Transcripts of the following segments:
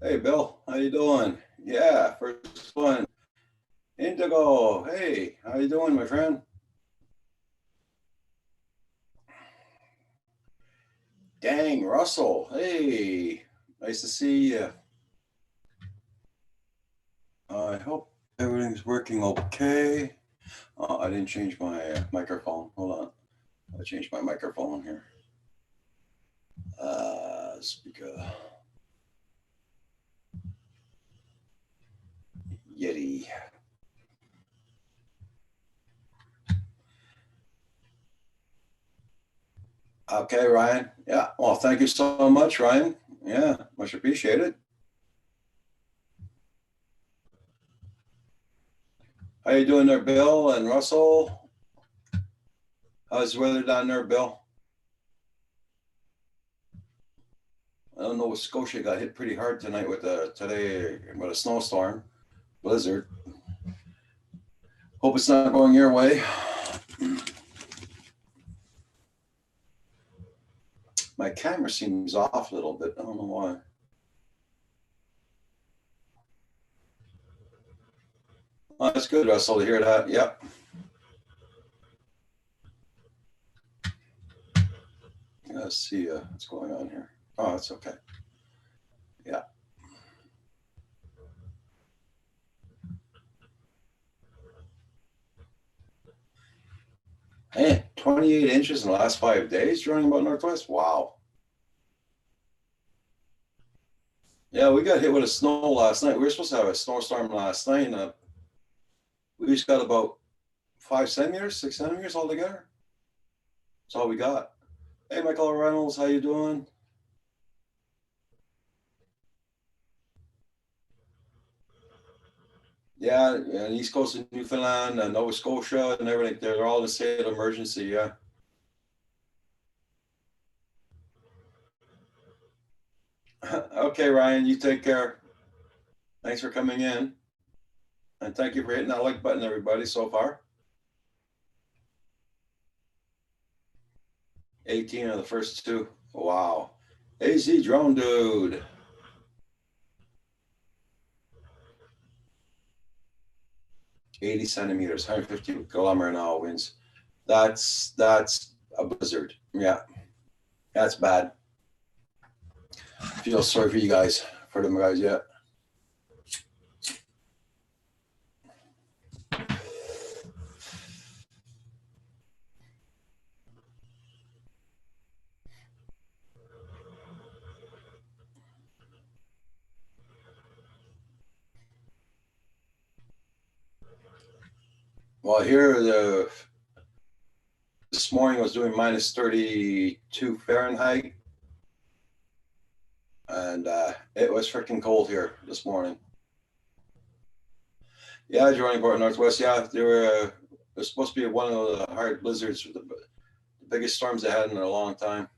Hey, Bill, how you doing? Yeah, first one. Indigo, hey, how you doing, my friend? Dang, Russell, hey, nice to see you. I hope everything's working okay. I didn't change my microphone. Hold on, I changed my microphone here. Speaker, Yeti. Okay, Ryan. Yeah, well, thank you so much, Ryan. Yeah, much appreciated. How you doing there, Bill and Russell? How's the weather down there, Bill? I don't know. Scotia got hit pretty hard tonight with a snowstorm, blizzard. Hope it's not going your way. My camera seems off a little bit. I don't know why. Oh, that's good, Russell, to hear that. Yep. Let's see what's going on here. Oh, it's okay. Yeah. Hey, 28 inches in the last 5 days during about Northwest. Wow. Yeah, we got hit with a snow last night. We were supposed to have a snowstorm last night, and we just got about 5 centimeters, 6 centimeters altogether. That's all we got. Hey, Michael Reynolds, how you doing? Yeah, and East Coast of Newfoundland and Nova Scotia and everything. They're all in a state of emergency. Yeah. Okay, Ryan, you take care. Thanks for coming in. And thank you for hitting that like button, everybody, so far. 18 of the first two. Wow. AZ Drone Dude. 80 centimeters, 150 kilometer an hour winds. That's a blizzard. Yeah, that's bad. I feel sorry for you guys, for them guys. Yeah. Well, here this morning was doing minus 32 Fahrenheit, and it was freaking cold here this morning. Yeah, joining Port Northwest. Yeah, they were. It was supposed to be one of the hard blizzards, the biggest storms they had in a long time.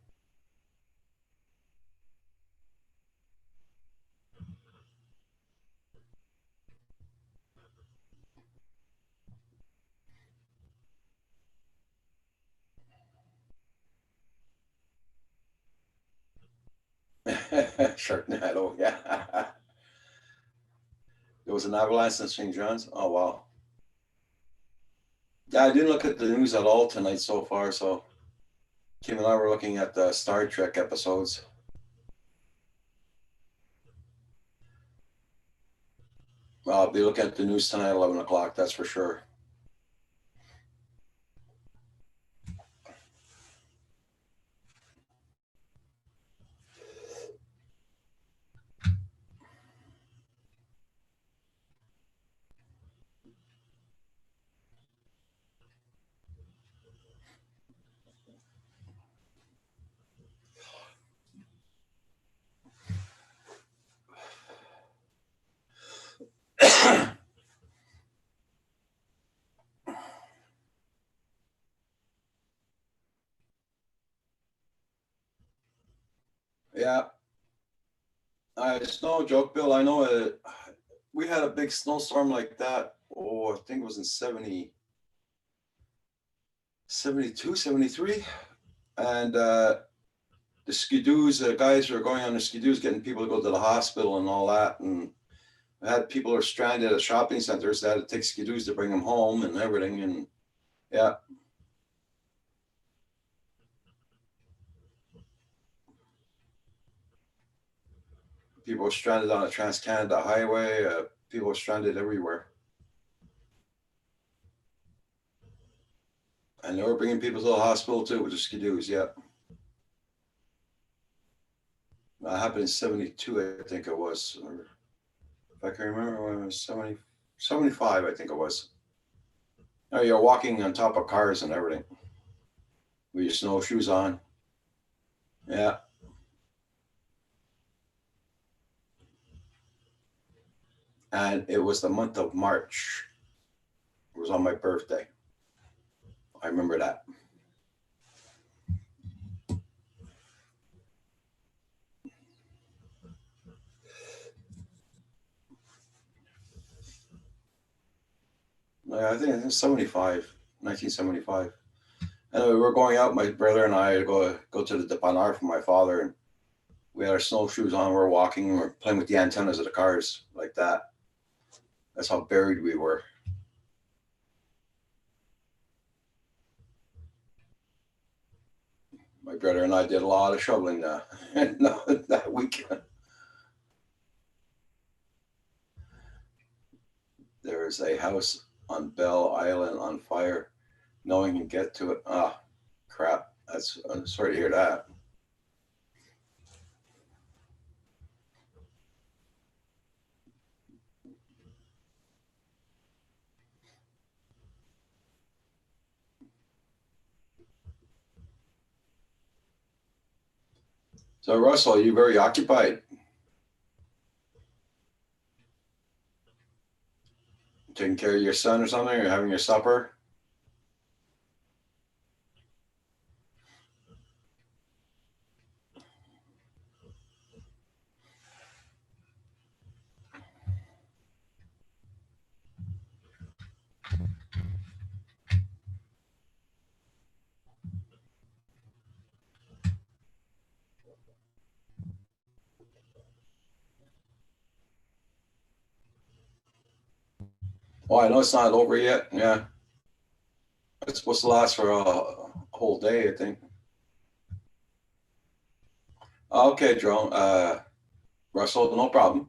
Sharknado. Yeah, there was an avalanche in St. John's. Oh wow. Yeah, I didn't look at the news at all tonight so far. So Kim and I were looking at the Star Trek episodes. I'll be looking at the news tonight, 11 o'clock. That's for sure. Yeah, it's no joke, Bill. I know we had a big snowstorm like that. Oh, I think it was in 72, 73. And the skidoos, the guys who are going on the skidoos, getting people to go to the hospital and all that. And I had people who are stranded at shopping centers that had to take skidoos to bring them home and everything. And yeah. People were stranded on a Trans-Canada highway. People were stranded everywhere. And they were bringing people to the hospital too with the skidoos, yeah. That happened in 72, I think it was. Or if I can remember when it was 70, 75, I think it was. Oh, you're walking on top of cars and everything with your snowshoes on. Yeah. And it was the month of March. It was on my birthday. I remember that. I think it's 75, 1975. And we were going out, my brother and I, to go to the Depanar for my father. And we had our snowshoes on. We're walking. We're playing with the antennas of the cars like that. That's how buried we were. My brother and I did a lot of shoveling that week. There is a house on Bell Island on fire. No one can get to it. Ah, crap. I'm sorry to hear that. So, Russell, are you very occupied? Taking care of your son or something, or having your supper? Oh, I know it's not over yet. Yeah. It's supposed to last for a whole day, I think. Okay, Jerome. Russell, no problem.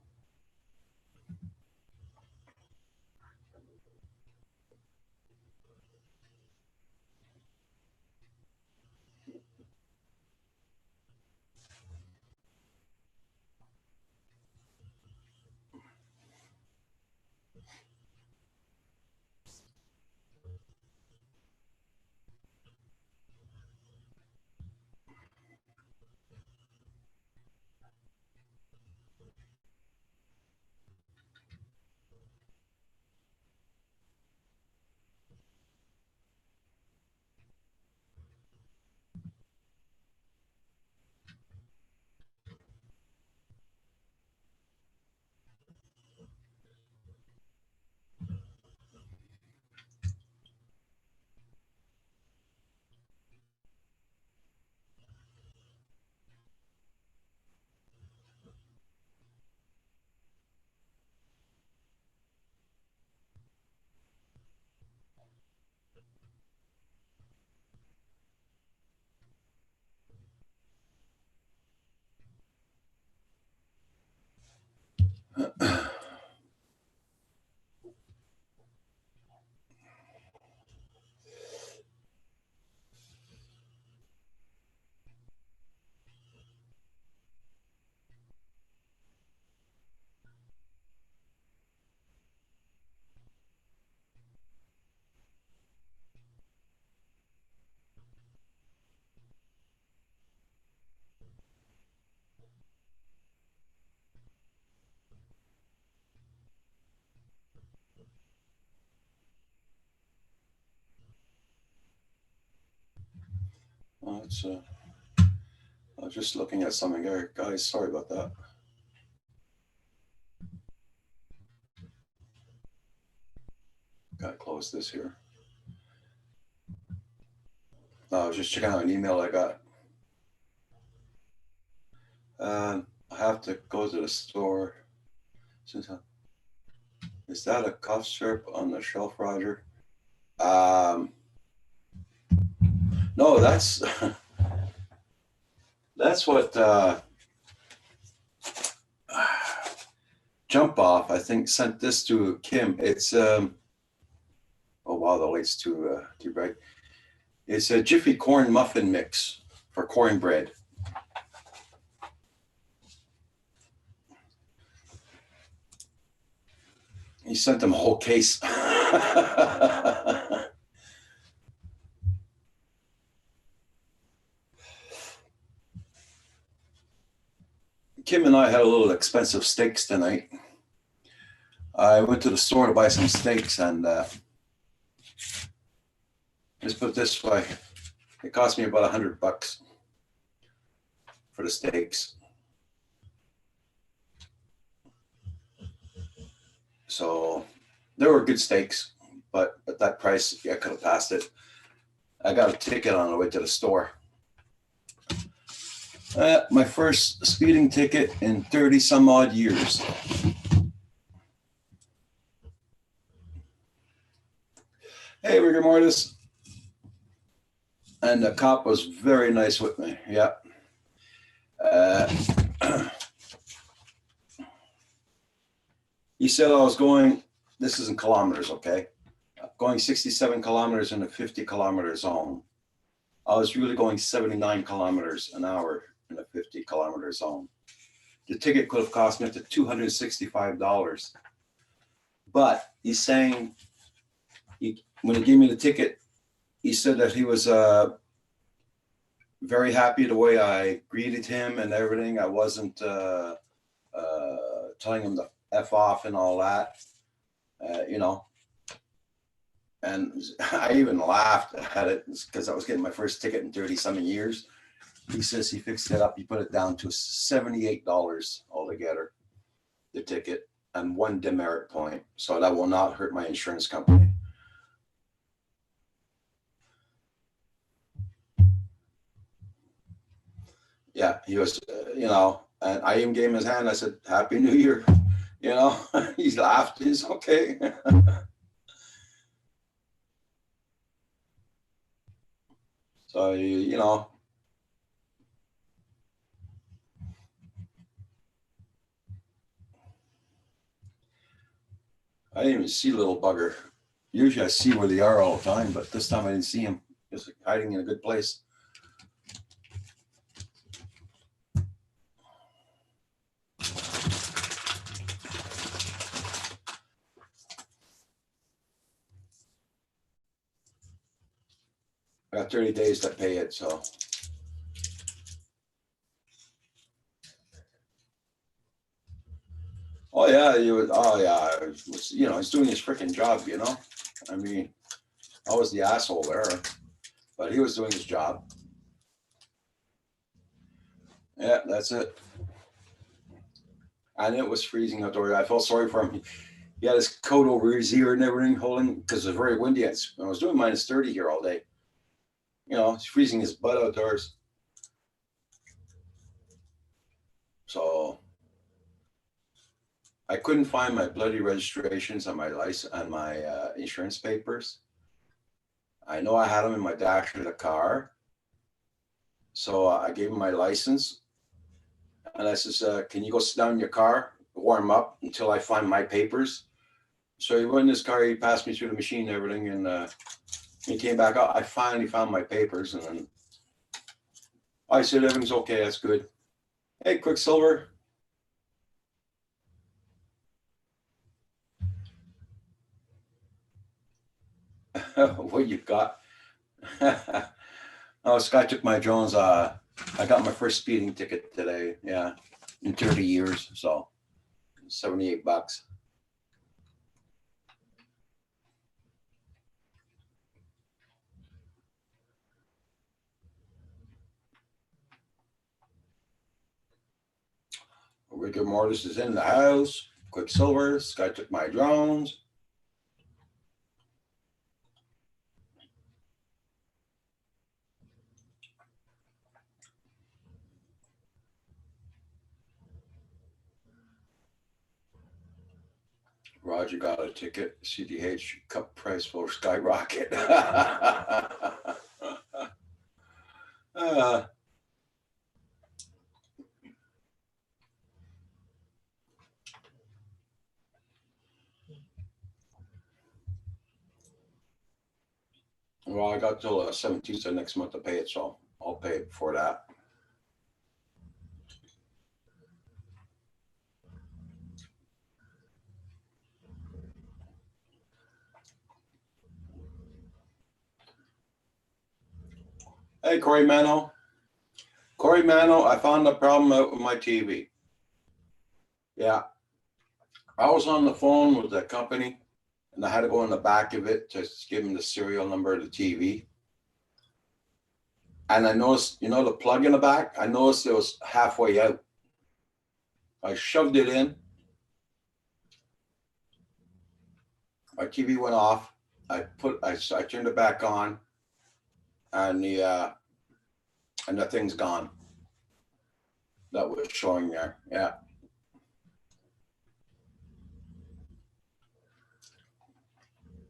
It's I was just looking at something here, guys. Sorry about that. Gotta close this here. I was just checking out an email I got. I have to go to the store. Is that a cough syrup on the shelf, Roger? No, that's that's what Jump Off, I think, sent this to Kim. It's oh wow, the light's too bright. It's a Jiffy corn muffin mix for cornbread. He sent them a whole case. Kim and I had a little expensive steaks tonight. I went to the store to buy some steaks, and let's put it this way, it cost me about $100 for the steaks. So they were good steaks, but at that price, I could have passed it. I got a ticket on the way to the store. My first speeding ticket in 30 some odd years. Hey, rigor mortis. And the cop was very nice with me. Yeah. He said I was going, this is in kilometers, okay? Going 67 kilometers in a 50-kilometer zone. I was really going 79 kilometers an hour in a 50-kilometer zone. The ticket could have cost me up to $265. But he's saying, when he gave me the ticket, he said that he was very happy the way I greeted him and everything. I wasn't telling him to F off and all that, you know. And I even laughed at it because I was getting my first ticket in 30-something years. He says he fixed it up. He put it down to $78 altogether, the ticket, and 1 demerit point. So that will not hurt my insurance company. Yeah, he was, you know, and I even gave him his hand. I said, Happy New Year. You know, he laughed. He's okay. So, you know, I didn't even see little bugger. Usually I see where they are all the time, but this time I didn't see him. Just hiding in a good place. I got 30 days to pay it, so. Oh yeah, you know, he's doing his freaking job, you know. I mean, I was the asshole there, but he was doing his job. Yeah, that's it. And it was freezing outdoors. I felt sorry for him. He had his coat over his ear and everything, holding, because it was very windy. I was doing -30 here all day. You know, it's freezing his butt outdoors. So I couldn't find my bloody registrations on my license and my insurance papers. I know I had them in my dash of the car. So I gave him my license. And I says, can you go sit down in your car, warm up until I find my papers? So he went in his car, he passed me through the machine and everything, and he came back out. I finally found my papers, and then I said, everything's okay, that's good. Hey, Quicksilver. What you got? Oh, Scott took my drones. I got my first speeding ticket today. Yeah, in 30 years. So $78. Rigor Mortis is in the house. Quicksilver. Scott took my drones. Roger got a ticket. CDH Cup price will skyrocket. uh, well, I got till 17th of next month to pay it, so I'll pay it before that. Hey, Corey Mano. Corey Mano, I found a problem out with my TV. Yeah. I was on the phone with the company and I had to go in the back of it to give them the serial number of the TV. And I noticed, you know, the plug in the back, I noticed it was halfway out. I shoved it in. My TV went off. I turned it back on and the thing's gone. That was showing there. Yeah.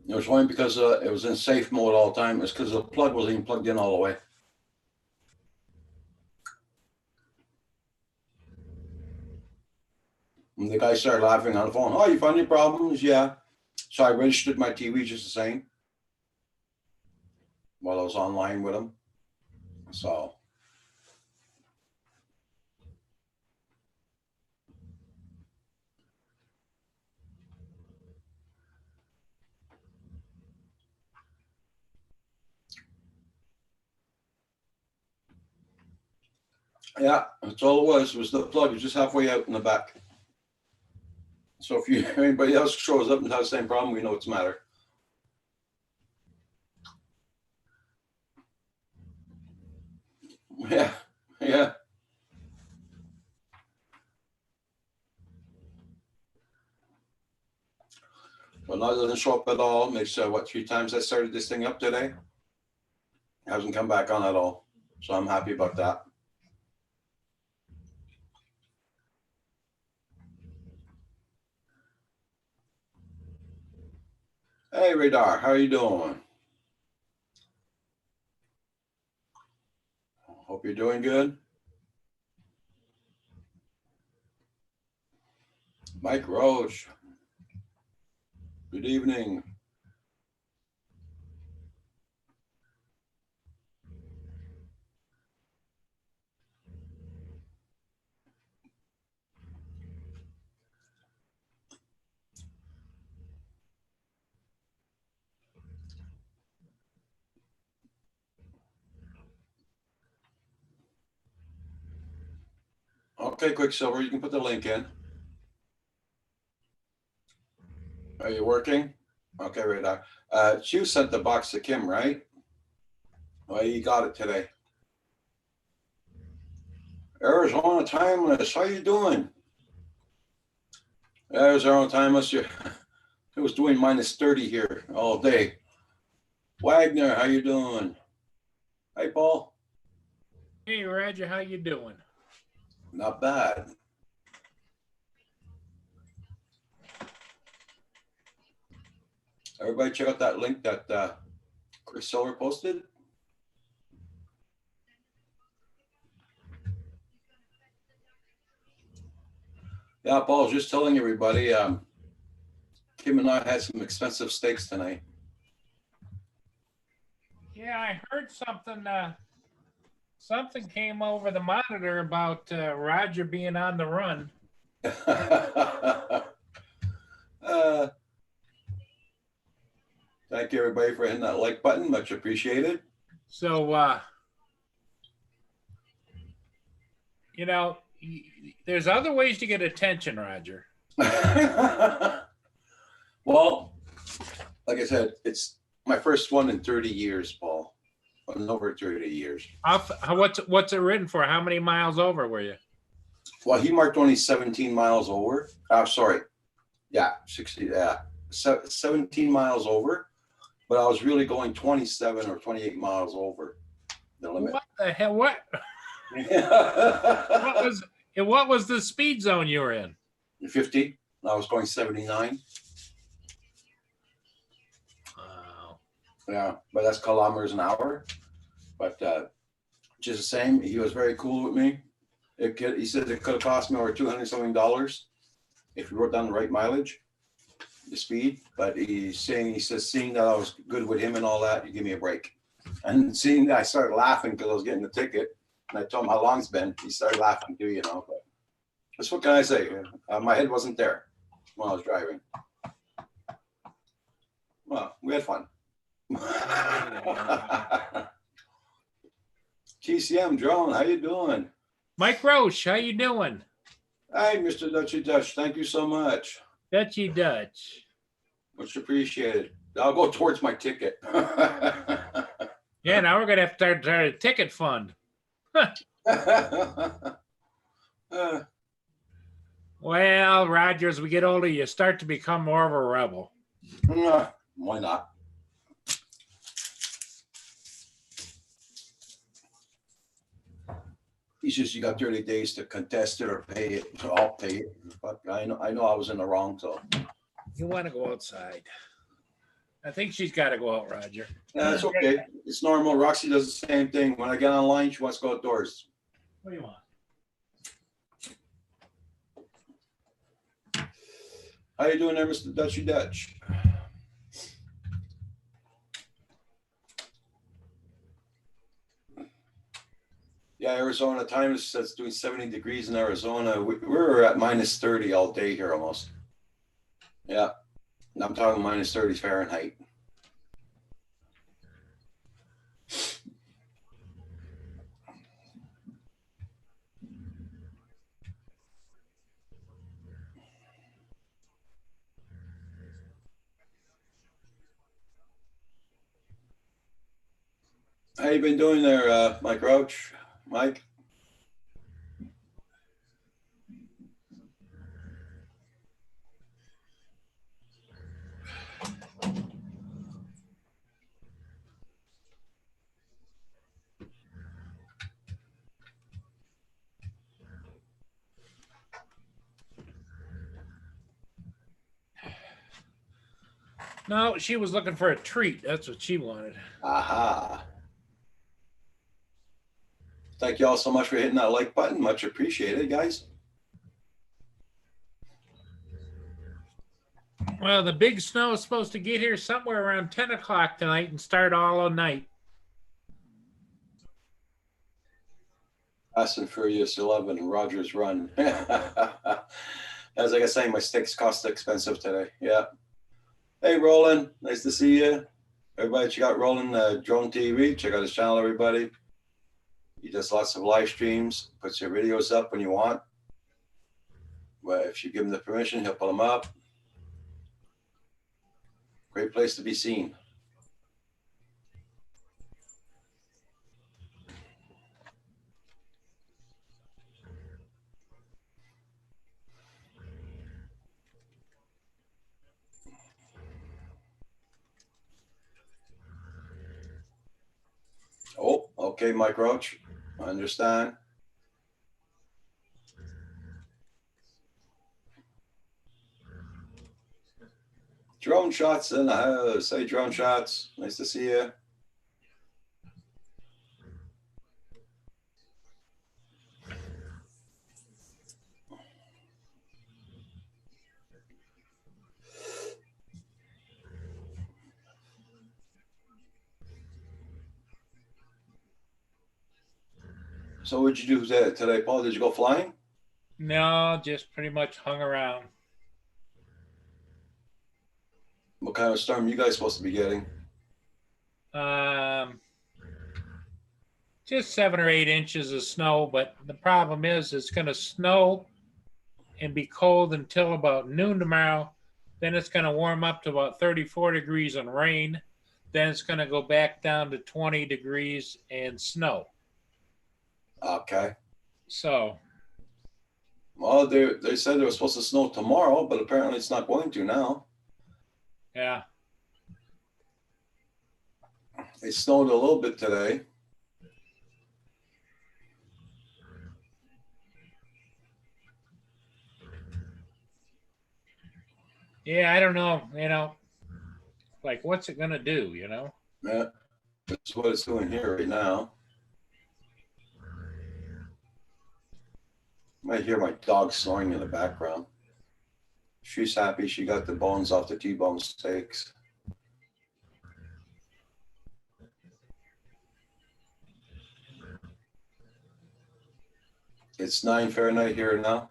It was only because it was in safe mode all the time. It's because the plug wasn't even plugged in all the way. And the guy started laughing on the phone. Oh, you found any problems? Yeah. So I registered my TV just the same while I was online with him. So. Yeah, that's all it was. It was the plug. It was just halfway out in the back. So if anybody else shows up and has the same problem, we know what's the matter. Yeah, yeah. Well, now it doesn't show up at all. Makes 3 times I started this thing up today. It hasn't come back on at all. So I'm happy about that. Hey, Radar, how are you doing? Hope you're doing good. Mike Roach, good evening. Okay, Quicksilver, you can put the link in. Are you working? Okay, Radar. You sent the box to Kim, right? Well, you got it today. Arizona Timeless, how you doing? Arizona Timeless, it was doing -30 here all day. Wagner, how you doing? Hey, Paul. Hey, Roger, how you doing? Not bad. Everybody check out that link that Chris Silver posted. Yeah, Paul, just telling everybody, Kim and I had some expensive steaks tonight. Yeah, I heard something. Something came over the monitor about Roger being on the run. Thank you, everybody, for hitting that like button. Much appreciated. So, you know, there's other ways to get attention, Roger. Well, like I said, it's my first one in 30 years, Paul. In over 30 years. What's it written for? How many miles over were you? Well, he marked only 17 miles over. Sorry. Yeah, 60. Yeah, 17 miles over. But I was really going 27 or 28 miles over the limit. What the hell? What? What was the speed zone you were in? 50. I was going 79. Yeah, but that's kilometers an hour. But just the same, he was very cool with me. He said it could have cost me over $200 something if we wrote down the right mileage, the speed. But he says, seeing that I was good with him and all that, you give me a break. And seeing that, I started laughing because I was getting the ticket. And I told him how long it's been. He started laughing too, you know. But that's what can I say? My head wasn't there when I was driving. Well, we had fun. TCM drone, how you doing? Mike Roche, how you doing? Hi, Mr. Dutchy Dutch. Thank you so much. Dutchy Dutch. Much appreciated. I'll go towards my ticket. Yeah, now we're gonna have to start a ticket fund. Well, Roger, as we get older, you start to become more of a rebel. Why not? It's just you got 30 days to contest it or pay it, so I'll pay it. But I know I was in the wrong, so You want to go outside? I think she's got to go out, Roger. that's okay. It's normal. Roxy does the same thing. When I get online, she wants to go outdoors. What do you want? How you doing there, Mr. Dutchy Dutch? Yeah, Arizona time is doing 70 degrees in Arizona. We're at minus 30 all day here almost. Yeah, I'm talking minus 30 Fahrenheit. How you been doing there, Mike Roach? Mike? No, she was looking for a treat. That's what she wanted. Aha. Thank you all so much for hitting that like button. Much appreciated, guys. Well, the big snow is supposed to get here somewhere around 10 o'clock tonight and start all night. Fast and Furious 11, Rogers Run. As like I say, my steaks cost expensive today. Yeah. Hey, Roland. Nice to see you. Everybody, check out Roland Drone TV. Check out his channel, everybody. He does lots of live streams, puts your videos up when you want. Well, if you give him the permission, he'll put them up. Great place to be seen. Oh, okay, Mike Roach. I understand. Drone shots in the house. Hey, drone shots. Nice to see you. So what did you do today, Paul? Did you go flying? No, just pretty much hung around. What kind of storm you guys supposed to be getting? Just 7 or 8 inches of snow, but the problem is it's going to snow and be cold until about noon tomorrow. Then it's going to warm up to about 34 degrees and rain. Then it's going to go back down to 20 degrees and snow. Okay. So. Well, they said it was supposed to snow tomorrow, but apparently it's not going to now. Yeah. It snowed a little bit today. Yeah, I don't know, like what's it going to do, Yeah, that's what it's doing here right now. You might hear my dog snoring in the background. She's happy she got the bones off the T-bone steaks. It's 9 Fahrenheit here now.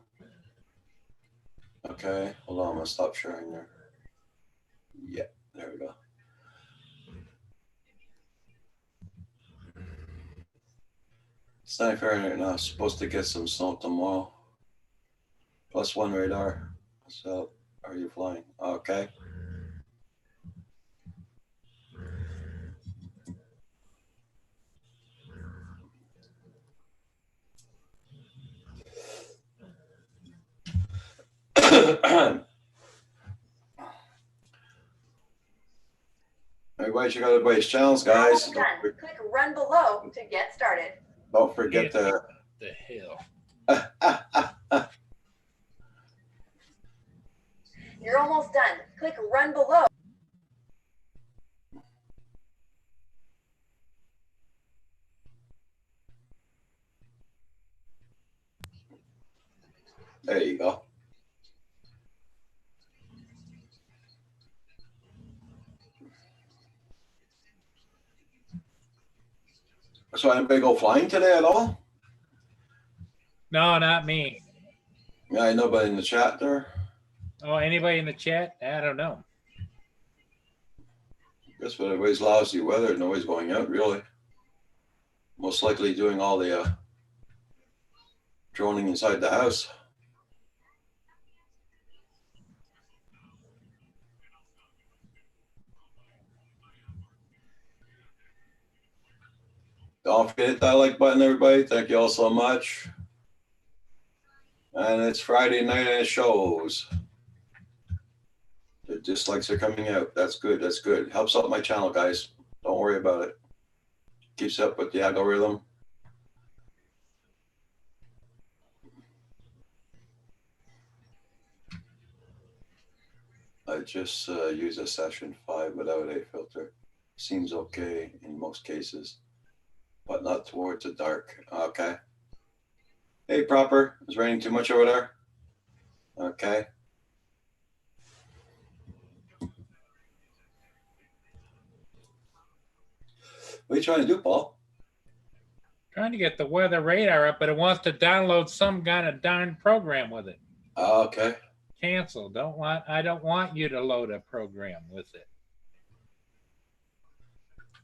Okay, hold on, I'm gonna stop sharing there. Yeah, there we go. It's 9 Fahrenheit now. Supposed to get some snow tomorrow. +1 radar. So, are you flying? Okay. Everybody check out everybody's channels, guys. Almost done. Click run below to get started. Don't forget the hell. You're almost done. Click run below. There you go. So anybody go flying today at all? No, not me. Yeah, nobody in the chat there. Oh, anybody in the chat? I don't know. Guess with everybody's lousy weather, nobody's going out really. Most likely doing all the droning inside the house. Don't forget to hit that like button, everybody. Thank you all so much. And it's Friday night and it shows. The dislikes are coming out. That's good. That's good. Helps out my channel, guys. Don't worry about it. Keeps up with the algorithm. I just use a session 5 without a filter. Seems okay in most cases, but not towards the dark. Okay. Hey, Proper. Is it raining too much over there? Okay. What are you trying to do, Paul? Trying to get the weather radar up, but it wants to download some kind of darn program with it. Okay. Cancel. I don't want you to load a program with it.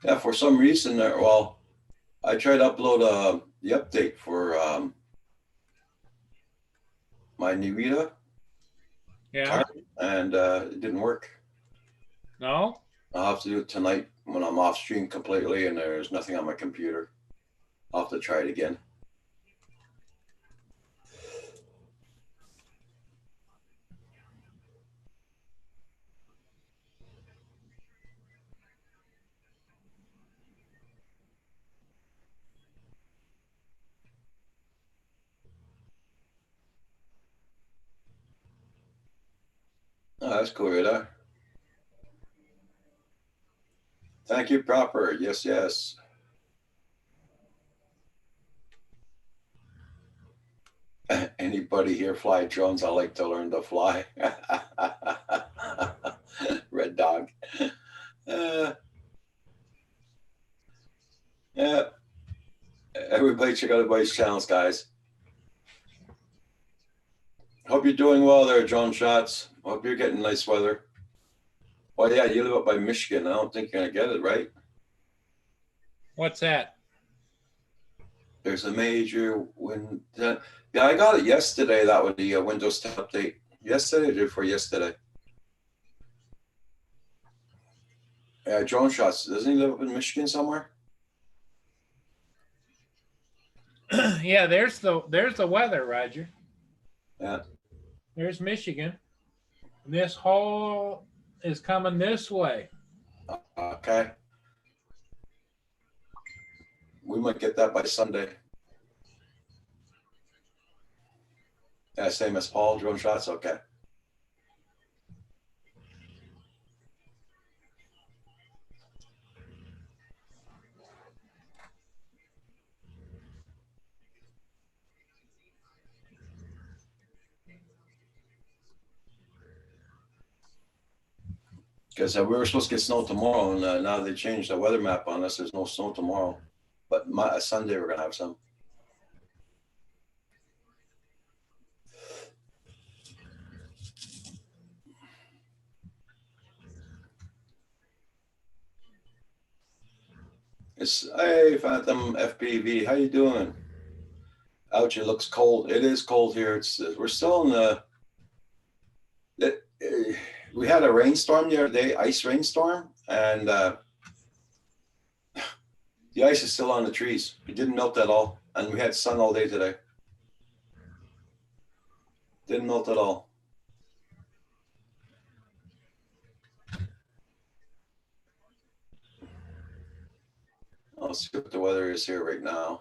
Yeah, for some reason, well, I tried to upload the update for my Nvidia. Yeah. Card, and it didn't work. No? I'll have to do it tonight when I'm off stream completely and there's nothing on my computer. I'll have to try it again. Oh, that's cool, radar. Thank you, Proper. Yes, yes. Anybody here fly drones? I like to learn to fly. Red Dog. Yeah. Everybody check out everybody's channels, guys. Hope you're doing well there, Drone Shots. Hope you're getting nice weather. Oh, yeah, you live up by Michigan. I don't think you're going to get it, right? What's that? There's a major wind. Yeah, I got it yesterday. That was the Windows 10 update. Yesterday or before yesterday. Yeah, Drone Shots. Doesn't he live up in Michigan somewhere? Yeah, there's the weather, Roger. Yeah. There's Michigan. This whole is coming this way. Okay. We might get that by Sunday. Yeah, same as Paul, Drone Shots. Okay. Because we were supposed to get snow tomorrow, and now they changed the weather map on us. There's no snow tomorrow, but Sunday we're gonna have some. Hey, Phantom FPV, how you doing? Ouch, it looks cold. It is cold here. We're still in we had a rainstorm the other day, ice rainstorm, and the ice is still on the trees. It didn't melt at all, and we had sun all day today. Didn't melt at all. I'll see what the weather is here right now.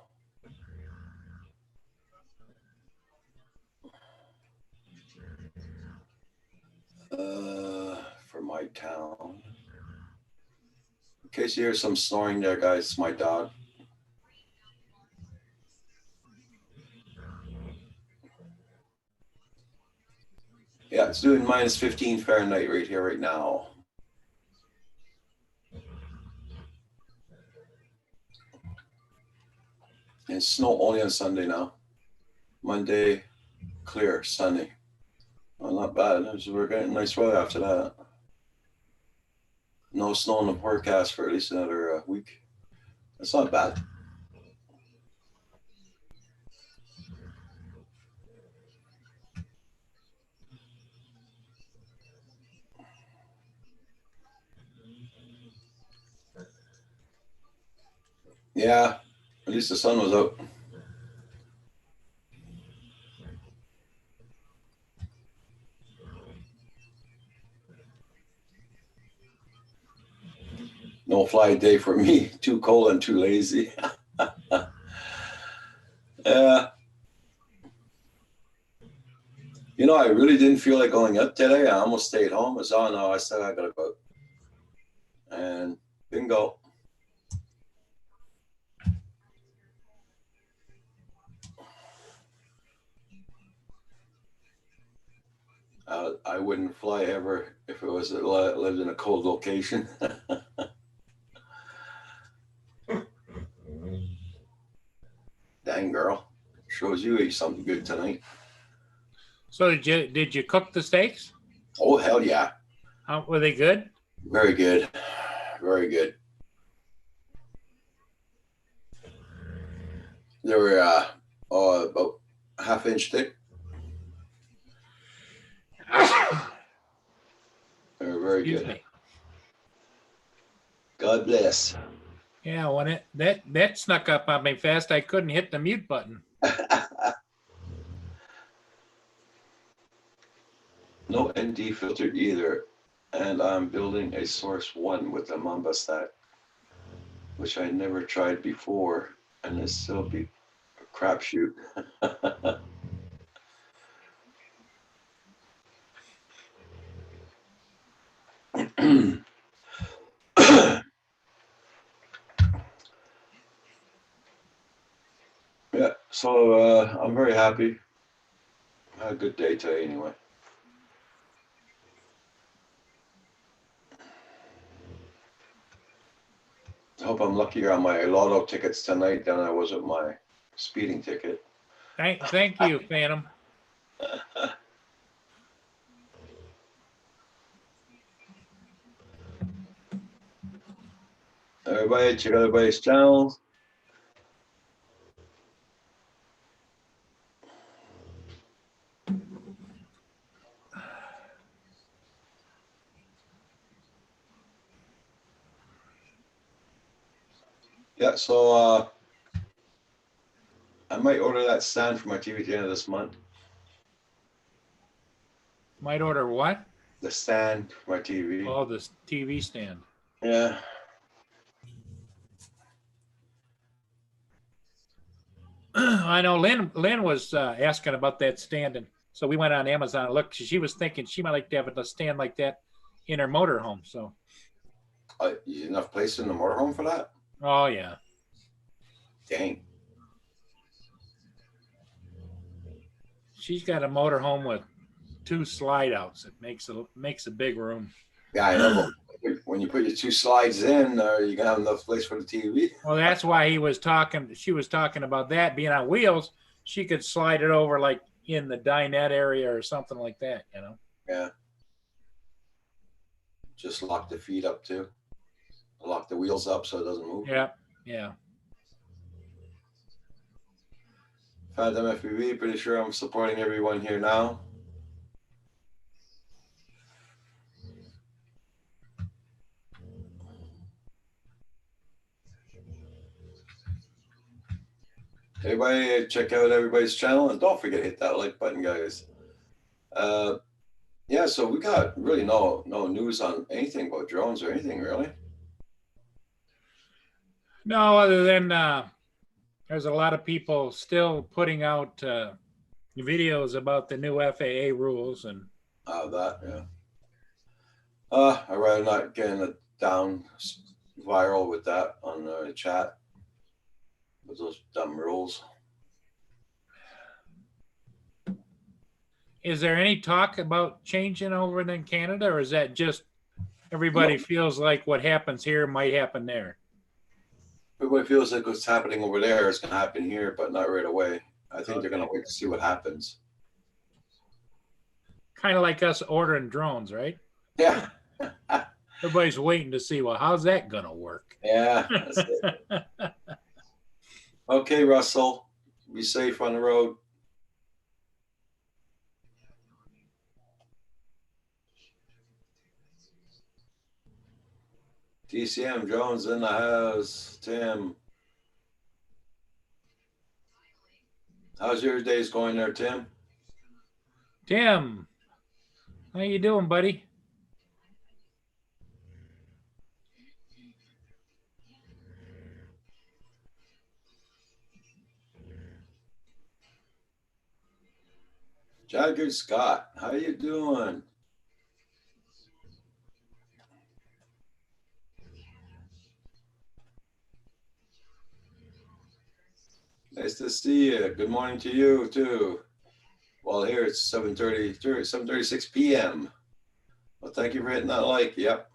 For my town. In case you hear some snoring there, guys, it's my dog. Yeah, it's doing minus 15 Fahrenheit right here, right now. And snow only on Sunday now. Monday, clear, sunny. Well, not bad. We're getting nice weather after that. No snow in the forecast for at least another week. That's not bad. Yeah, at least the sun was out. No fly day for me. Too cold and too lazy. Yeah. You know, I really didn't feel like going up today. I almost stayed home. I was, oh no, I said I gotta go. And bingo. I wouldn't fly ever if it was lived in a cold location. Dang girl, shows you ate something good tonight. So did you cook the steaks? Oh hell yeah! Were they good? Very good, very good. They were about half-inch thick. They were very Excuse good. me. God bless. Yeah, when that snuck up on me fast, I couldn't hit the mute button. No ND filter either, and I'm building a Source One with a Mamba stack, which I never tried before, and it's still be a crapshoot. Yeah, so I'm very happy. Had a good day today anyway. I hope I'm luckier on my lotto tickets tonight than I was with my speeding ticket. Thank you, Phantom. Everybody, check out everybody's channels. Yeah, so I might order that stand for my TV at the end of this month. Might order what? The stand for my TV. Oh, this TV stand. Yeah. I know Lynn was asking about that stand, and so we went on Amazon and looked. She was thinking she might like to have a stand like that in her motorhome. So, Enough place in the motorhome for that? oh yeah, Dang. she's got a motorhome with 2 slide outs. It makes a big room. Yeah, I know. when you put your 2 slides in, you gonna have enough place for the TV. Well, that's why she was talking about that being on wheels. She could slide it over like in the dinette area or something like that, you know? Yeah. Just lock the feet up too. Lock the wheels up so it doesn't move. Yeah, yeah. Phantom FPV, pretty sure I'm supporting everyone here now. Everybody check out everybody's channel and don't forget to hit that like button, guys. Yeah, so we got really no news on anything about drones or anything really. No, other than there's a lot of people still putting out videos about the new FAA rules and That, yeah. I'd rather not getting it down viral with that on the chat with those dumb rules. is there any talk about changing over in Canada, or is that just everybody feels like what happens here might happen there? Everybody feels like what's happening over there is going to happen here, but not right away. I think they're going to wait to see what happens. Kind of like us ordering drones, right? Yeah. Everybody's waiting to see, well, how's that going to work? Yeah. That's it. Okay, Russell, be safe on the road. TCM Jones in the house. Tim, how's your days going there, Tim? Tim, how you doing, buddy? Jagger Scott, how you doing? Nice to see you. Good morning to you too. Well, here it's 7:36 p.m. Well, thank you for hitting that like. Yep.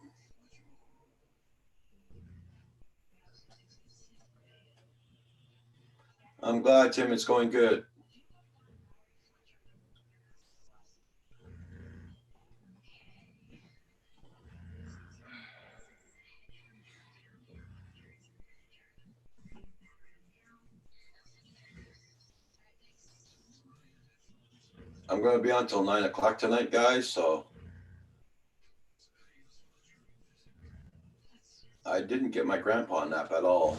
I'm glad, Tim, it's going good. I'm going to be on till 9 o'clock tonight, guys, so I didn't get my grandpa nap at all.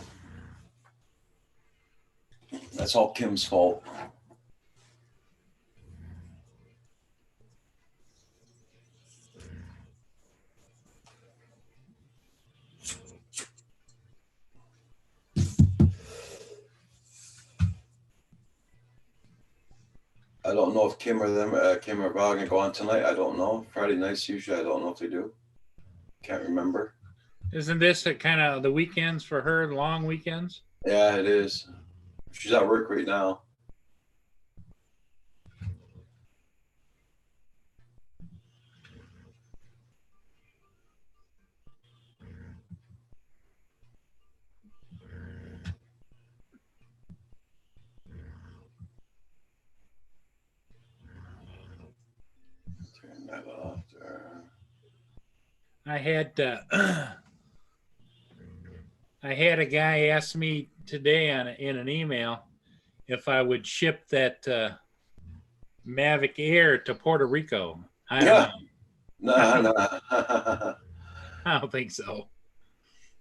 That's all Kim's fault. I don't know if Kim or Val gonna go on tonight. I don't know. Friday nights usually. I don't know if they do. Can't remember. Isn't this kind of the weekends for her, long weekends? Yeah, it is. She's at work right now. Turn that off there. I had I had a guy ask me today in an email if I would ship that Mavic Air to Puerto Rico. I don't know. No. I don't think so.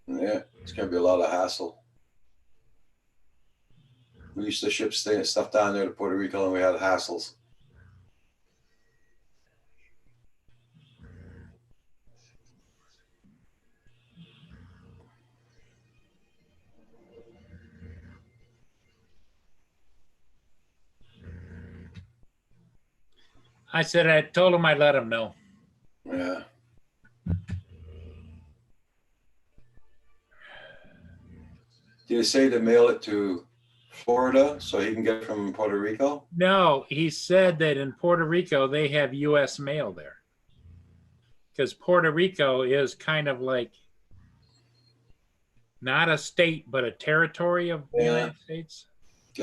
Yeah, it's gonna be a lot of hassle. We used to ship stuff down there to Puerto Rico, and we had hassles. I said I told him I'd let him know. Yeah. Did you say to mail it to Florida so he can get it from Puerto Rico? No, he said that in Puerto Rico they have U.S. mail there because Puerto Rico is kind of like not a state, but a territory of the Yeah. United States.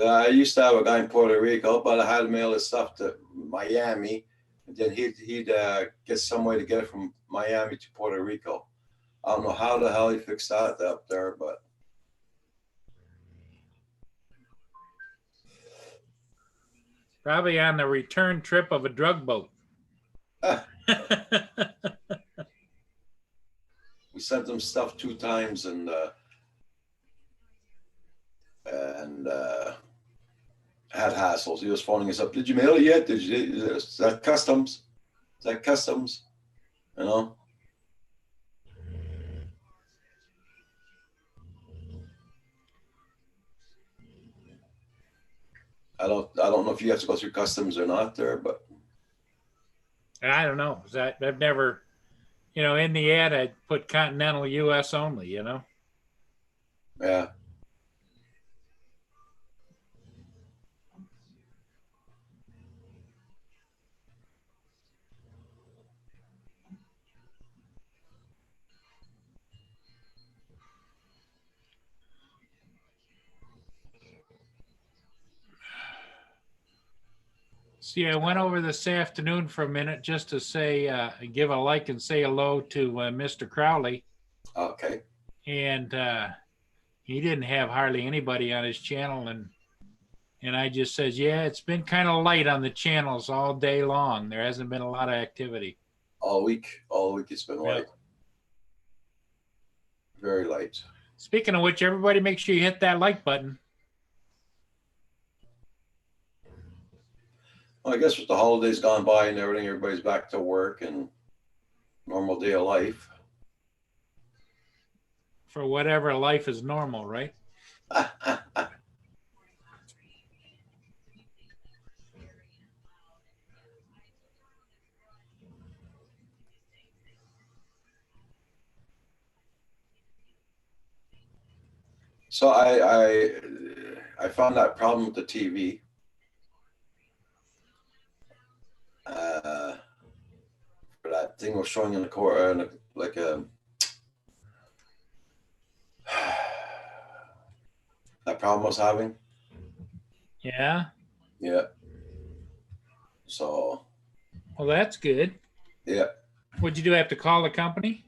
I used to have a guy in Puerto Rico, but I had to mail his stuff to Miami, and then he'd get some way to get it from Miami to Puerto Rico. I don't know how the hell he fixed that up there, but Probably on the return trip of a drug boat. we sent him stuff 2 times, and had hassles. He was phoning us up. Did you mail it yet? Is that customs? Is that customs? You know? I don't know if you have to go through customs or not there, but I don't know. I've never, in the ad, I put continental U.S. only, yeah. See, I went over this afternoon for a minute just to say, give a like and say hello to Mr. Crowley. Okay. And he didn't have hardly anybody on his channel. And I just says, yeah, it's been kind of light on the channels all day long. There hasn't been a lot of activity. All week it's been light. Very light. Speaking of which, everybody make sure you hit that like button. Well, I guess with the holidays gone by and everything, everybody's back to work and normal day of life. For whatever life is normal, right? So I found that problem with the TV. For that thing was showing in the core, like a that problem I was having. Yeah. Yeah. So. Well, that's good. Yeah. What'd you do? Have to call the company?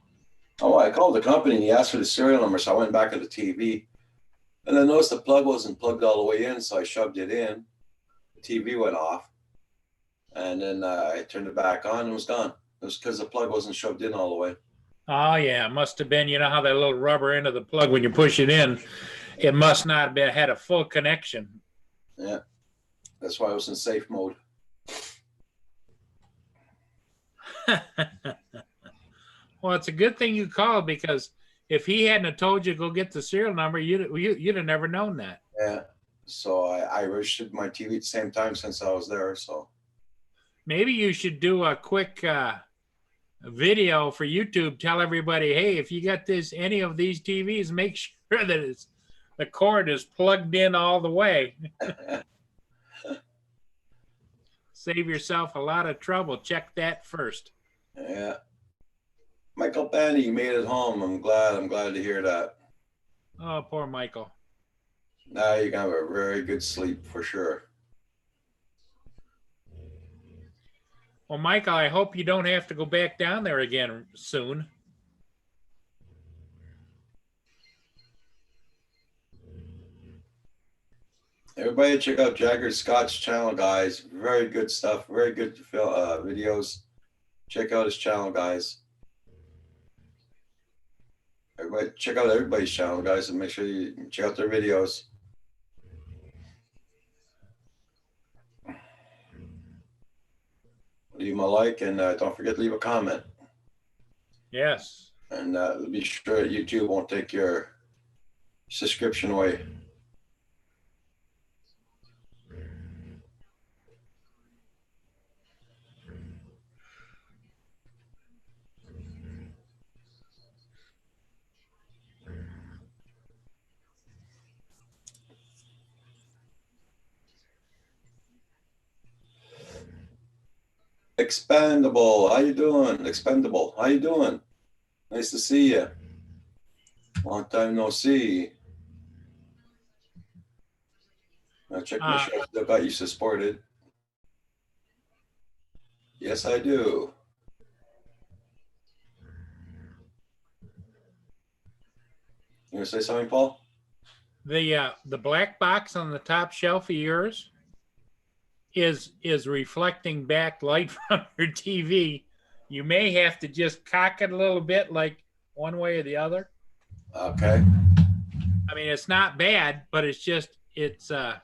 Oh, I called the company and he asked for the serial number, so I went back to the TV, and I noticed the plug wasn't plugged all the way in, so I shoved it in. The TV went off, and then I turned it back on and it was gone. It was because the plug wasn't shoved in all the way. Oh, yeah. It must have been, how that little rubber end of the plug, when you push it in, it must not have been, had a full connection. Yeah. That's why I was in safe mode. Well, it's a good thing you called, because if he hadn't have told you to go get the serial number, you'd have never known that. Yeah. So I registered my TV at the same time since I was there. So maybe you should do a quick video for YouTube. Tell everybody, hey, if you got any of these TVs, make sure that the cord is plugged in all the way. Save yourself a lot of trouble. Check that first. Yeah. Michael Bandy, you made it home. I'm glad to hear that. Oh, poor Michael. Now you're gonna have a very good sleep for sure. Well, Michael, I hope you don't have to go back down there again soon. Everybody check out Jagger Scott's channel, guys. Very good stuff. Very good videos. Check out his channel, guys. Everybody check out everybody's channel, guys, and make sure you check out their videos. Leave them a like, and don't forget to leave a comment. Yes. And be sure that YouTube won't take your subscription away. Expendable, how you doing? Expendable, how you doing? Nice to see you. Long time no see. Now check my sure I still got you supported. Yes, I do. You gonna say something, Paul? The black box on the top shelf of yours is reflecting back light from your TV. You may have to just cock it a little bit, like one way or the other. Okay. I mean, it's not bad, but it's just Yeah.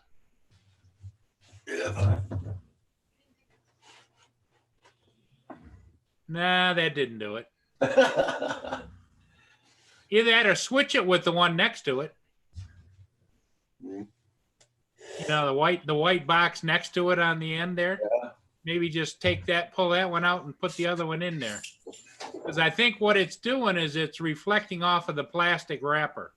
nah, that didn't do it. Either that or switch it with the one next to it. Mm. You know, the white box next to it on the end there. Yeah. Maybe just take that, pull that one out, and put the other one in there. Because I think what it's doing is it's reflecting off of the plastic wrapper.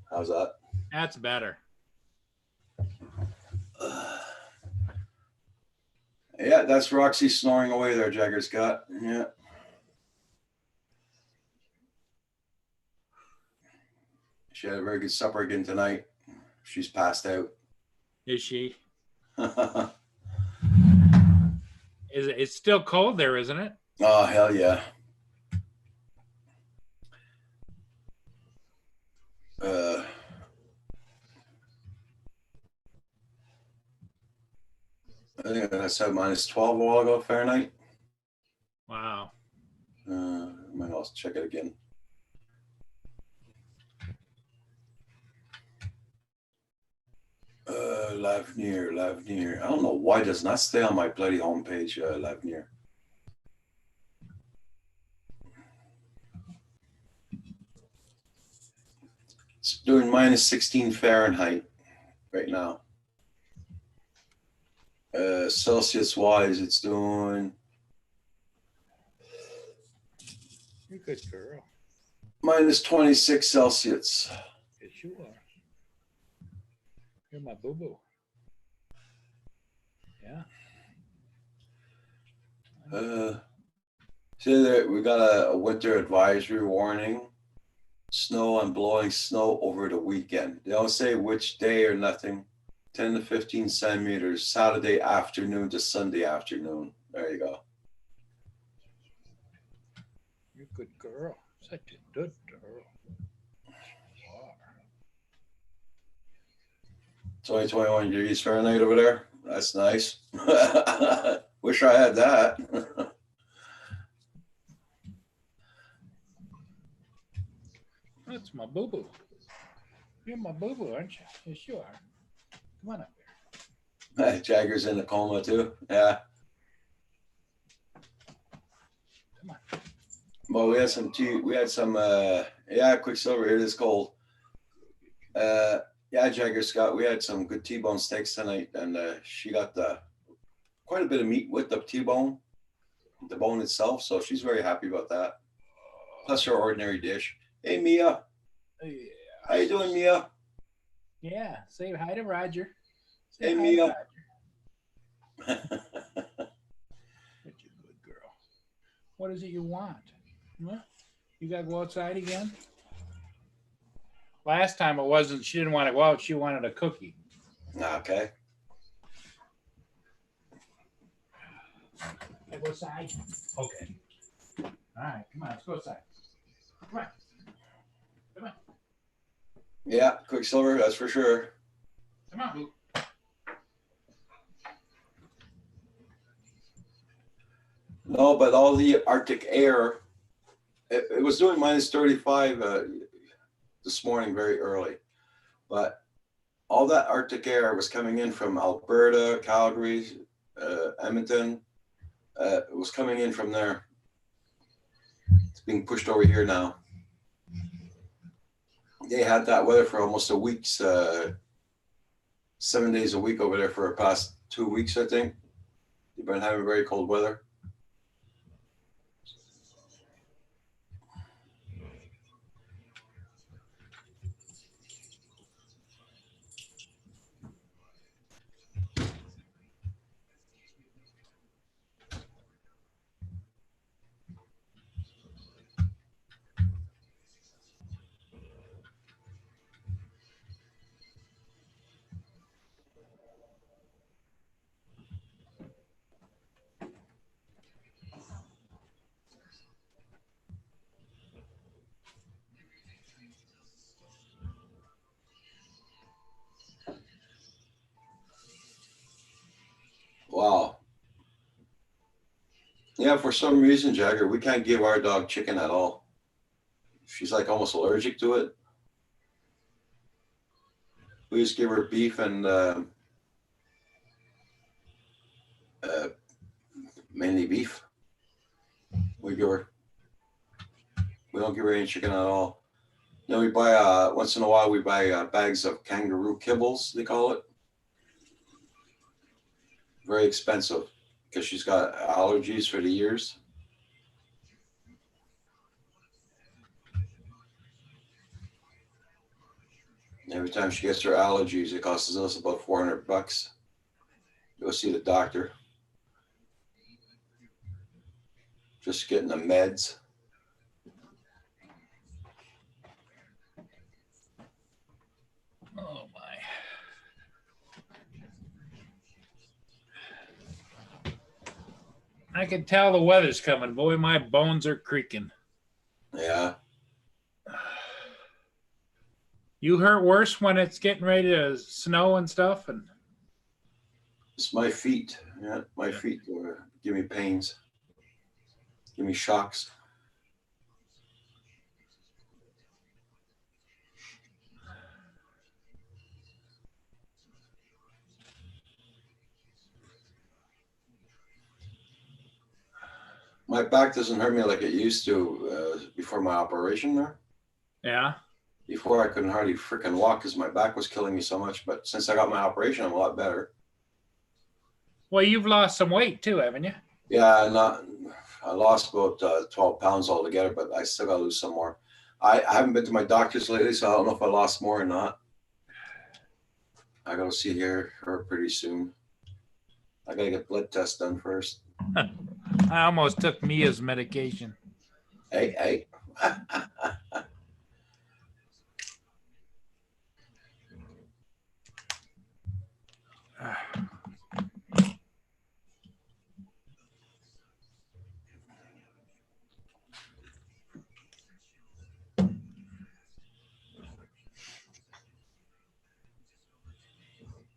How's that? That's better. Yeah, that's Roxy snoring away there, Jagger Scott. Yeah. She had a very good supper again tonight. She's passed out. Is she? It's still cold there, isn't it? Oh, hell yeah. I think I said -12 a while ago Fahrenheit. Wow. I might also check it again. Lavenier. I don't know why it does not stay on my bloody homepage, Lavenier. It's doing -16 Fahrenheit right now. Celsius wise, it's doing You're a good girl. -26 Celsius. Yes, you are. You're my boo-boo. Yeah. See there, we got a winter advisory warning. Snow and blowing snow over the weekend. They don't say which day or nothing. 10 to 15 centimeters, Saturday afternoon to Sunday afternoon. There you go. You're a good girl. Such a good girl. You are. 20-21 degrees Fahrenheit over there. That's nice. Wish I had that. That's my boo-boo. You're my boo-boo, aren't you? Yes, you are. Come on up here. Jagger's in a coma too. Yeah. Come on. Well, we had some tea. We had some. Yeah, Quicksilver. It is cold. Yeah, Jagger Scott. We had some good T-bone steaks tonight, and she got quite a bit of meat with the T-bone, the bone itself. So she's very happy about that. Plus her ordinary dish. Hey, Mia. Yeah. How you doing, Mia? Yeah. Say hi to Roger. Say Hey, hi to Mia. Roger. Such a good girl. What is it you want? Huh? You got to go outside again? Last time it wasn't, she didn't want to go out. She wanted a cookie. Okay. Can I go outside? Okay. All right. Come on. Let's go outside. Come on. Come on. Yeah, Quicksilver. That's for sure. Come on, Boo. No, but all the Arctic air, it was doing -35 this morning very early, but all that Arctic air was coming in from Alberta, Calgary, Edmonton. It was coming in from there. It's being pushed over here now. They had that weather for almost a week, 7 days a week over there for the past 2 weeks, I think. They've been having very cold weather. Yeah, for some reason, Jagger, we can't give our dog chicken at all. She's like almost allergic to it. We just give her beef and uh, mainly beef. We give her. We don't give her any chicken at all. Then we buy once in a while we buy bags of kangaroo kibbles. They call it. Very expensive because she's got allergies for the years. Every time she gets her allergies, it costs us about $400. Go see the doctor. Just getting the meds. Oh my. I can tell the weather's coming. Boy, my bones are creaking. Yeah. You hurt worse when it's getting ready to snow and stuff? And It's my feet. Yeah, my feet give me pains. Give me shocks. My back doesn't hurt me like it used to before my operation there. yeah. Before I couldn't hardly freaking walk because my back was killing me so much. But since I got my operation, I'm a lot better. Well, you've lost some weight too, haven't you? Yeah, I lost about 12 pounds altogether, but I still got to lose some more. I haven't been to my doctors lately, so I don't know if I lost more or not. I got to see her pretty soon. I got to get blood tests done first. I almost took Mia's medication. Hey.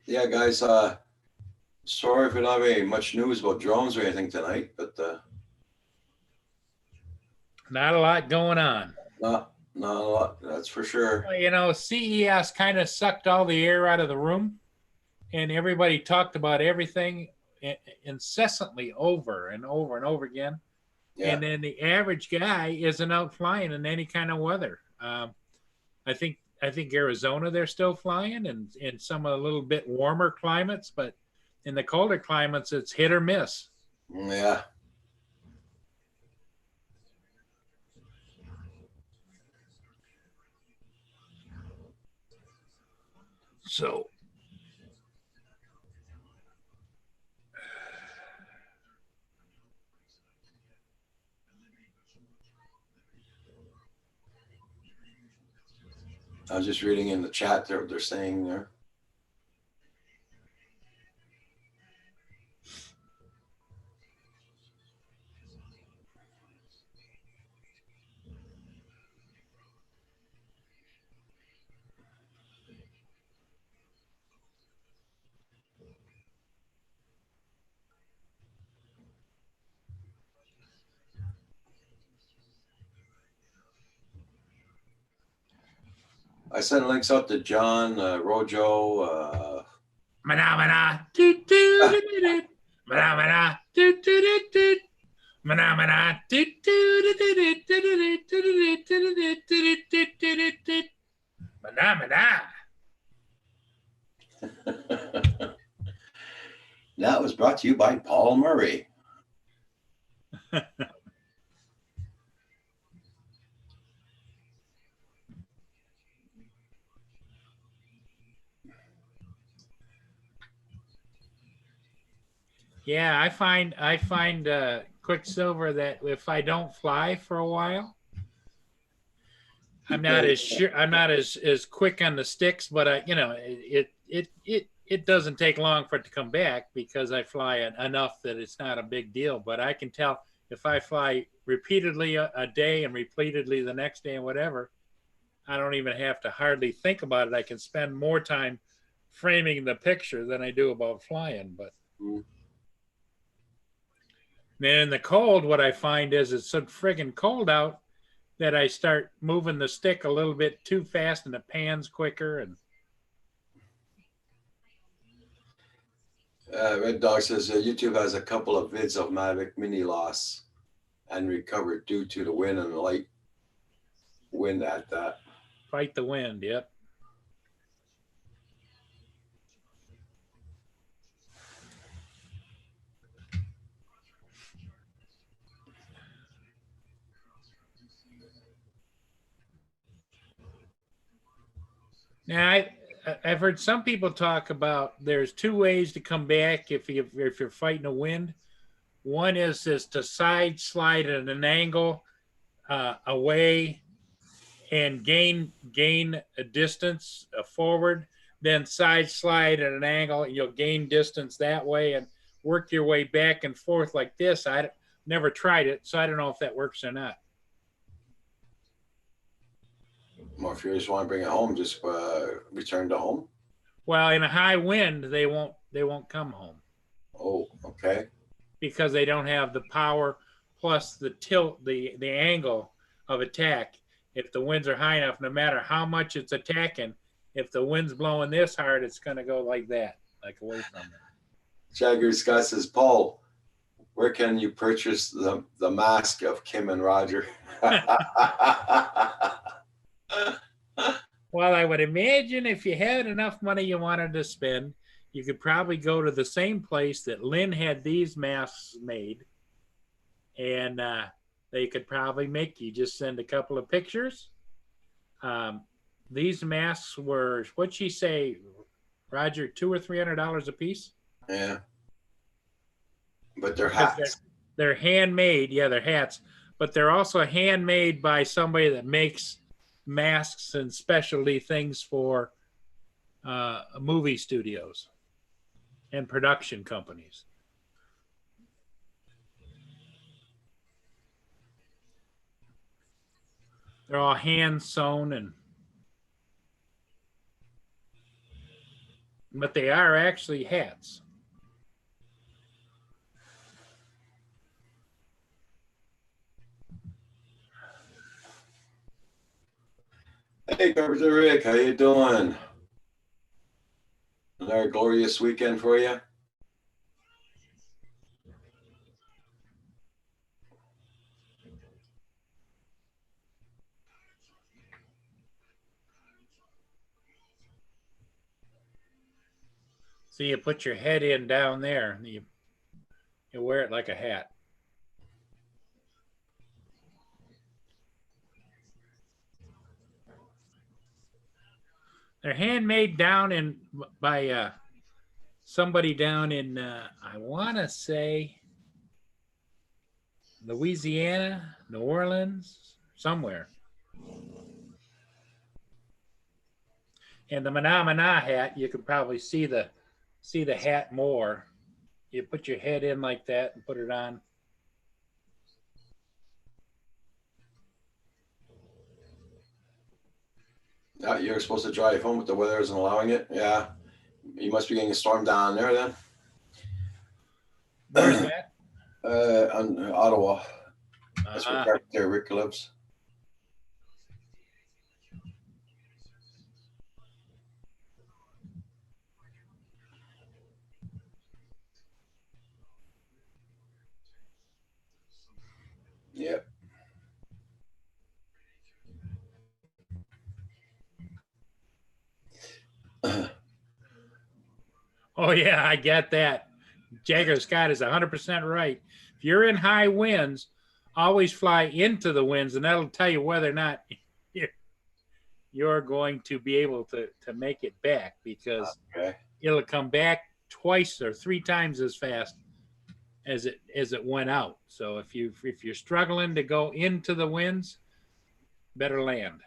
Yeah, guys, sorry if we don't have any much news about drones or anything tonight, but Not a lot going on. not a lot, that's for sure. Well, you know, CES kind of sucked all the air out of the room, and everybody talked about everything incessantly over and over and over again. Yeah. And then the average guy isn't out flying in any kind of weather. I think Arizona they're still flying, and in some a little bit warmer climates, but in the colder climates it's hit or miss. Yeah. So I was just reading in the chat there what they're saying there. I sent links out to John, Rojo. mana mana toot toot toot mana mana toot toot toot mana mana toot toot toot mana mana. That was brought to you by Paul Murray. Yeah, I find Quicksilver that if I don't fly for a while, I'm not as quick on the sticks, but it doesn't take long for it to come back because I fly enough that it's not a big deal. But I can tell if I fly repeatedly a day and repeatedly the next day and whatever, I don't even have to hardly think about it. I can spend more time framing the picture than I do about flying. But Then in the cold, what I find is it's so friggin' cold out that I start moving the stick a little bit too fast and it pans quicker. And Red Dog says YouTube has a couple of vids of Mavic Mini loss and recovered due to the wind and the light wind at that. fight the wind. Yep. Now, I've heard some people talk about there's two ways to come back if you're fighting a wind. One is to side slide at an angle away and gain a distance forward, then side slide at an angle. You'll gain distance that way and work your way back and forth like this. I never tried it, so I don't know if that works or not. Or if you just want to bring it home, just return to home. Well, in a high wind, they won't come home Oh, okay. because they don't have the power plus the tilt, the angle of attack. If the winds are high enough, no matter how much it's attacking, if the wind's blowing this hard, it's going to go like that, like away from it. Jagger Scott says, Paul, where can you purchase the mask of Kim and Roger? Well, I would imagine if you had enough money you wanted to spend, you could probably go to the same place that Lynn had these masks made, and they could probably make you just send a couple of pictures. These masks were, what'd she say, Roger, $200 or $300 a piece? Yeah. But they're hats. They're handmade. Yeah, they're hats, but they're also handmade by somebody that makes masks and specialty things for movie studios and production companies. They're all hand sewn but they are actually hats. Hey, Carpenter Rick, how you doing? Another glorious weekend for you? So you put your head in down there and you wear it like a hat. They're handmade down by somebody down in I want to say Louisiana, New Orleans, somewhere. And the Mana hat, you could probably see the hat more. You put your head in like that and put it on. You're supposed to drive home, but the weather isn't allowing it. Yeah. You must be getting a storm down there then. Where's that? On Ottawa. That's where Carpenter Rick lives. Yep. Oh yeah, I get that. Jagger Scott is 100% right. If you're in high winds, always fly into the winds, and that'll tell you whether or not you're going to be able to make it back, because it'll come back twice or three times as fast as it went out. So if you're struggling to go into the winds, better land.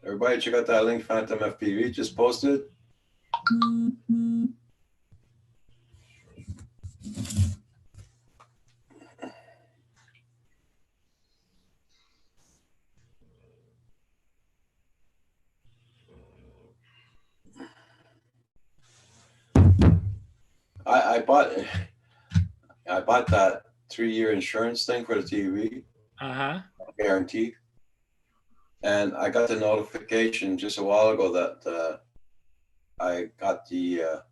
Everybody check out that link Phantom FPV just posted. I bought that 3-year insurance thing for the TV, Uh-huh. guarantee. And I got the notification just a while ago that I got the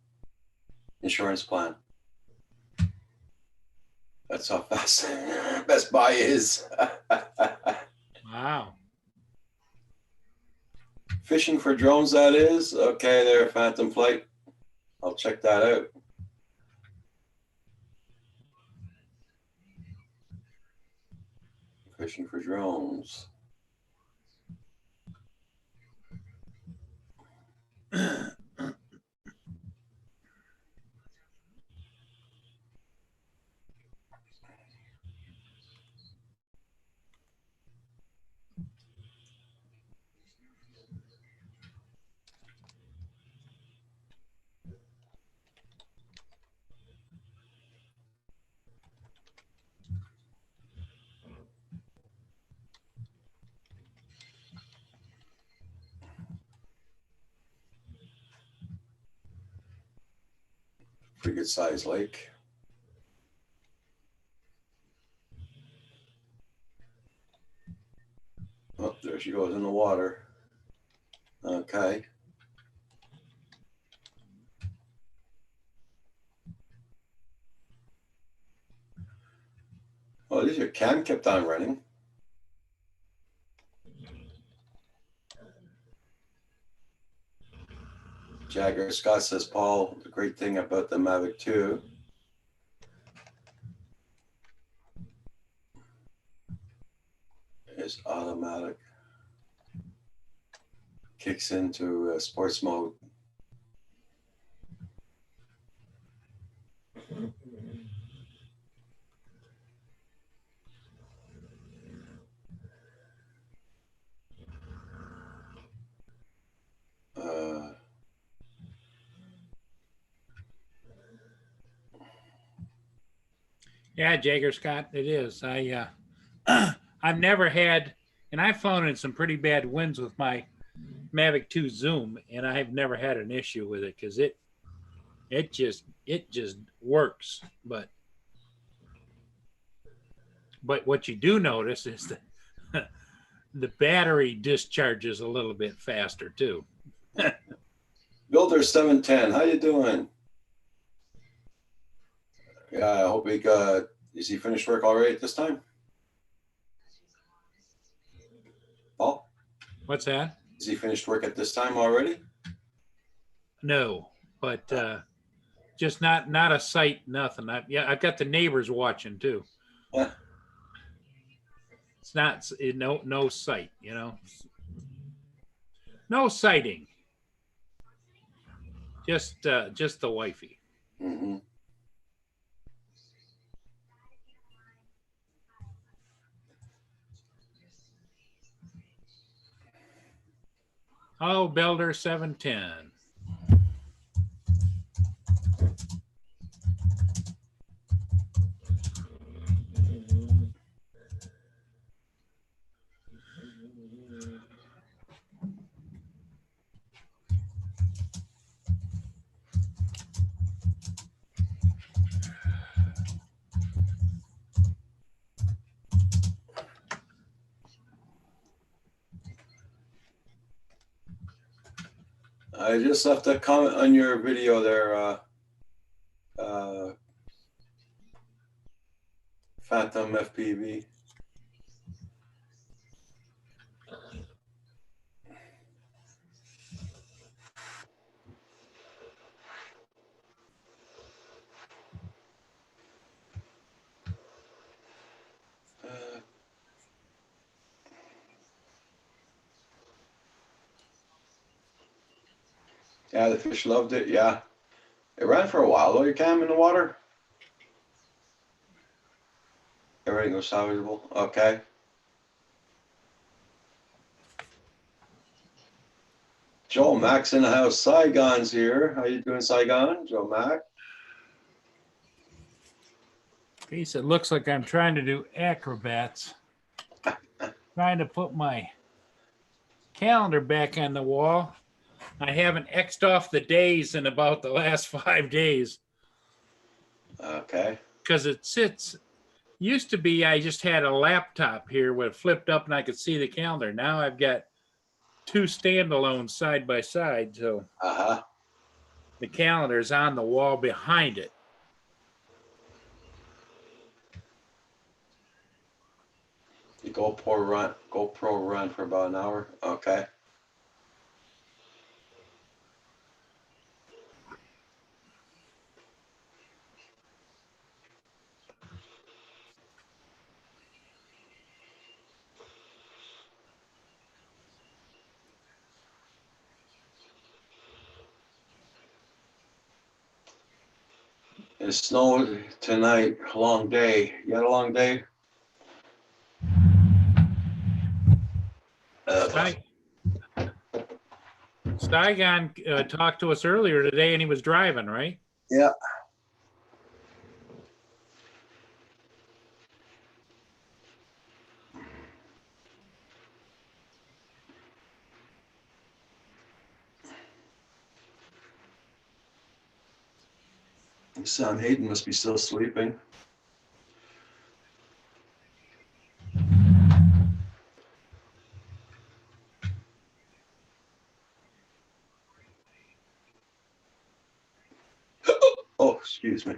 insurance plan. That's how fast Best Buy is. Wow. Fishing for drones, that is. Okay, there, Phantom Flight. I'll check that out. Fishing for drones. Pretty good sized lake. Oh, there she goes in the water. Okay. Oh, at least your cam kept on running. Jagger Scott says, Paul, the great thing about the Mavic 2 is automatic. Kicks into sports mode. Yeah, Jagger Scott, it is. I've never had, and I've flown in some pretty bad winds with my Mavic 2 Zoom, and I've never had an issue with it because it just works. But what you do notice is that the battery discharges a little bit faster too. Builder 710, how you doing? Yeah, I hope he got. Is he finished work already at this time? Paul? What's that? Is he finished work at this time already? No, but just not a sight, nothing. I've got the neighbors watching too. Yeah. It's not no sight, you know. No sighting. Just the wifey. Mm-hmm. Oh, Builder 710. I just left a comment on your video there, Phantom FPV. Yeah, the fish loved it. Yeah, it ran for a while though. Your cam in the water. Everything was salvageable. Okay. Joel Mack's in the house. Saigon's here. How you doing, Saigon? Joe Mack. Piece, it looks like I'm trying to do acrobats. Trying to put my calendar back on the wall. I haven't X'd off the days in about the last 5 days. Okay. because it sits. Used to be I just had a laptop here with it flipped up and I could see the calendar. Now I've got two standalones side by side, so Uh-huh. the calendar is on the wall behind it. You GoPro run for about an hour. Okay. It snowed tonight, long day. You had a long day? Saigon talked to us earlier today and he was driving, right? Yeah. Son Hayden must be still sleeping. Oh, excuse me.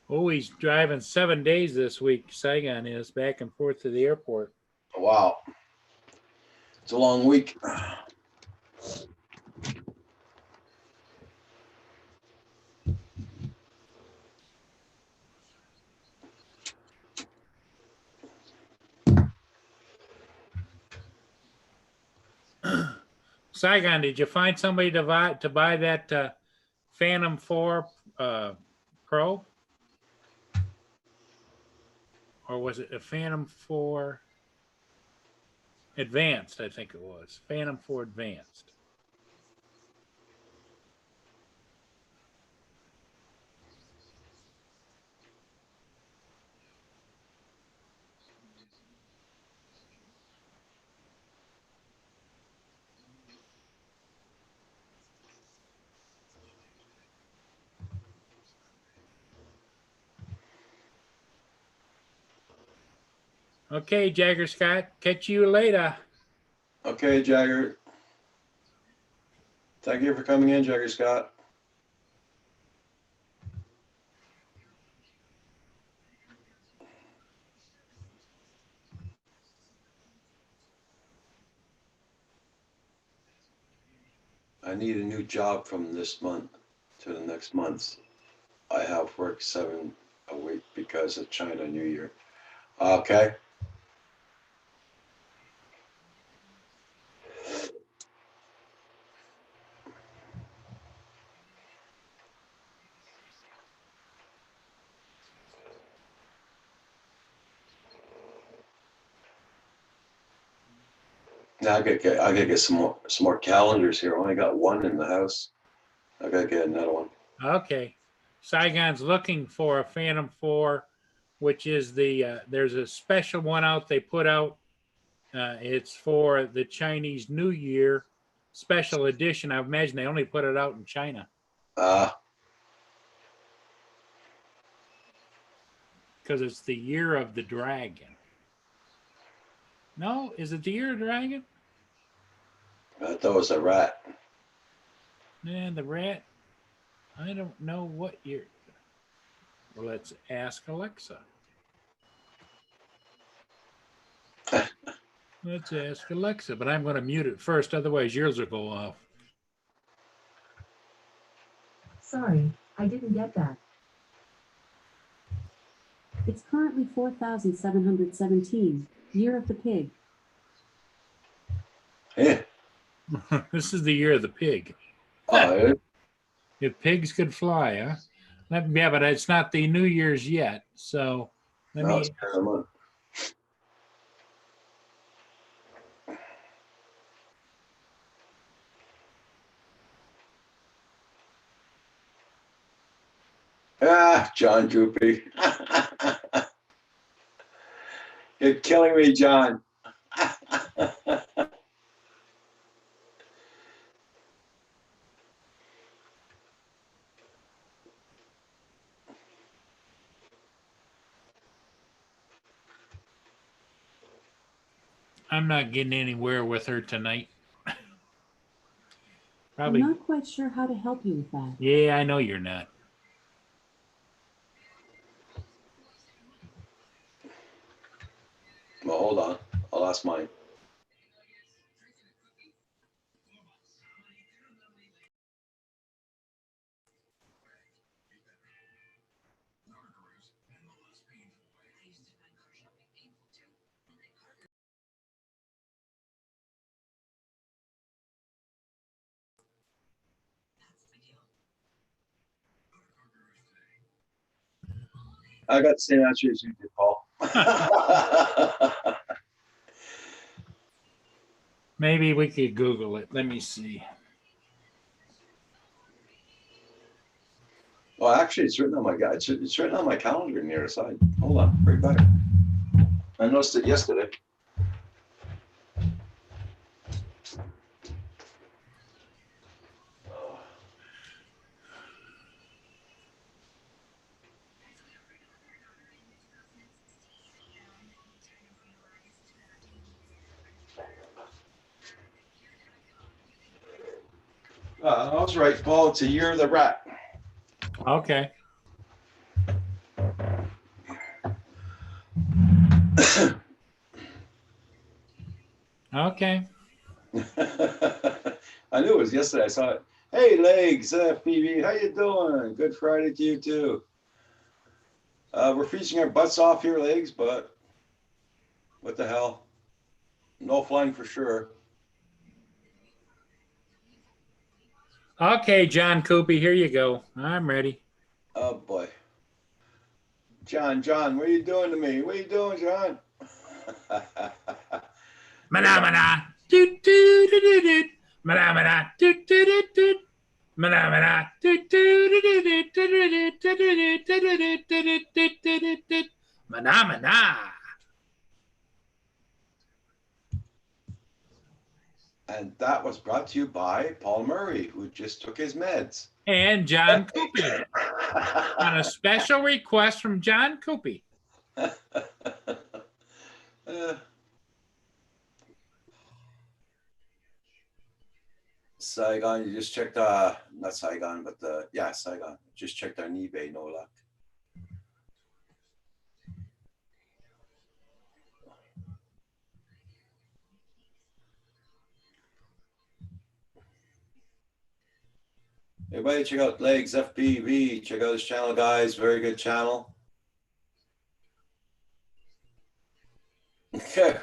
Oh, he's driving 7 days this week. Saigon is back and forth to the airport. Wow. It's a long week. Saigon, did you find somebody to buy that Phantom 4 Pro? Or was it a Phantom 4 Advanced? I think it was. Phantom 4 Advanced. Okay, Jagger Scott, catch you later. Okay, Jagger. Thank you for coming in, Jagger Scott. I need a new job from this month to the next month. I have worked 7 a week because of China New Year. Okay. Now I gotta get some more calendars here. I only got one in the house. I gotta get another one. Okay. Saigon's looking for a Phantom 4, which is there's a special one out they put out. It's for the Chinese New Year special edition. I imagine they only put it out in China because it's the year of the dragon. No, is it the year of the dragon? I thought it was a rat. And the rat, I don't know what year. Well, let's ask Alexa. Let's ask Alexa, but I'm going to mute it first, otherwise yours will go off. Sorry, I didn't get that. It's currently 4,717, Year of the Pig. Yeah. This is the year of the pig. Oh, yeah. If pigs could fly, huh? Yeah, but it's not the New Year's yet. So let No, me. it's kind of month. John Droopy. You're killing me, John. I'm not getting anywhere with her tonight. I'm Probably. not quite sure how to help you with that. Yeah, I know you're not. Well, hold on. I'll ask mine. I got the same answer as you did, Paul. Maybe we could Google it. Let me see. Well, actually, it's written on my guide. It's written on my calendar near the side. Hold on, right back. I noticed it yesterday. I was right, Paul. It's a year of the rat. Okay. Okay. I knew it was yesterday. I saw it. Hey, Legs, FPV, how you doing? Good Friday to you too. We're freezing our butts off here, Legs, but what the hell? No flying for sure. Okay, John Coopy, here you go. I'm ready. Oh boy. John, what are you doing to me? What are you doing, John? Mana mana. Doot doot doot doot doot. Mana mana. Doot doot doot doot. Mana mana. Doot doot doot doot doot doot doot doot doot doot doot. Mana mana. And that was brought to you by Paul Murray, who just took his meds. And John Coopy on a special request from John Coopy. Saigon, you just checked, not Saigon, but yeah, Saigon. Just checked on eBay, no luck. Everybody check out Legs FPV. Check out his channel, guys. Very good channel.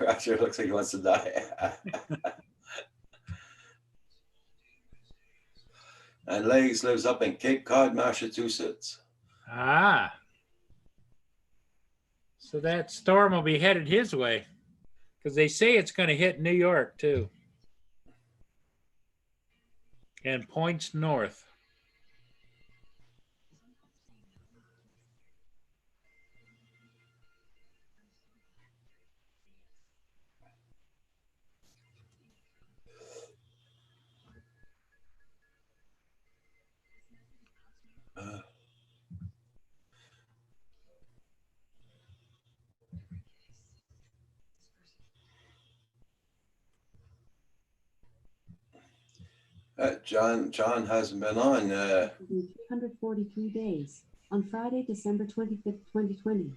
Roger looks like he wants to die. And Legs lives up in Cape Cod, Massachusetts. Ah. So that storm will be headed his way because they say it's going to hit New York too. And points north. John hasn't been on. 343 days on Friday, December 25th, 2020.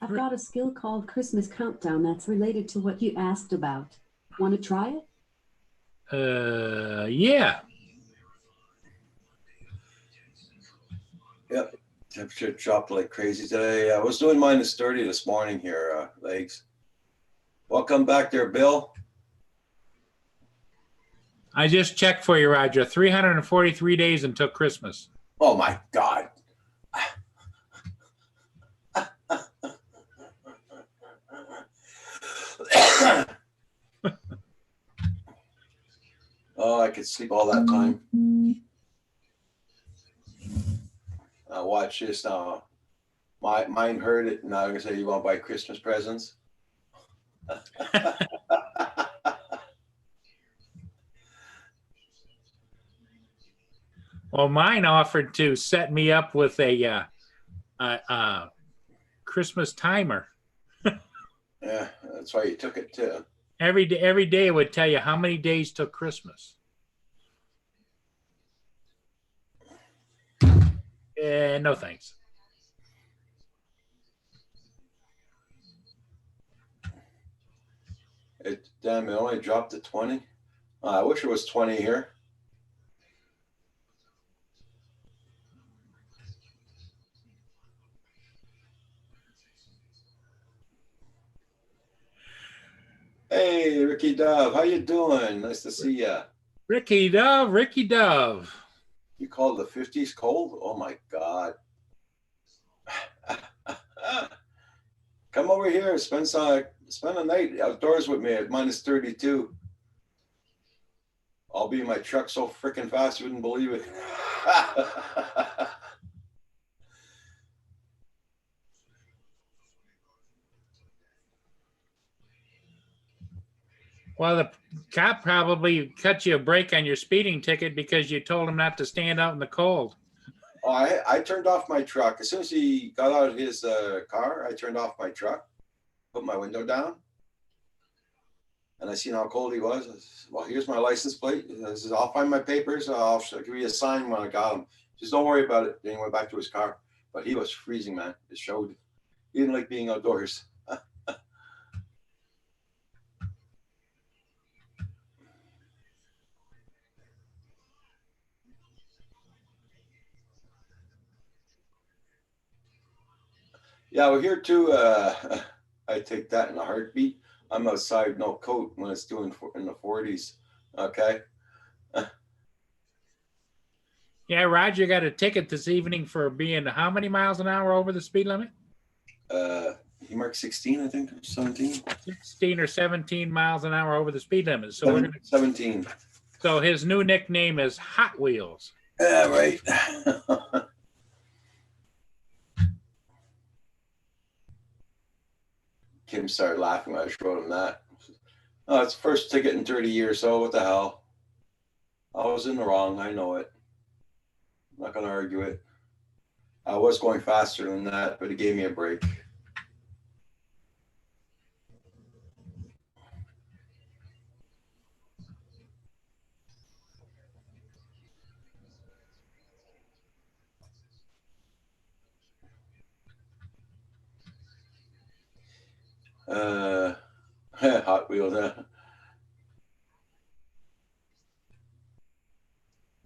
I've got a skill called Christmas Countdown that's related to what you asked about. Want to try it? Yeah. Yep. Temperature dropped like crazy today. I was doing -30 this morning here, Legs. Welcome back there, Bill. I just checked for you, Roger. 343 days until Christmas. Oh my God. Oh, I could sleep all that time. Watch this now. Mine heard it. Now I'm gonna say, you want to buy Christmas presents? Well, mine offered to set me up with a Christmas timer. Yeah, that's why you took it too. Every day it would tell you how many days till Christmas. No thanks. Damn, it only dropped to 20. I wish it was 20 here. Hey, Ricky Dove, how you doing? Nice to see ya. Ricky Dove, Ricky Dove. You called the 50s cold? Oh my God. Come over here, spend a night outdoors with me at -32. I'll be in my truck so freaking fast you wouldn't believe it. Well, the cop probably cut you a break on your speeding ticket because you told him not to stand out in the cold. Oh, I turned off my truck. As soon as he got out of his car, I turned off my truck, put my window down, and I seen how cold he was. I said, well, here's my license plate. I said, I'll find my papers. I'll give you a sign when I got them. Just don't worry about it. Then he went back to his car. But he was freezing, man. It showed. He didn't like being outdoors. Yeah, well, here too, I take that in a heartbeat. I'm outside, no coat when it's doing in the 40s. Okay. Yeah, Roger got a ticket this evening for being how many miles an hour over the speed limit? He marked 16, I think, or 17. 16 or 17 miles an hour over the speed limit. So we're gonna, 17. so his new nickname is Hot Wheels. Yeah, right. Kim started laughing when I showed him that. Oh, it's the first ticket in 30 years, so what the hell? I was in the wrong, I know it. I'm not gonna argue it. I was going faster than that, but he gave me a break. Hot Wheels, huh?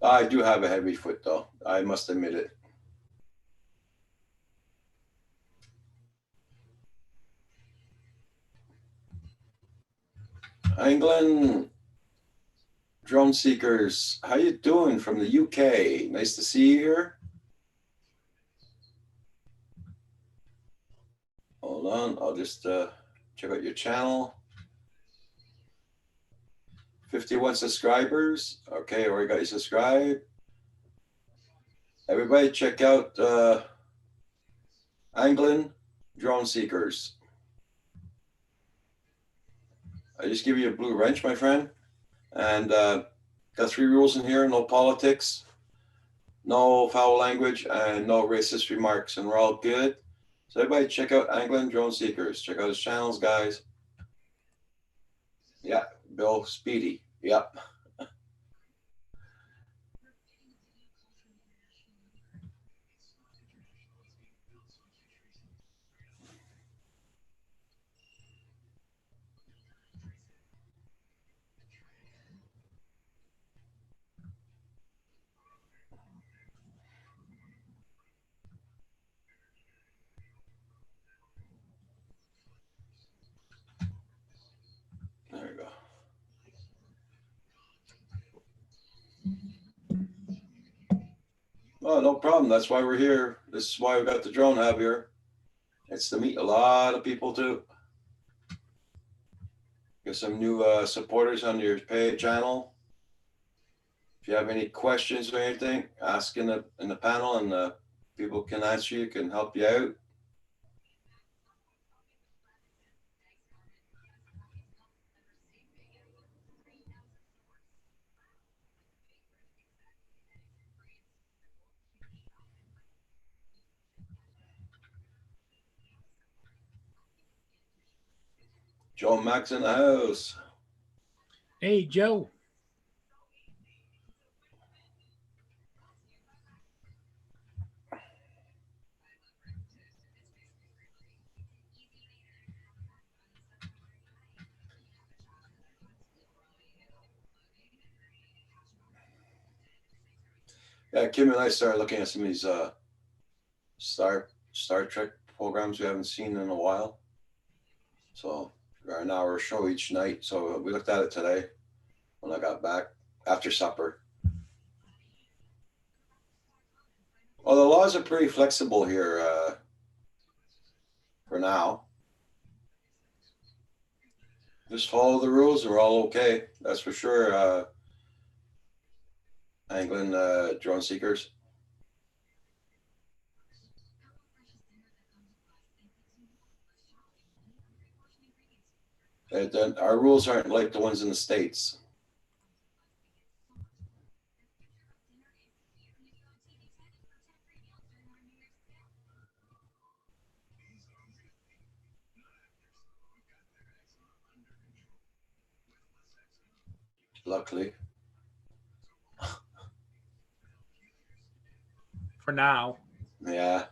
I do have a heavy foot, though. I must admit it. England Drone Seekers, how you doing from the UK? Nice to see you here. Hold on, I'll just check out your channel. 51 subscribers. Okay, already got you subscribed. Everybody check out Anglin Drone Seekers. I just give you a blue wrench, my friend. And got 3 rules in here: no politics, no foul language, and no racist remarks. And we're all good. So everybody check out Anglin Drone Seekers. Check out his channels, guys. Yeah, Bill Speedy. Yep. There you go. Oh, no problem. That's why we're here. This is why we got the drone hub here. It's to meet a lot of people too. Get some new supporters on your pay channel. If you have any questions or anything, ask in the panel, and people can answer you, can help you out. Joe Max in the house. Hey, Joe. Yeah, Kim and I started looking at some of these Star Trek programs we haven't seen in a while. So we're an hour show each night. So we looked at it today when I got back after supper. Well, the laws are pretty flexible here for now. Just follow the rules and we're all okay. That's for sure. Anglin drone seekers. Our rules aren't like the ones in the States. Luckily. For now. Yeah.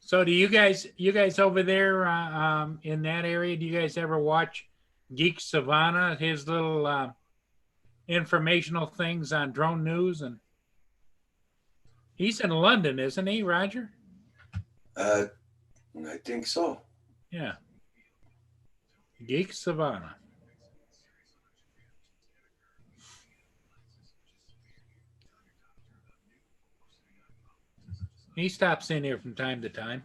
So do you guys over there in that area, do you guys ever watch Geek Savannah, his little informational things on drone news? And he's in London, isn't he, Roger? I think so. Yeah. Geek Savannah. He stops in here from time to time.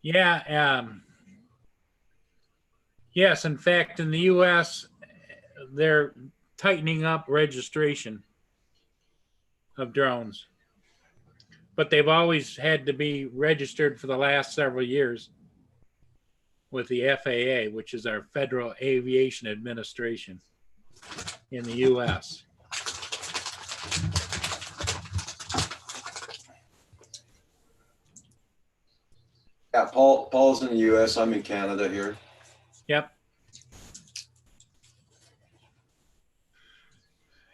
Yeah. Yes, in fact, in the U.S., they're tightening up registration of drones. But they've always had to be registered for the last several years with the FAA, which is our Federal Aviation Administration in the U.S. Yeah, Paul's in the U.S. I'm in Canada here. Yep.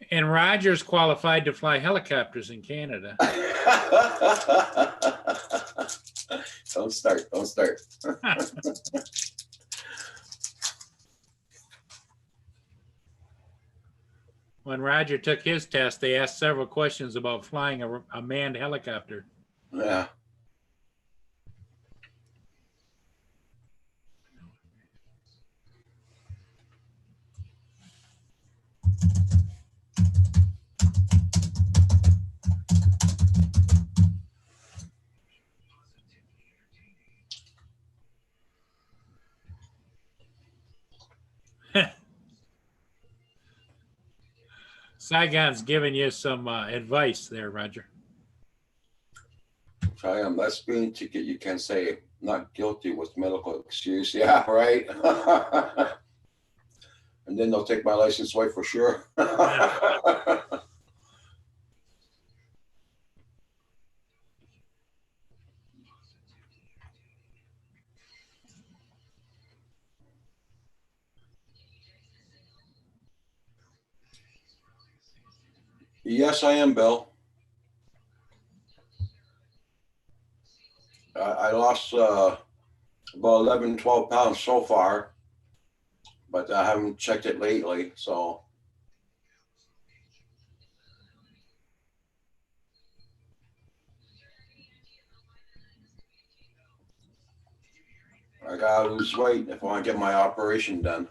And Roger's qualified to fly helicopters in Canada. Don't start. When Roger took his test, they asked several questions about flying a manned helicopter. Yeah. Saigon's giving you some advice there, Roger. Try on that speeding ticket. You can say not guilty with medical excuse. Yeah, right. And then they'll take my license away for sure. Yes, I am, Bill. I lost about 11, 12 pounds so far, but I haven't checked it lately. So I gotta lose weight if I want to get my operation done.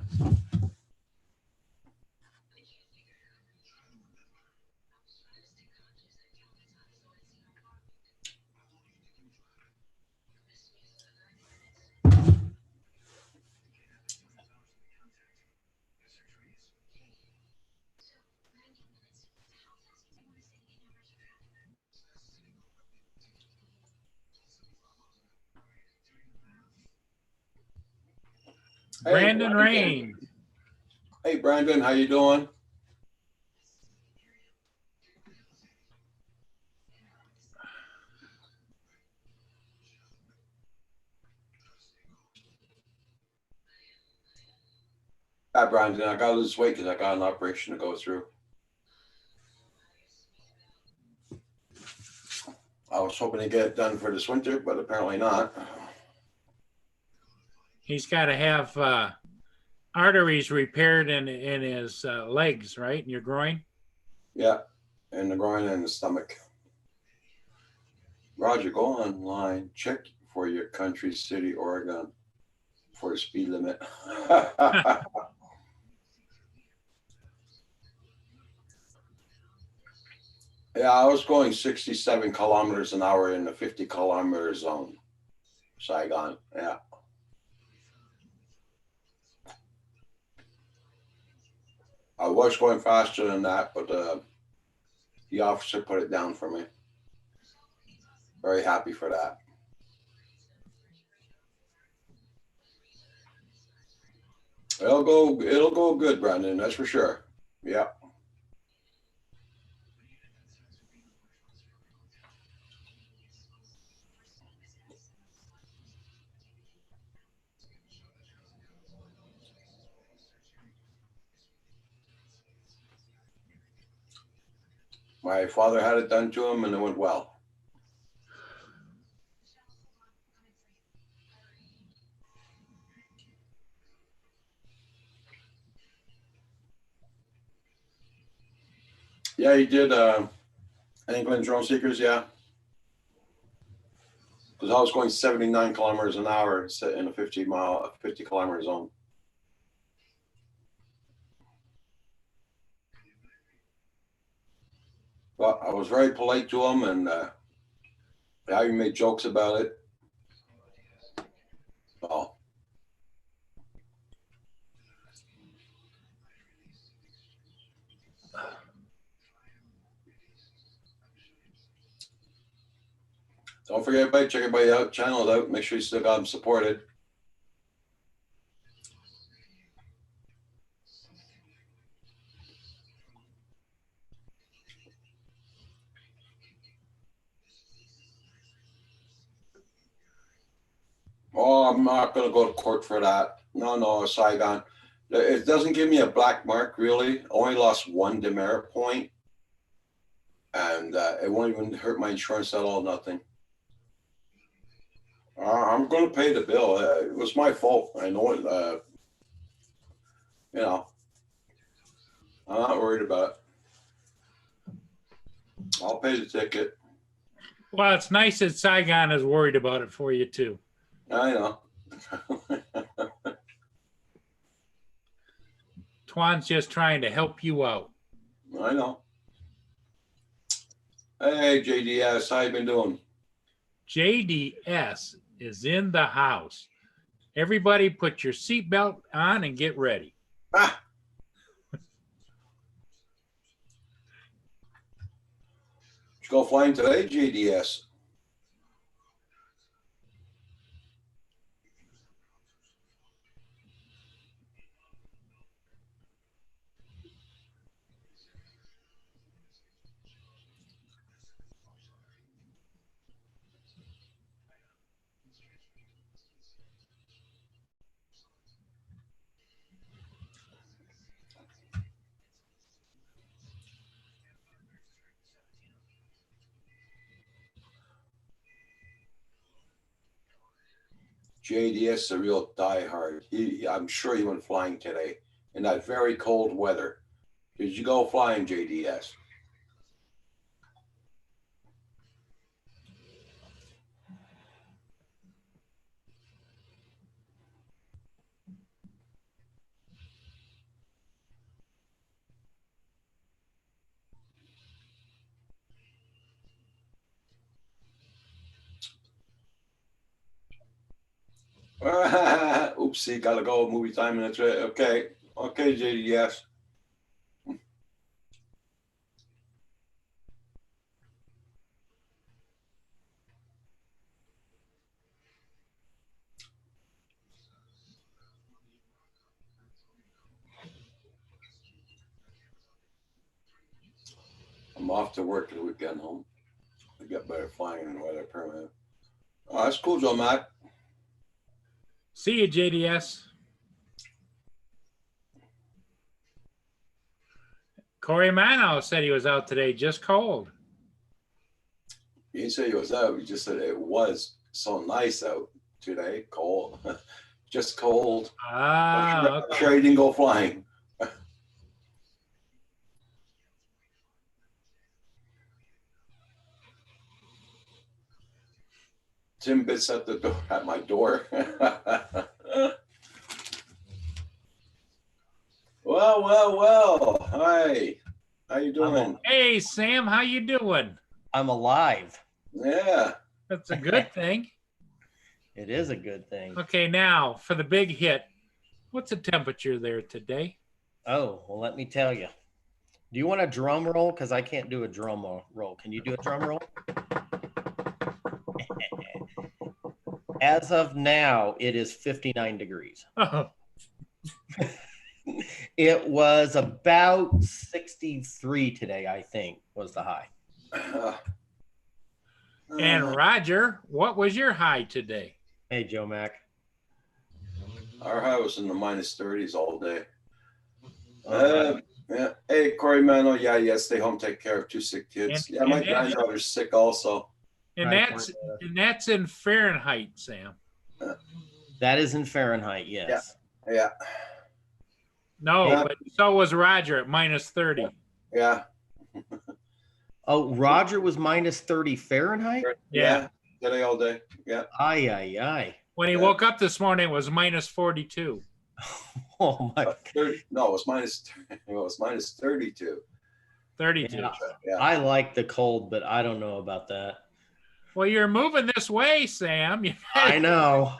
Brandon Rain. Hey, Brandon, how you doing? Hi, Brandon. I got to lose weight because I got an operation to go through. I was hoping to get it done for this winter, but apparently not. He's got to have arteries repaired in his legs, right? In your groin. Yeah, in the groin and the stomach. Roger, go online, check for your country, city, Oregon, for the speed limit. Yeah, I was going 67 kilometers an hour in the 50-kilometer zone. Saigon, yeah. I was going faster than that, but the officer put it down for me. Very happy for that. It'll go good, Brandon, that's for sure. Yeah. My father had it done to him and it went well. Yeah, he did England Drone Seekers, yeah. Because I was going 79 kilometers an hour in a 50-kilometer zone. But I was very polite to him, and I even made jokes about it. Oh. Don't forget, everybody, check everybody out, channel out. Make sure you still got them supported. Oh, I'm not going to go to court for that. No, Saigon. It doesn't give me a black mark, really. I only lost one demerit point, and it won't even hurt my insurance at all, nothing. I'm going to pay the bill. It was my fault. I know it. You know, I'm not worried about it. I'll pay the ticket. Well, it's nice that Saigon is worried about it for you too. I know. Twan's just trying to help you out. I know. Hey, JDS, how you been doing? JDS is in the house. Everybody put your seatbelt on and get ready. Ah. Did you go flying today, JDS? JDS is a real diehard. I'm sure he went flying today in that very cold weather. Did you go flying, JDS? Oopsie, gotta go. Movie time minutes. Okay. Okay, JDS. off to work the weekend home. I got better flying and weather permit. Oh, that's cool, Joe Mac. See you, JDS. Corey Mano said he was out today, just cold. You didn't say it was out. You just said it was so nice out today. Cold. Just cold. Ah, I'm sure he didn't go flying. Tim Bits at the door, at my door. Well. Hi. How you doing? hey, Sam, how you doing? I'm alive. Yeah. That's a good thing. It is a good thing. Okay, now for the big hit. What's the temperature there today? Oh, well, let me tell you. Do you want a drum roll? Because I can't do a drum roll. Can you do a drum roll? As of now, it is 59 degrees. Oh, It was about 63 today, I think, was the high. and Roger, what was your high today? Hey, Joe Mac. Our high was in the minus 30s all day. Uh, Yeah. Hey, Corey Mano. Yeah. Stay home, take care of two sick kids. And- Yeah, my and- granddaughter's sick also. And Right, that's in Fahrenheit, Sam. that is in Fahrenheit, yes. Yeah. No, Yeah. but so was Roger at minus 30. Yeah. Oh, Roger was minus 30 Fahrenheit? Yeah. Today all day. Yeah. Ay, ay, ay. When he Yeah. woke up this morning, it was minus 42. Oh, my. 30, no, it was minus. It was minus 32. 32. Yeah. Yeah. I like the cold, but I don't know about that. Well, you're moving this way, Sam. I know.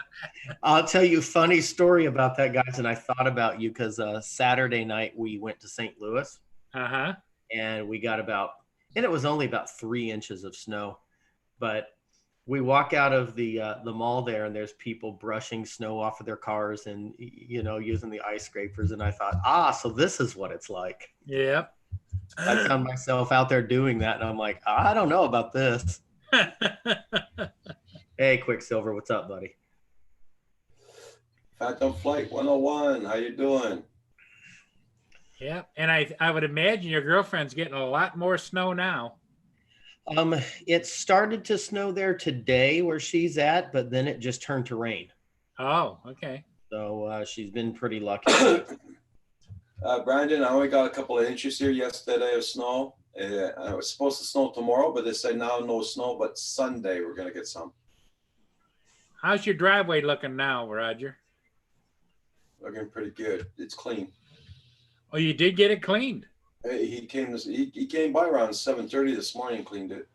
I'll tell you a funny story about that, guys. And I thought about you because Saturday night we went to St. Louis Uh-huh. and we got and it was only about 3 inches of snow. But we walk out of the mall there and there's people brushing snow off of their cars and, using the ice scrapers. And I thought, so this is what it's like. Yep. I found myself out there doing that. And I'm like, I don't know about this. Hey, Quicksilver, what's up, buddy? Phantom Flight 101. How you doing? Yep. And I would imagine your girlfriend's getting a lot more snow now. It started to snow there today where she's at, but then it just turned to rain. Oh, okay. So she's been pretty lucky. Brandon, I only got a couple of inches here yesterday of snow. It was supposed to snow tomorrow, but they said now no snow, but Sunday we're going to get some. How's your driveway looking now, Roger? Looking pretty good. It's clean. Oh, you did get it cleaned. Hey, he came by around 7:30 this morning and cleaned it.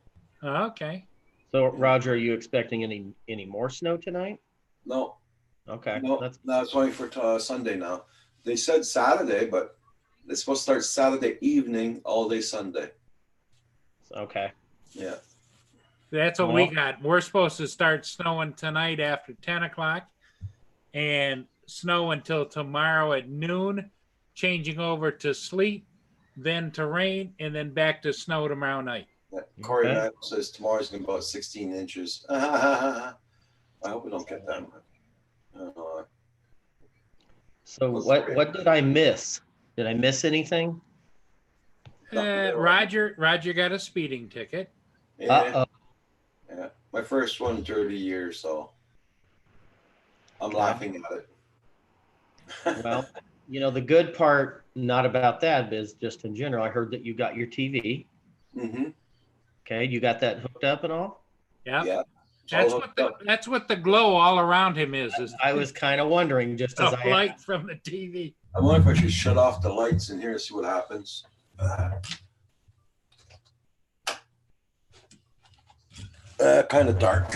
Oh, okay. So, Roger, are you expecting any more snow tonight? No, Okay. no, that's only for Sunday now. They said Saturday, but it's supposed to start Saturday evening, all day Sunday. Okay. Yeah. That's what we Well- got. We're supposed to start snowing tonight after 10 o'clock and snow until tomorrow at noon, changing over to sleet, then to rain, and then back to snow tomorrow night. Corey Okay. Mack says tomorrow's going to be about 16 inches. I hope we don't get that much. So, what did I miss? Did I miss anything? Roger got a speeding ticket. Yeah, Uh-oh. yeah. My first one in 30 years, so I'm laughing at it. Well, the good part, not about that, is just in general, I heard that you got your TV. Mm-hmm. Okay. You got that hooked up and all? Yeah. Yeah. It's all hooked up. That's what the glow all around him is I was kind of wondering just as the I light from the TV. I wonder if I should shut off the lights in here and see what happens. Kind of dark.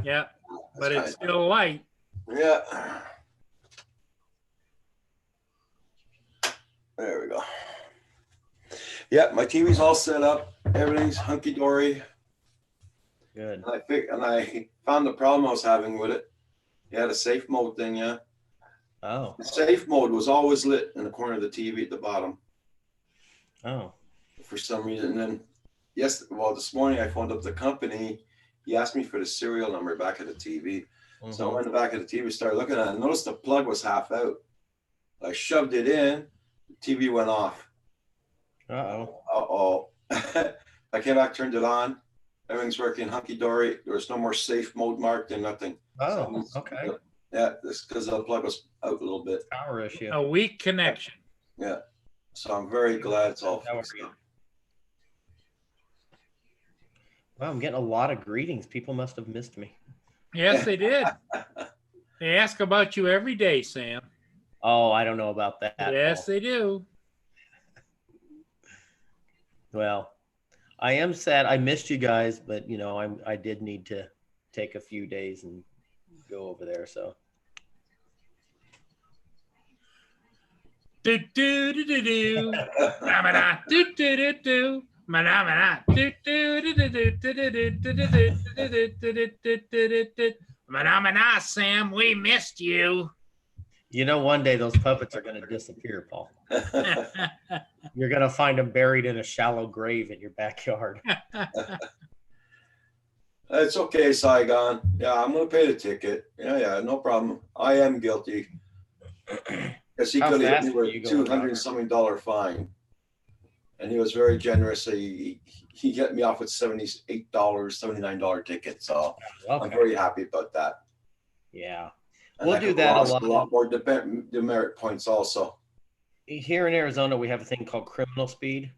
Yeah, but That's it's kinda still light. Yeah. There we go. Yeah, my TV's all set up. Everything's hunky dory. good. And I found the problem I was having with it. You had a safe mode thing, yeah. Oh, The safe mode was always lit in the corner of the TV at the bottom. oh. for some reason. And then, this morning I phoned up the company. He asked me for the serial number back of the TV. So I went to the back of the TV, started looking at it, and noticed the plug was half out. I shoved it in, the TV went off. Uh-oh. I came back, turned it on. Everything's working hunky-dory. There was no more safe mode marked and nothing. Oh, okay. Yeah, it's because the plug was out a little bit. Power issue. A weak connection. Yeah. So I'm very glad it's all How are fixed you? up. Wow, I'm getting a lot of greetings. People must have missed me. Yes, they did. They ask about you every day, Sam. Oh, I don't know about that. Yes, Paul. they do. Well, I am sad. I missed you guys, but you know, I did need to take a few days and go over there. So Do do do do do. Manamana, do do do do. Manamana, do do do do do do do do do do do. Manamana, Sam, we missed you. you know, one day those puppets are going to disappear, Paul. You're going to find them buried in a shallow grave in your backyard. It's okay, Saigon. Yeah, I'm gonna pay the ticket. Yeah, no problem. I am guilty. Because he How could have hit fast me were with you going, $200 Robert? something fine. And he was very generous. He got me off with $78, $79 ticket. So I'm Okay. very happy about that. Yeah. And We'll I do could that a lost lot. more demerit points also. Here in Arizona, we have a thing called criminal speed.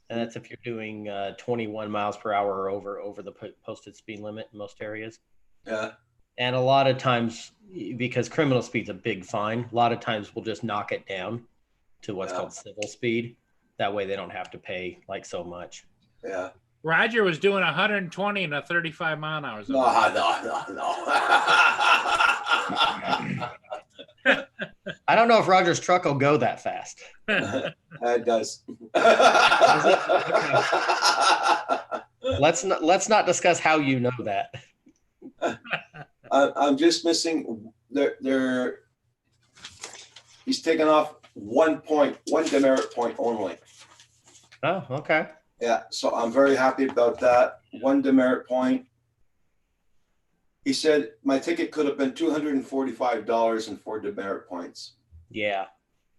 And that's if you're doing 21 miles per hour or over the posted speed limit in most areas. Yeah. And a lot of times, because criminal speed's a big fine, a lot of times we'll just knock it down to what's Yeah. called civil speed. That way they don't have to pay like so much. Yeah. Roger was doing 120 in a 35 mile an hour zone. No. I don't know if Roger's truck will go that fast. It does. Let's not discuss how you know that. I'm just missing there. He's taken off 1 demerit point only. Oh, okay. Yeah, so I'm very happy about that. 1 demerit point. He said my ticket could have been $245 and 4 demerit points. Yeah.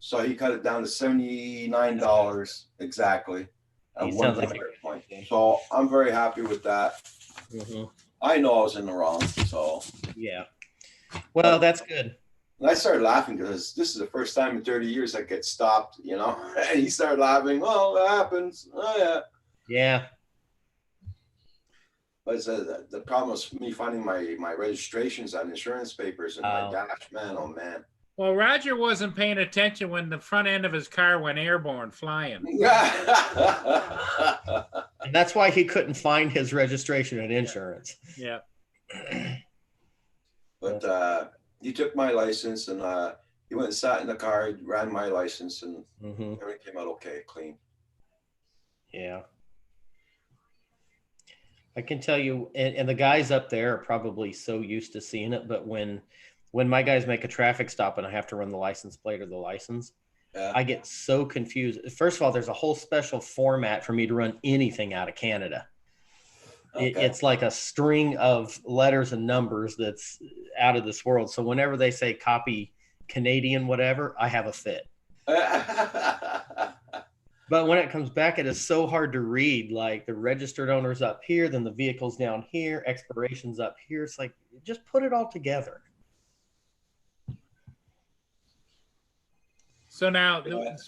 So he cut it down to $79 exactly. He And 1 sounds like demerit point. So I'm very happy with that. Mhm. I know I was in the wrong, so. Yeah. Well, that's good. And I started laughing because this is the first time in 30 years I get stopped, you know. And he started laughing. Well, it happens. Oh yeah. Yeah. But the problem was me finding my registrations on insurance papers and my Oh. dash. Man, oh man. Well, Roger wasn't paying attention when the front end of his car went airborne flying. And that's why he couldn't find his registration and insurance. Yeah. But he took my license and he went and sat in the car, ran my license, and Mm-hmm. everything came out okay, clean. Yeah. I can tell you, and the guys up there are probably so used to seeing it, but when my guys make a traffic stop and I have to run the license plate or the license, Yeah. I get so confused. First of all, there's a whole special format for me to run anything out of Canada. Okay. It's like a string of letters and numbers that's out of this world. So whenever they say copy Canadian, whatever, I have a fit. But when it comes back, it is so hard to read. Like the registered owner's up here, then the vehicle's down here, expiration's up here. It's like, just put it all together. So now,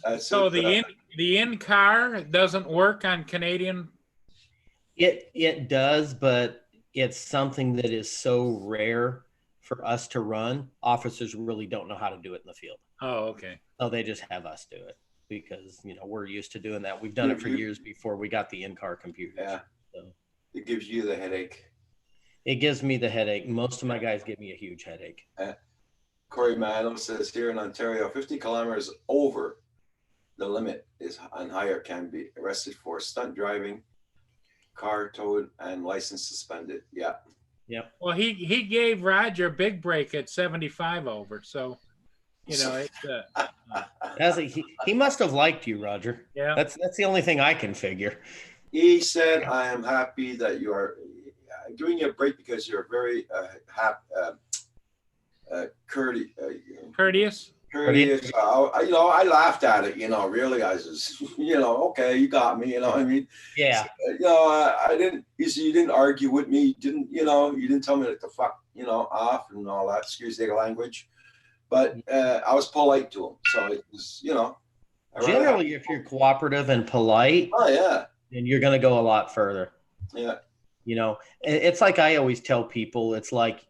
That's so it, the in car doesn't work on Canadian. It does, but it's something that is so rare for us to run. Officers really don't know how to do it in the field. Oh, okay. So they just have us do it because, you know, we're used to doing that. We've done it for years before we got the in-car computers. Yeah. So It gives you the headache. it gives me the headache. Most of my guys give me a huge headache. Corey Mano says here in Ontario, 50 kilometers over the limit is and higher can be arrested for stunt driving, car towed, and license suspended. Yeah. Well, he gave Roger a big break at 75 over. So You know, He must have liked you, Roger. yeah. That's the only thing I can figure. He said, "I am happy that you are giving you a break because you're very Courteous. courteous." I laughed at it. Realizes, okay, you got me. You know what I mean? Yeah. I didn't. You see, you didn't argue with me. You didn't tell me to fuck, off and all that. Excuse the language, but I was polite to him. So it was, Generally, if you're cooperative and polite, oh yeah, then you're going to go a lot further. yeah, It's like I always tell people, it's like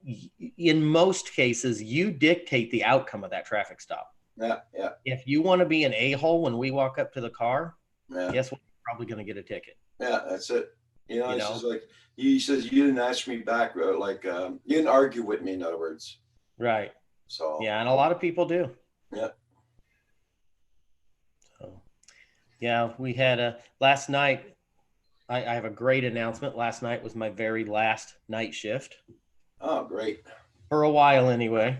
in most cases, you dictate the outcome of that traffic stop. yeah, yeah, If you want to be an a-hole when we walk up to the car, yeah. guess what? You're probably going to get a ticket. Yeah, that's it. It's know? just like he says, you didn't ask me back, you didn't argue with me. In other words, Right. so Yeah, and a lot of people do. Yeah. So, yeah, we had last night. I have a great announcement. Last night was my very last night shift Oh, great. for a while, anyway.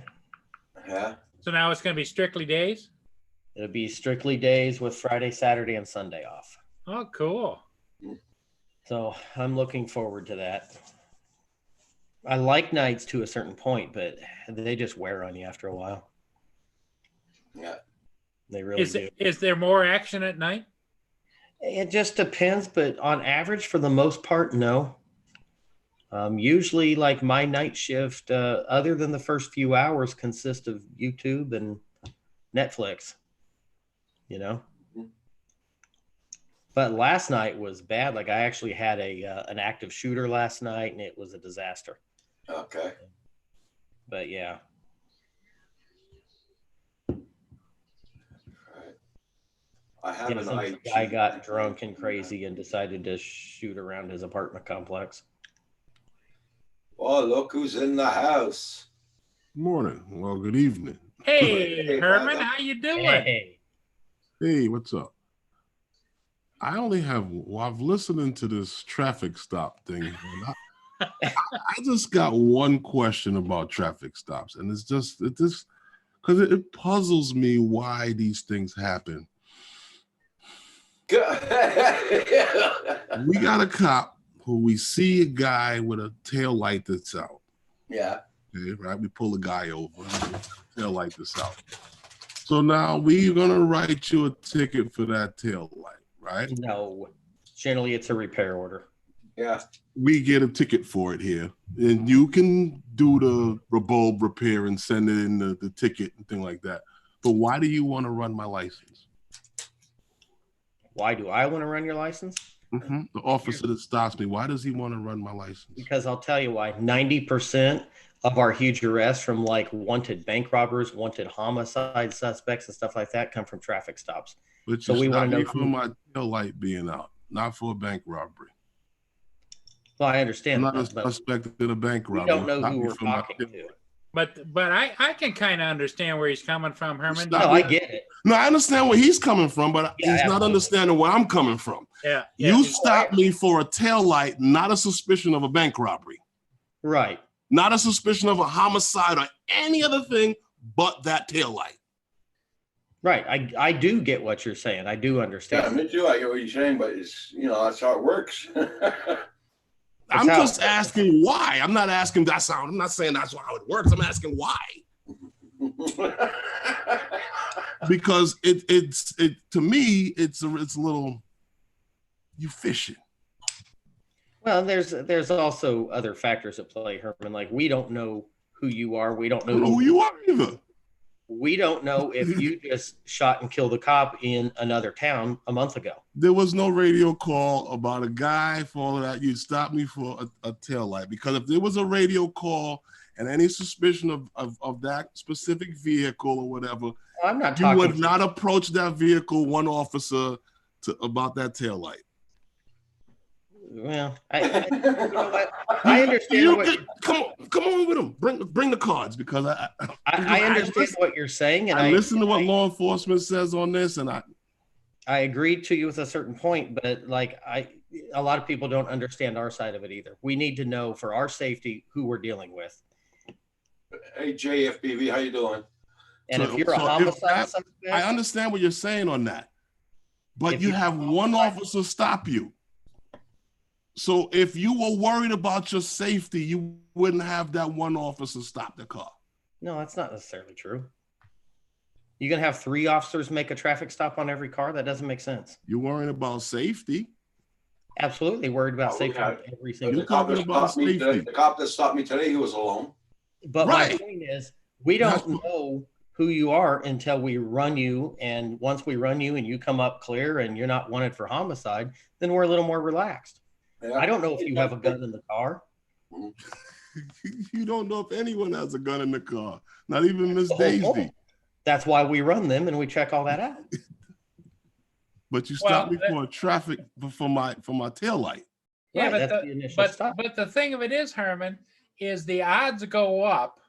Yeah. So now it's going to be strictly days. It'll be strictly days with Friday, Saturday, and Sunday off. Oh, cool. So I'm looking forward to that. I like nights to a certain point, but they just wear on you after a while. Yeah. They really do. Is there more action at night? It just depends, but on average, for the most part, no. Usually, like my night shift, other than the first few hours, consists of YouTube and Netflix. But last night was bad. Like I actually had an active shooter last night, and it was a disaster. Okay. But yeah. I have an Some IT guy got drunk and crazy and decided to shoot around his apartment complex. Oh, look who's in the house. Morning. Well, good evening. Hey, Hey, Herman, Bob. how you doing? Hey, Hey, what's up? I only have, I've listened to this traffic stop thing. And I just got one question about traffic stops. And it's just, because it puzzles me why these things happen. We got a cop who we see a guy with a tail light that's out. Yeah. Okay, right? We pull a guy over, tail light that's out. So now we're gonna write you a ticket for that tail light, right? no. Generally, it's a repair order. Yeah. We get a ticket for it here, and you can do the bulb repair and send it in the ticket and thing like that. But why do you want to run my license? Why do I want to run your license? The officer that stops me, why does he want to run my license? Because I'll tell you why. 90% of our huge arrests from like wanted bank robbers, wanted homicide suspects, and stuff like that come from traffic stops. But So you we stopped wanna know me who- for my tail light being out, not for a bank robbery. Well, I I'm understand not a that, but suspect in a bank we robbery. don't know Stop who me we're for my talking tail to. light. But I can kind of understand where he's coming from, Herman. Stop. No, I get it. No, I understand where he's coming from, but Yeah, he's not absolutely. understanding where I'm coming from. Yeah. You stopped me for a tail light, not a suspicion of a bank robbery, Right. not a suspicion of a homicide or any other thing but that tail light. Right. I do get what you're saying. I do Yeah, understand. me too. I get what you're saying, but it's, that's how it works. I'm how- just asking why. I'm not asking I'm not saying that's how it works. I'm asking why. Because it's to me, it's a little, you fishing. Well, there's also other factors at play, Herman. Like we don't know who you are. We don't I don't know know who you are either. We don't know if you just shot and killed a cop in another town a month ago. There was no radio call about a guy falling out. You stopped me for a tail light, because if there was a radio call and any suspicion of that specific vehicle or whatever, I'm not you talking. would not approach that vehicle, one officer, about that tail light. Well, you know what? I understand what Come on with them. Bring the cards, because I understand what you're saying, and I listen to what law enforcement says on this, and I agree to you with a certain point, but like a lot of people don't understand our side of it either. We need to know for our safety who we're dealing with. Hey, JFBV, how you doing? And So- if you're a so if homicide that- I suspect, understand what you're saying on that, but If you you- have one officer stop you. So if you were worried about your safety, you wouldn't have that one officer stop the car. no, that's not necessarily true. You're gonna have 3 officers make a traffic stop on every car? That doesn't make sense. You're worrying about safety. Absolutely worried about Oh, we safety had- on every But single. You're talking about safety. The cop that stopped me today, he was alone. But my Right. point is, we don't That's- know who you are until we run you. And once we run you and you come up clear and you're not wanted for homicide, then we're a little more relaxed. Yeah. I don't know if you have a gun in the car. You don't know if anyone has a gun in the car, not even Miss The whole Daisy. point. That's why we run them and we check all that out. But you stopped Well, me for a traffic for my tail light. Yeah, Right, but that's the, the initial but, stop. but the thing of it is, Herman, is the odds go up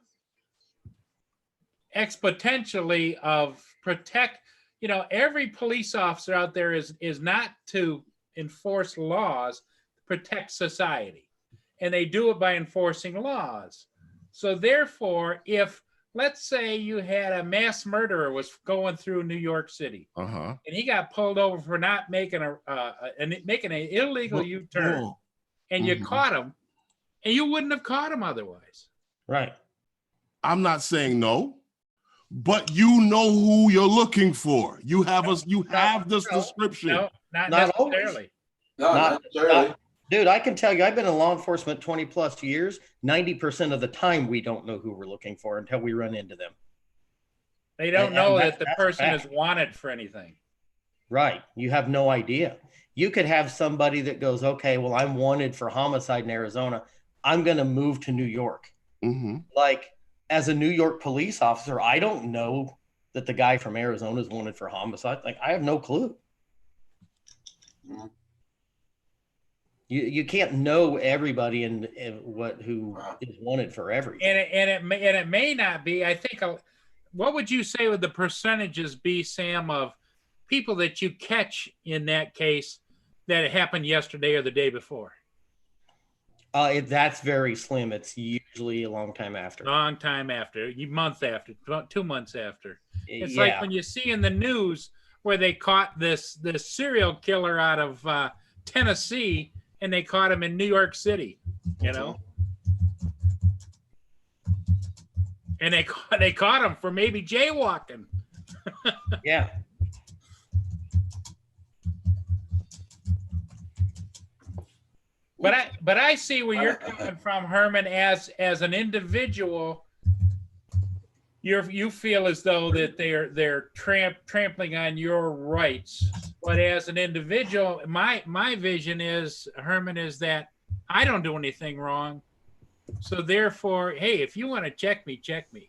exponentially of protect. You know, every police officer out there is not to enforce laws, protect society, and they do it by enforcing laws. So therefore, if let's say you had a mass murderer was going through New York City Uh-huh. and he got pulled over for not making making an illegal U-turn, Oh, and you Mhm. caught him, and you wouldn't have caught him otherwise. Right. I'm not saying no, but you know who you're looking for. You have us. You have this no, description. No, not Not always. necessarily. No, Not- not necessarily. Dude, I can tell you, I've been in law enforcement 20 plus years. 90% of the time, we don't know who we're looking for until we run into them. They don't And know that's- that the that's a person fact. is wanted for anything. Right. You have no idea. You could have somebody that goes, okay, well, I'm wanted for homicide in Arizona. I'm going to move to New York. Mm-hmm. Like, as a New York police officer, I don't know that the guy from Arizona is wanted for homicide. Like, I have no clue. Mhm. You can't know everybody and who Wow. is wanted for everything. And it may not be. I think. What would you say would the percentages be, Sam, of people that you catch in that case that it happened yesterday or the day before? That's very slim. It's usually a long time after. Long time after, a month after, 2 months after. It's Yeah. like when you see in the news where they caught this serial killer out of Tennessee, and they caught him in New York City, you know, and they caught him for maybe jaywalking. Yeah. But I see where you're coming from, Herman. As an individual, you feel as though that they're trampling on your rights. But as an individual, my vision is, Herman, is that I don't do anything wrong. So therefore, hey, if you want to check me,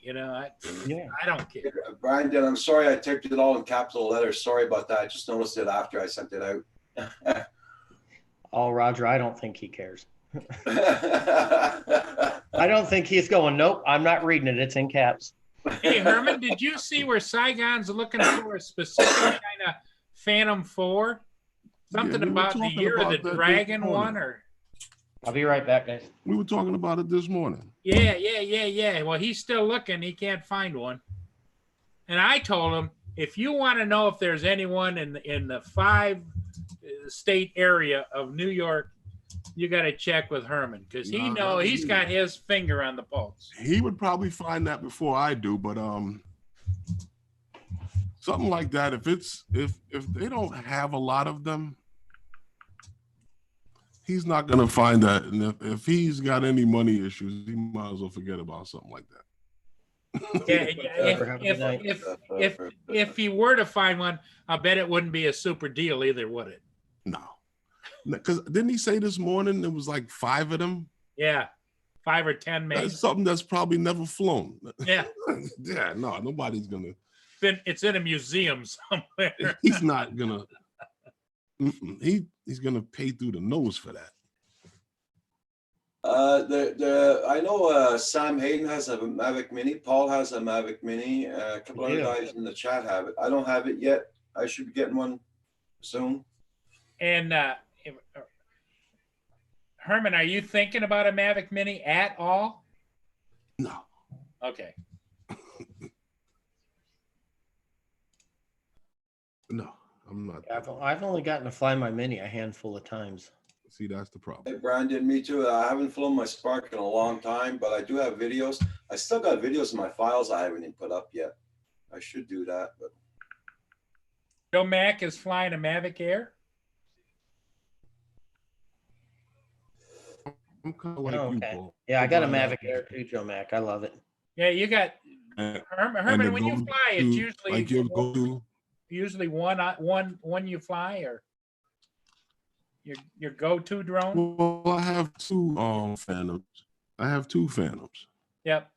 you know, Yeah. I don't care. Brian did. I'm sorry I typed it all in capital letters. Sorry about that. I just noticed it after I sent it out. Oh, Roger, I don't think he cares. I I don't think he's going, nope, I'm not reading it. It's in caps. Hey, Herman, did you see where Saigon's looking for a specific kind of Phantom 4? Something Yeah, we were about the talking Year of about the that this Dragon morning. one, or I'll be right back, guys. We were talking about it this morning. yeah. Well, he's still looking. He can't find one. And I told him, if you want to know if there's anyone in the 5-state area of New York, you got to check with Herman, because he's got his finger on the pulse. He would probably find that before I do, but something like that. If they don't have a lot of them, he's not gonna find that. And if he's got any money issues, he might as well forget about something like that. Yeah, if he were to find one, I bet it wouldn't be a super deal either, would it? No, because didn't he say this morning there was like 5 of them? Yeah, 5 or 10 maybe. That's something that's probably never flown. Yeah, Yeah, no, nobody's gonna. it's in a museum somewhere. He's not gonna. He's gonna pay through the nose for that. I know Sam Hayden has a Mavic Mini. Paul has a Mavic Mini. A couple other Yeah. guys in the chat have it. I don't have it yet. I should be getting one soon. And Herman, are you thinking about a Mavic Mini at all? No, Okay. No, I'm not. I've only gotten to fly my Mini a handful of times. See, that's the problem. Hey, Brandon, me too. I haven't flown my Spark in a long time, but I do have videos. I still got videos in my files I haven't even put up yet. I should do that, but Joe Mack is flying a Mavic Air. I'm kind of like Oh, you, okay. Paul. Yeah, I got a About Mavic Air too, Joe Mac. I love it. Yeah, you got And Herman. the When you go-to- fly, it's usually like your go-to. usually one you fly, or your go-to drone. Well, I have two Phantoms. I have two Phantoms, Yep.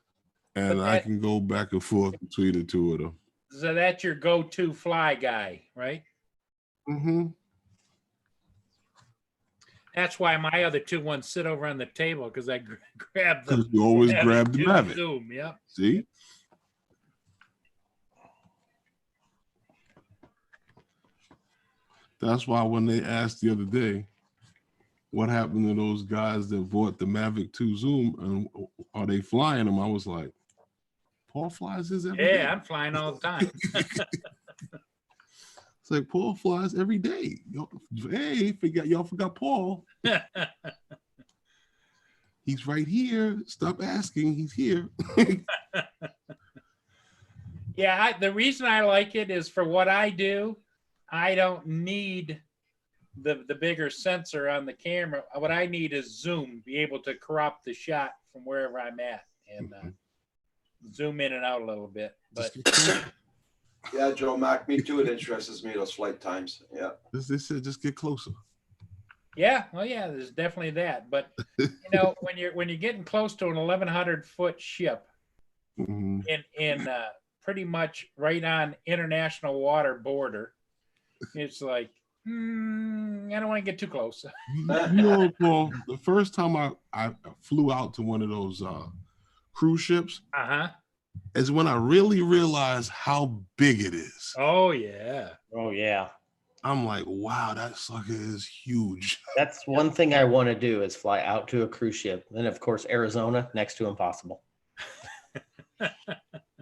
and But I that- can go back and forth between the two of them. So that's your go-to fly guy, right? Mm-hmm. That's why my other two ones sit over on the table, because I grab Because the you always grab the Mavic. Zoom. Yep. See? That's why when they asked the other day, what happened to those guys that bought the Mavic 2 Zoom and are they flying them? I was like, Paul flies his every day. Yeah, I'm flying all the time. It's like Paul flies every day. Hey, y'all forgot Paul. He's right here. Stop asking. He's here. Yeah, the reason I like it is for what I do. I don't need the bigger sensor on the camera. What I need is zoom, be able to crop the shot from wherever I'm at and zoom in and out a little bit. But yeah, Joe Mac, me too. It interests me, those flight times. Yeah. They said just get closer. yeah, well, yeah, there's definitely that. But you know, when you're getting close to an 1,100-foot ship Mhm. in pretty much right on international water border, it's like I don't want to get too close. You know, Paul, the first time I flew out to one of those cruise ships Uh-huh. is when I really realized how big it is. Oh yeah. Oh yeah. I'm like, wow, that sucker is huge. That's one thing I want to do is fly out to a cruise ship. Then of course Arizona, next to impossible.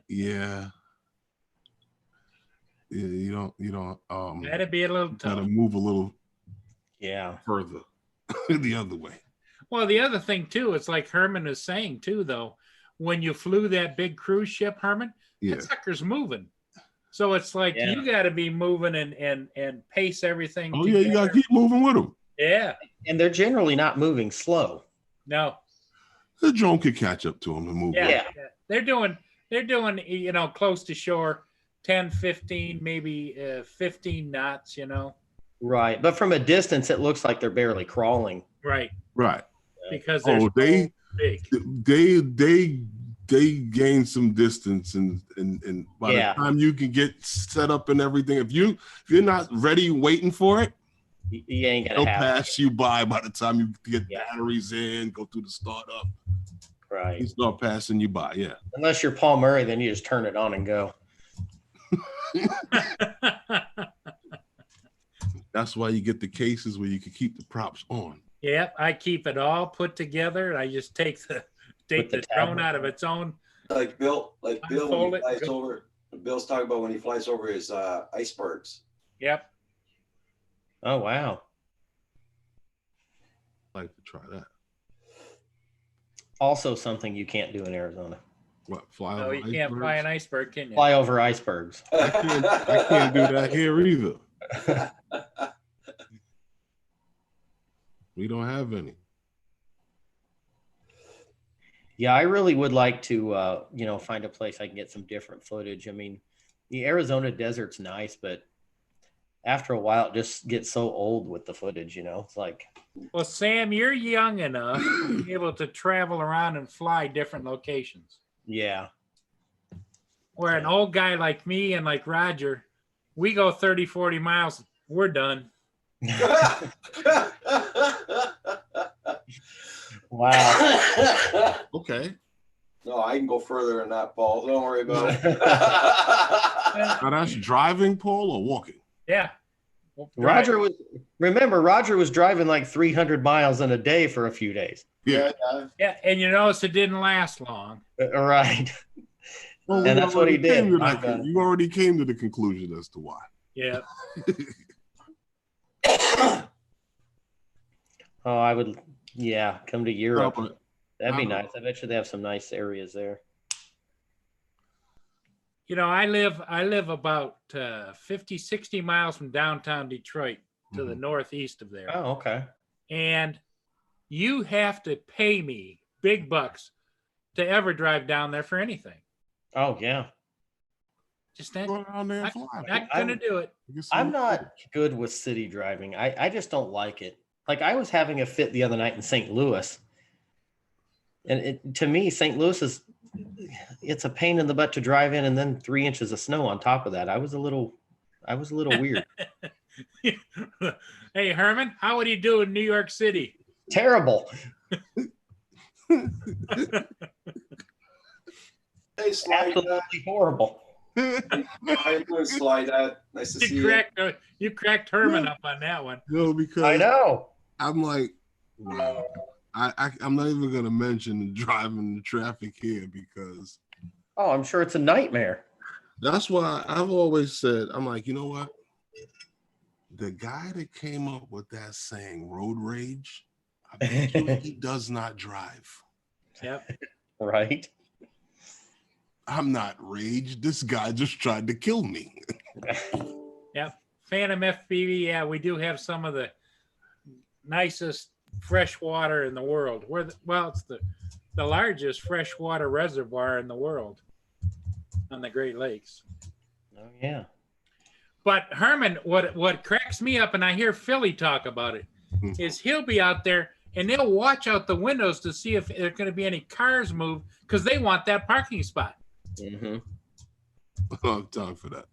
Yeah. Yeah, you don't That'd be a little gotta tough. move a little Yeah. further the other way. Well, the other thing too, it's like Herman is saying too, though, when you flew that big cruise ship, Herman, Yeah. that sucker's moving. So it's like Yeah. you got to be moving and pace everything. Oh yeah, you gotta together. keep moving with them. Yeah. And they're generally not moving slow. No. The drone could catch up to them and move. Yeah. with 'em. Yeah. They're doing close to shore, 10, 15, maybe 15 knots. Right. But from a distance, it looks like they're barely crawling. Right. Right. Because they're Oh, so big. they gain some distance and by Yeah. the time you can get set up and everything, if you're not ready waiting for it, You ain't they'll gonna have pass you by the time you get Yeah. batteries in, go through the startup, it. Right. they start passing you by. Yeah. Unless you're Paul Murray, then you just turn it on and go. That's why you get the cases where you can keep the props on. Yep, I keep it all put together, and I just take the the drone tablet. out of its own. Like Bill when Unfold he it, flies go- over. Bill's talking about when he flies over his icebergs. Yep. Oh wow. I'd like to try that. Also something you can't do in Arizona. What, fly No, over you can't fly an icebergs? iceberg, can you? Fly over icebergs. I can't do that here either. We don't have any. Yeah, I really would like to, find a place I can get some different footage. I mean, the Arizona desert's nice, but after a while, it just gets so old with the footage. It's like, Well, Sam, you're young enough to be able to travel around and fly different locations. yeah, Where an old guy like me and like Roger, we go 30, 40 miles, we're done. wow. Okay. No, I can go further than that, Paul. Don't worry about it. Now that's driving, Paul, or walking? Yeah. Well, Roger was driving like 300 miles in a day for a few days. Yeah. Yeah, and you notice it didn't last long. Right. Well, And that's what he did. You already came to the conclusion as to why. Yeah. Oh, I would, yeah, come to No, Europe. but That'd be I- nice. I bet you they have some nice areas there. You know, I live about 50, 60 miles from downtown Detroit to the Mhm. northeast of there. Oh, okay. And you have to pay me big bucks to ever drive down there for anything. Oh, yeah. Just not, go down there and not, fly. not gonna do it. You can see I'm the not footage. good with city driving. I just don't like it. Like I was having a fit the other night in St. Louis. And to me, St. Louis it's a pain in the butt to drive in and then 3 inches of snow on top of that. I was a little weird. Hey, Herman, how would he do in New York City? Terrible. Hey, Slide Dad. Absolutely horrible. How you doing, Slide Dad? Nice to see You cracked Herman up on that one. No, because I know. I'm like, wow. I'm not even gonna mention driving the traffic here because Oh, I'm sure it's a nightmare. that's why I've always said, I'm like, you know what? The guy that came up with that saying, road rage, I bet you he does not drive. Yep. Right? I'm not rage. This guy just tried to kill me. Yep. Phantom FPV, yeah, we do have some of the nicest fresh water in the world. It's the largest freshwater reservoir in the world on the Great Lakes. Oh, yeah. But Herman, what cracks me up, and I hear Philly talk about it, is he'll be out there and they'll watch out the windows to see if there are going to be any cars move because they want that parking spot. Mm-hmm. I don't have time for that.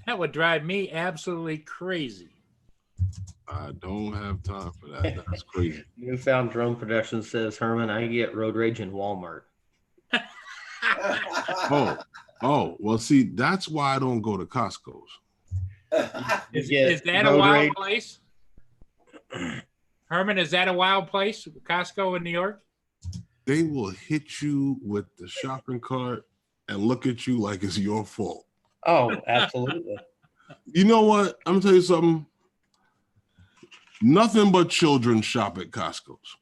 That would drive me absolutely crazy. I don't have time for that. That's crazy. Newfound Drone Production says, Herman, I get road rage in Walmart. Oh, well, see, that's why I don't go to Costco's. Is that a wild place? Herman, is that a wild place? Costco in New York? They will hit you with the shopping cart and look at you like it's your fault. Oh, absolutely. You know what? I'm gonna tell you something. Nothing but children shop at Costco's.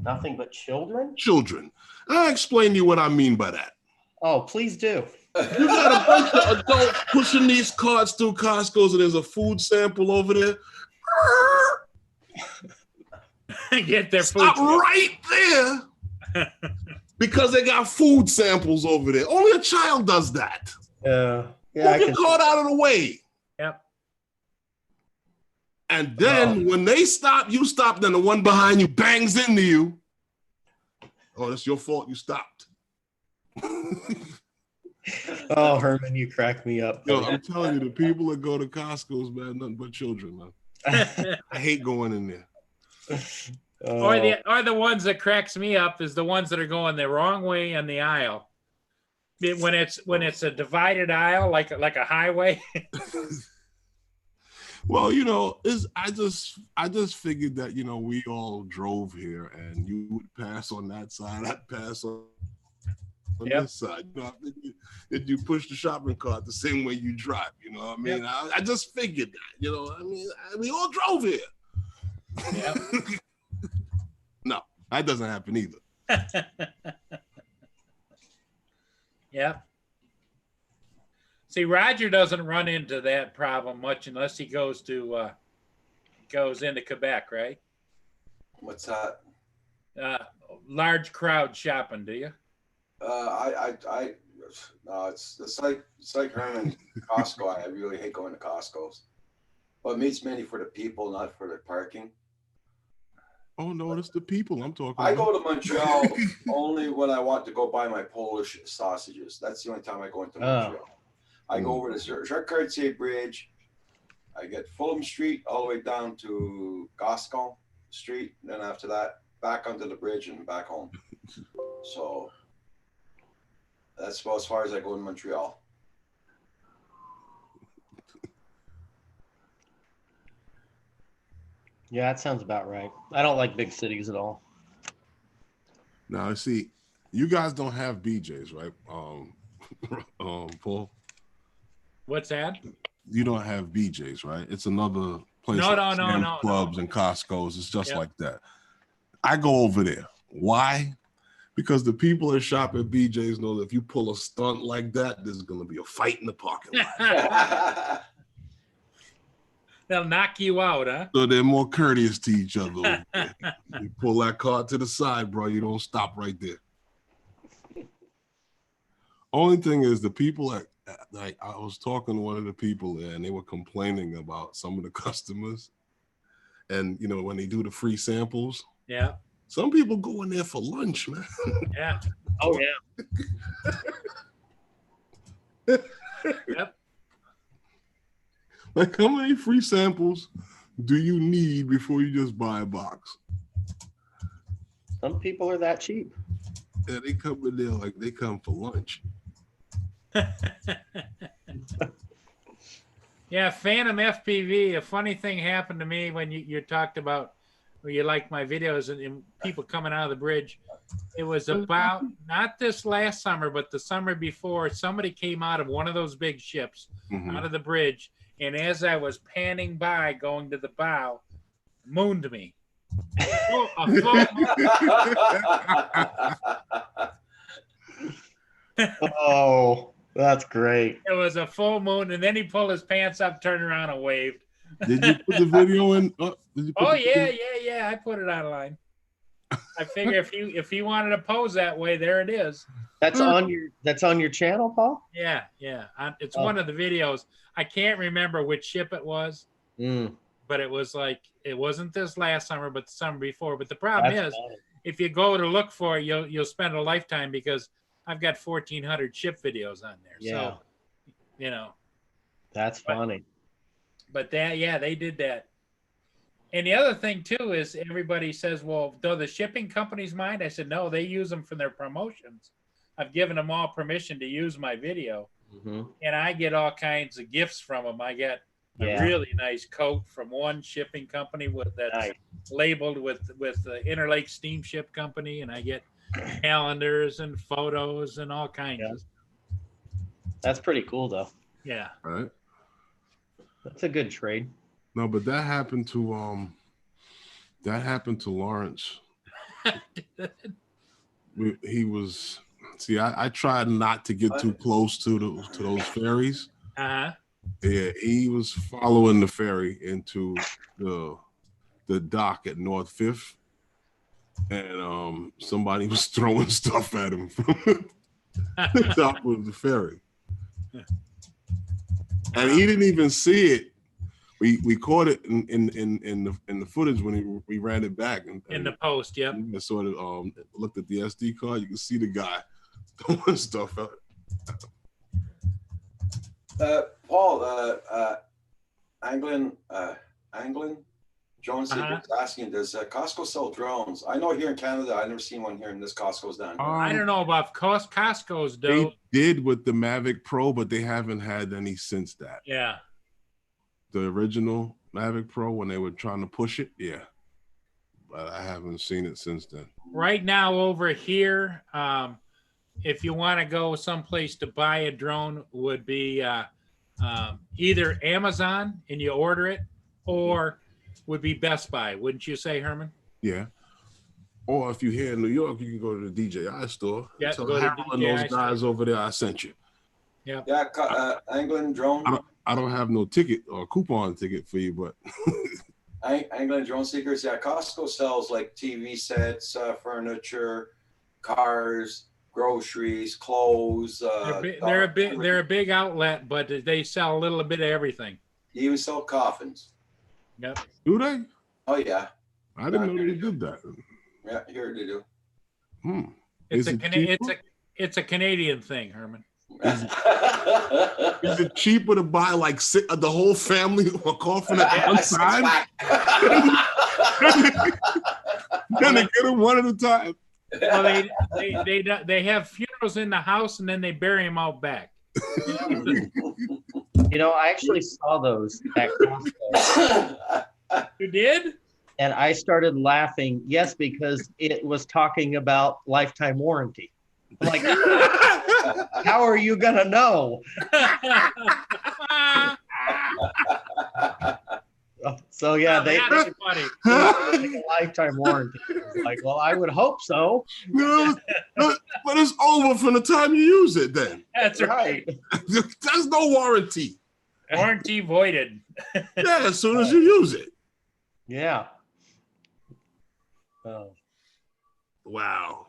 Nothing but children? Children. I'll explain to you what I mean by that. Oh, please do. You got a bunch of adults pushing these carts through Costco's and there's a food sample over there. Get their food. Stop right there because they got food samples over there. Only a child does that. Yeah, Move your cart out of the way. Yep. And then when they stop, you stop. Then the one behind you bangs into you. Oh, that's your fault. You stopped. Oh, Herman, you cracked me up. Yo, I'm telling you, the people that go to Costco's, man, nothing but children, man. I hate going in there. Or the ones that cracks me up is the ones that are going the wrong way in the aisle. When it's a divided aisle, like a highway. Well, I just figured that we all drove here, and you would pass on that side, I'd pass on this side. That you push the shopping cart the same way you drive. You know what I mean? Yep. I just figured that. I mean, we all drove here. Yep. No, that doesn't happen either. Yeah. See, Roger doesn't run into that problem much unless he goes into Quebec, right? What's that? Large crowd shopping, do you? No, it's like Herman Costco. I really hate going to Costco's. But meat's mainly for the people, not for the parking. Oh no, it's the people I'm talking I about. go to Montreal only when I want to go buy my Polish sausages. That's the only time I go into Montreal. I go over the Jacques Cartier Bridge. I get Fulham Street all the way down to Gascon Street. And then after that, back onto the bridge and back home. So that's about as far as I go in Montreal. Yeah, that sounds about right. I don't like big cities at all. Now, see, you guys don't have BJ's, right? Paul? What's that? You don't have BJ's, right? It's another place. No, like no, no, Sam's no, Clubs no. and Costco's. It's just Yep. like that. I go over there. Why? Because the people that shop at BJ's know that if you pull a stunt like that, there's going to be a fight in the parking lot. They'll knock you out, huh? So they're more courteous to each other. Over there. You pull that car to the side, bro. You don't stop right there. Only thing is the people that, like, I was talking to one of the people there and they were complaining about some of the customers. And, you know, when they do the free samples, Yeah, some people go in there for lunch, man. yeah. Oh yeah. Yep. Like, how many free samples do you need before you just buy a box? Some people are that cheap. Yeah, they come in there like they come for lunch. Yeah, Phantom FPV. A funny thing happened to me when you talked about where you like my videos and people coming out of the bridge. It was about not this last summer, but the summer before. Somebody came out of one of those big ships Mhm. out of the bridge, and as I was panning by going to the bow, mooned me. A full Oh, that's great. It was a full moon, and then he pulled his pants up, turned around, and waved. Did you put the video in? Did you put Oh the yeah, video- yeah. I put it online. I figure if you wanted to pose that way, there it is. That's on your channel, Paul? Yeah. It's Oh. one of the videos. I can't remember which ship it was, Mm, but it was like it wasn't this last summer, but the summer before. But the problem that's is, funny. if you go to look for it, you'll spend a lifetime because I've got 1,400 ship videos on there. Yeah. So, you know. That's funny. But they did that. And the other thing too is everybody says, well, do the shipping companies mind? I said, no, they use them for their promotions. I've given them all permission to use my video, Hmm. and I get all kinds of gifts from them. I get a Yeah. really nice coat from one shipping company that's Nice. labeled with the Interlake Steamship Company, and I get calendars and photos and all kinds Yeah. of stuff. That's pretty cool, though. Yeah. Right? That's a good trade. No, but that happened to Lawrence. He was I tried not to get too close to those ferries. Uh-huh. Yeah, he was following the ferry into the dock at North Fifth, and somebody was throwing stuff at him from the top of the ferry, and he didn't even see it. We caught it in the footage when we ran it back In the post, yep. I sort of looked at the SD card. You can see the guy throwing stuff out. Paul, Anglin Drone Uh-huh. Seeker's asking, does Costco sell drones? I know here in Canada, I've never seen one here in this Costco's down here. I don't know about Costco's, They though. did with the Mavic Pro, but they haven't had any since that. Yeah. The original Mavic Pro, when they were trying to push it, yeah. But I haven't seen it since then. Right now over here, if you want to go someplace to buy a drone, would be either Amazon and you order it, or would be Best Buy. Wouldn't you say, Herman? Yeah. Or if you're here in New York, you can go to the DJI store. Yeah, Tell go to Harold and DJI those guys over there I sent you. Yeah, Anglin Drone. I don't have no ticket or coupon ticket for you, but Anglin Drone Seekers. Yeah, Costco sells like TV sets, furniture, cars, groceries, clothes. They're a big outlet, but they sell a little bit of everything. They even sell coffins. Yep. do they? Oh yeah, I didn't know they did that. yeah. Here they do. It's Is a it cheaper? it's a Canadian thing, Herman. Is it cheaper to buy like the whole family a coffin at one time than to get them one at a time? Well, they have funerals in the house and then they bury them out back. You know, I actually saw those at Costco, You did? and I started laughing. Yes, because it was talking about lifetime warranty. Like, How are you gonna know? So yeah, Oh, they that's funny. like a lifetime warranty. It's like, well, I would hope so. No, but it's over from the time you use it. Then That's right. there's no warranty. Warranty voided. Yeah, as soon as you use it. Yeah. Oh. Wow.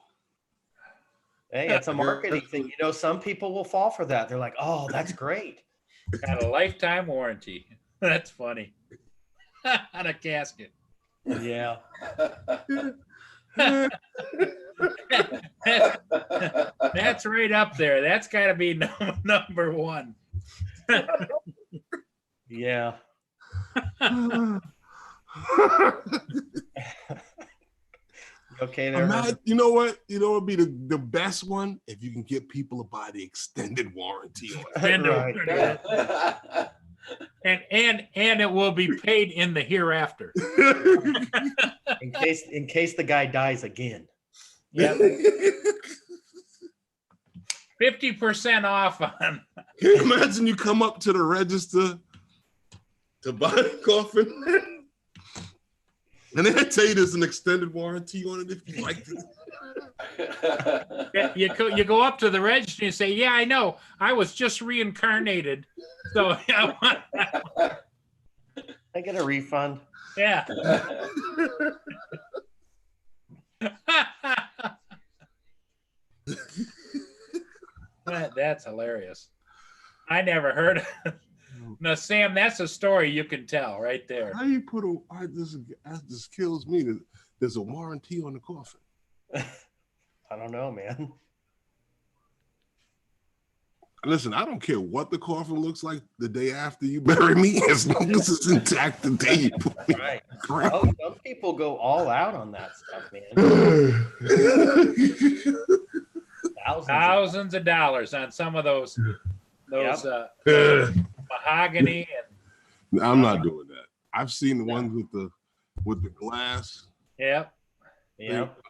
Hey, it's a marketing thing. You know, some people will fall for that. They're like, oh, that's great. Got a lifetime warranty. That's funny. On a casket. Yeah. That's right up there. That's got to be number one. Yeah. Okay, there. You know what? You know what would be the best one? If you can get people to buy the extended warranty on it. And, Right. and it will be paid in the hereafter. In case the guy dies again. Yep. 50% off on. Can you imagine you come up to the register to buy the coffin? And then I tell you there's an extended warranty on it if you like it. You go up to the registry and say, yeah, I know. I was just reincarnated. So I get a refund. yeah. That's hilarious. I never heard of. Now, Sam, that's a story you can tell right there. How you put this kills me. There's a warranty on the coffin. I don't know, man. Listen, I don't care what the coffin looks like the day after you bury me, as long as it's intact the day you put me. Right. Crap. Oh, some people go all out on that stuff, man. Thousands of dollars on some of those mahogany and I'm not doing that. I've seen the ones with the glass. yep. Yep.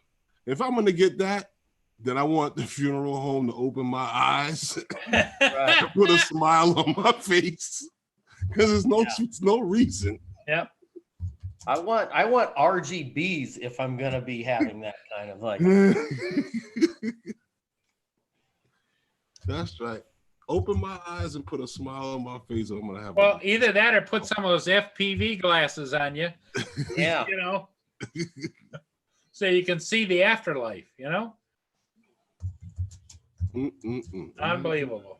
If I'm gonna get that, then I want the funeral home to open my eyes, Right. put a smile on my face, because there's no reason. Yep. I want RGBs if I'm gonna be having that kind of like. That's right. Open my eyes and put a smile on my face. I'm gonna have. Well, either that or put some of those FPV glasses on you. Yeah. You know, so you can see the afterlife. You know, unbelievable.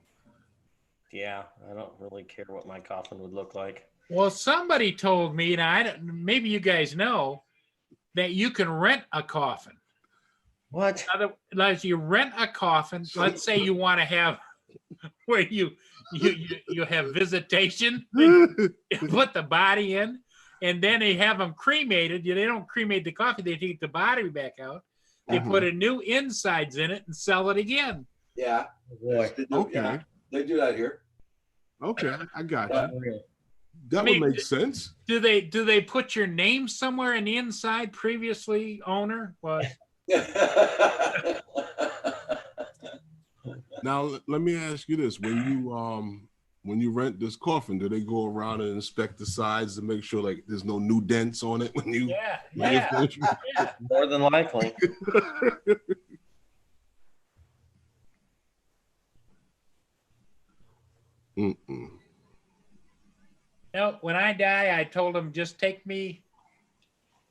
Yeah, I don't really care what my coffin would look like. Well, somebody told me, and maybe you guys know, that you can rent a coffin. What? Otherwise, you rent a coffin. Let's say you want to have where you have visitation, you put the body in, and then they have them cremated. They don't cremate the coffin; they take the body back out. They put a new insides in it and sell it again. Yeah. Boy. They do, Okay. yeah. They do that here. Okay, I got Yeah. you. That I mean, would make sense. Do they put your name somewhere in the inside? Previously owner was. Now let me ask you this: when you rent this coffin, do they go around and inspect the sides to make sure like there's no new dents on it when you? Yeah. More than likely. Mm-mm. No, when I die, I told them just take me,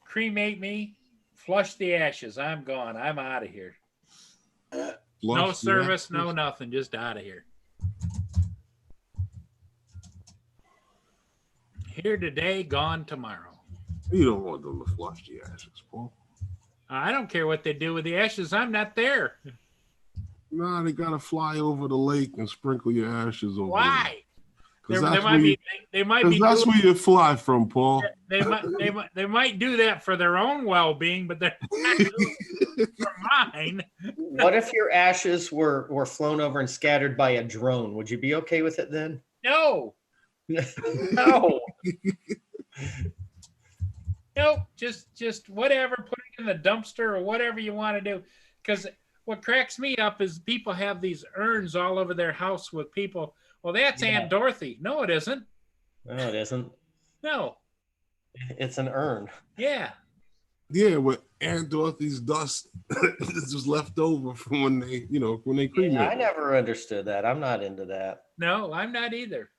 cremate me, flush the ashes. I'm gone. I'm out of here. No Flush the service, ashes? no nothing. Just out of here. Here today, gone tomorrow. You don't want them to flush the ashes, Paul. I don't care what they do with the ashes. I'm not there. Nah, they gotta fly over the lake and sprinkle your ashes over. Why? There. They 'Cause might be. that's doing- where you fly from, Paul. They might do that for their own well-being, but they're not doing it for mine. What if your ashes were flown over and scattered by a drone? Would you be okay with it then? No, No. no, just whatever. Put it in the dumpster or whatever you want to do. Because what cracks me up is people have these urns all over their house with people. Well, that's Yeah. Aunt Dorothy. No, it isn't. No, it isn't. No. It's an urn. Yeah. Yeah, with Aunt Dorothy's dust is just left over from when they, when they cremate. Yeah, I never understood that. I'm not into that. No, I'm not either.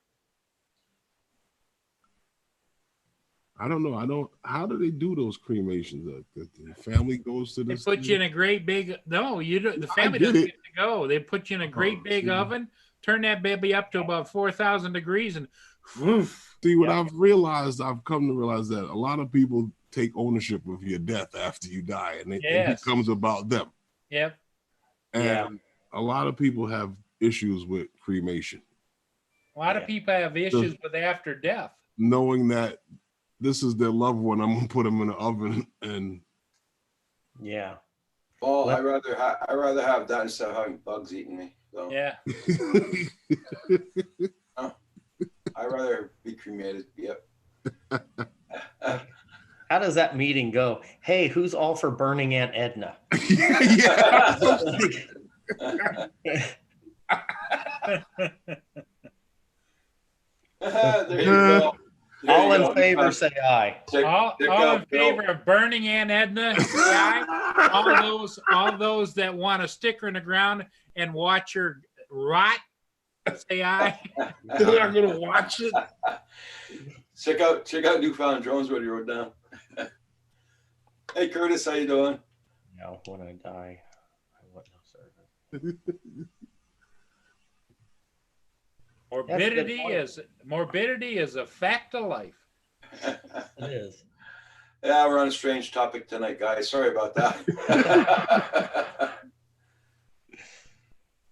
I don't know. How do they do those cremations? The family goes to They this. put you in a great big, no, you don't, the family get doesn't it. get to go. They put you in a great Oh, big see. oven, turn that baby up to about 4,000 degrees and woof. See, what I've come to realize that a lot of people take ownership of your death after you die, and it Yes. becomes about them. Yep. And Yeah. a lot of people have issues with cremation, A lot of Yeah. people have issues with after death. knowing that this is their loved one. I'm gonna put them in the oven, and Yeah. Well, What? I'd rather have that instead of having bugs eating me. So Yeah. I'd rather be cremated. Yep. How does that meeting go? Hey, who's all for burning Aunt Edna? yeah. There you go. There All you in go. favor, say aye. All Check in out Bill. favor of burning Aunt Edna? Say aye. all those that want to stick her in the ground and watch her rot, say aye. They're not gonna watch it. Check out Newfound Drones, what he wrote down. Hey Curtis, how you doing? No, when I die, I want no service. Morbidity is a fact of life. It is. Yeah, we're on a strange topic tonight, guys. Sorry about that.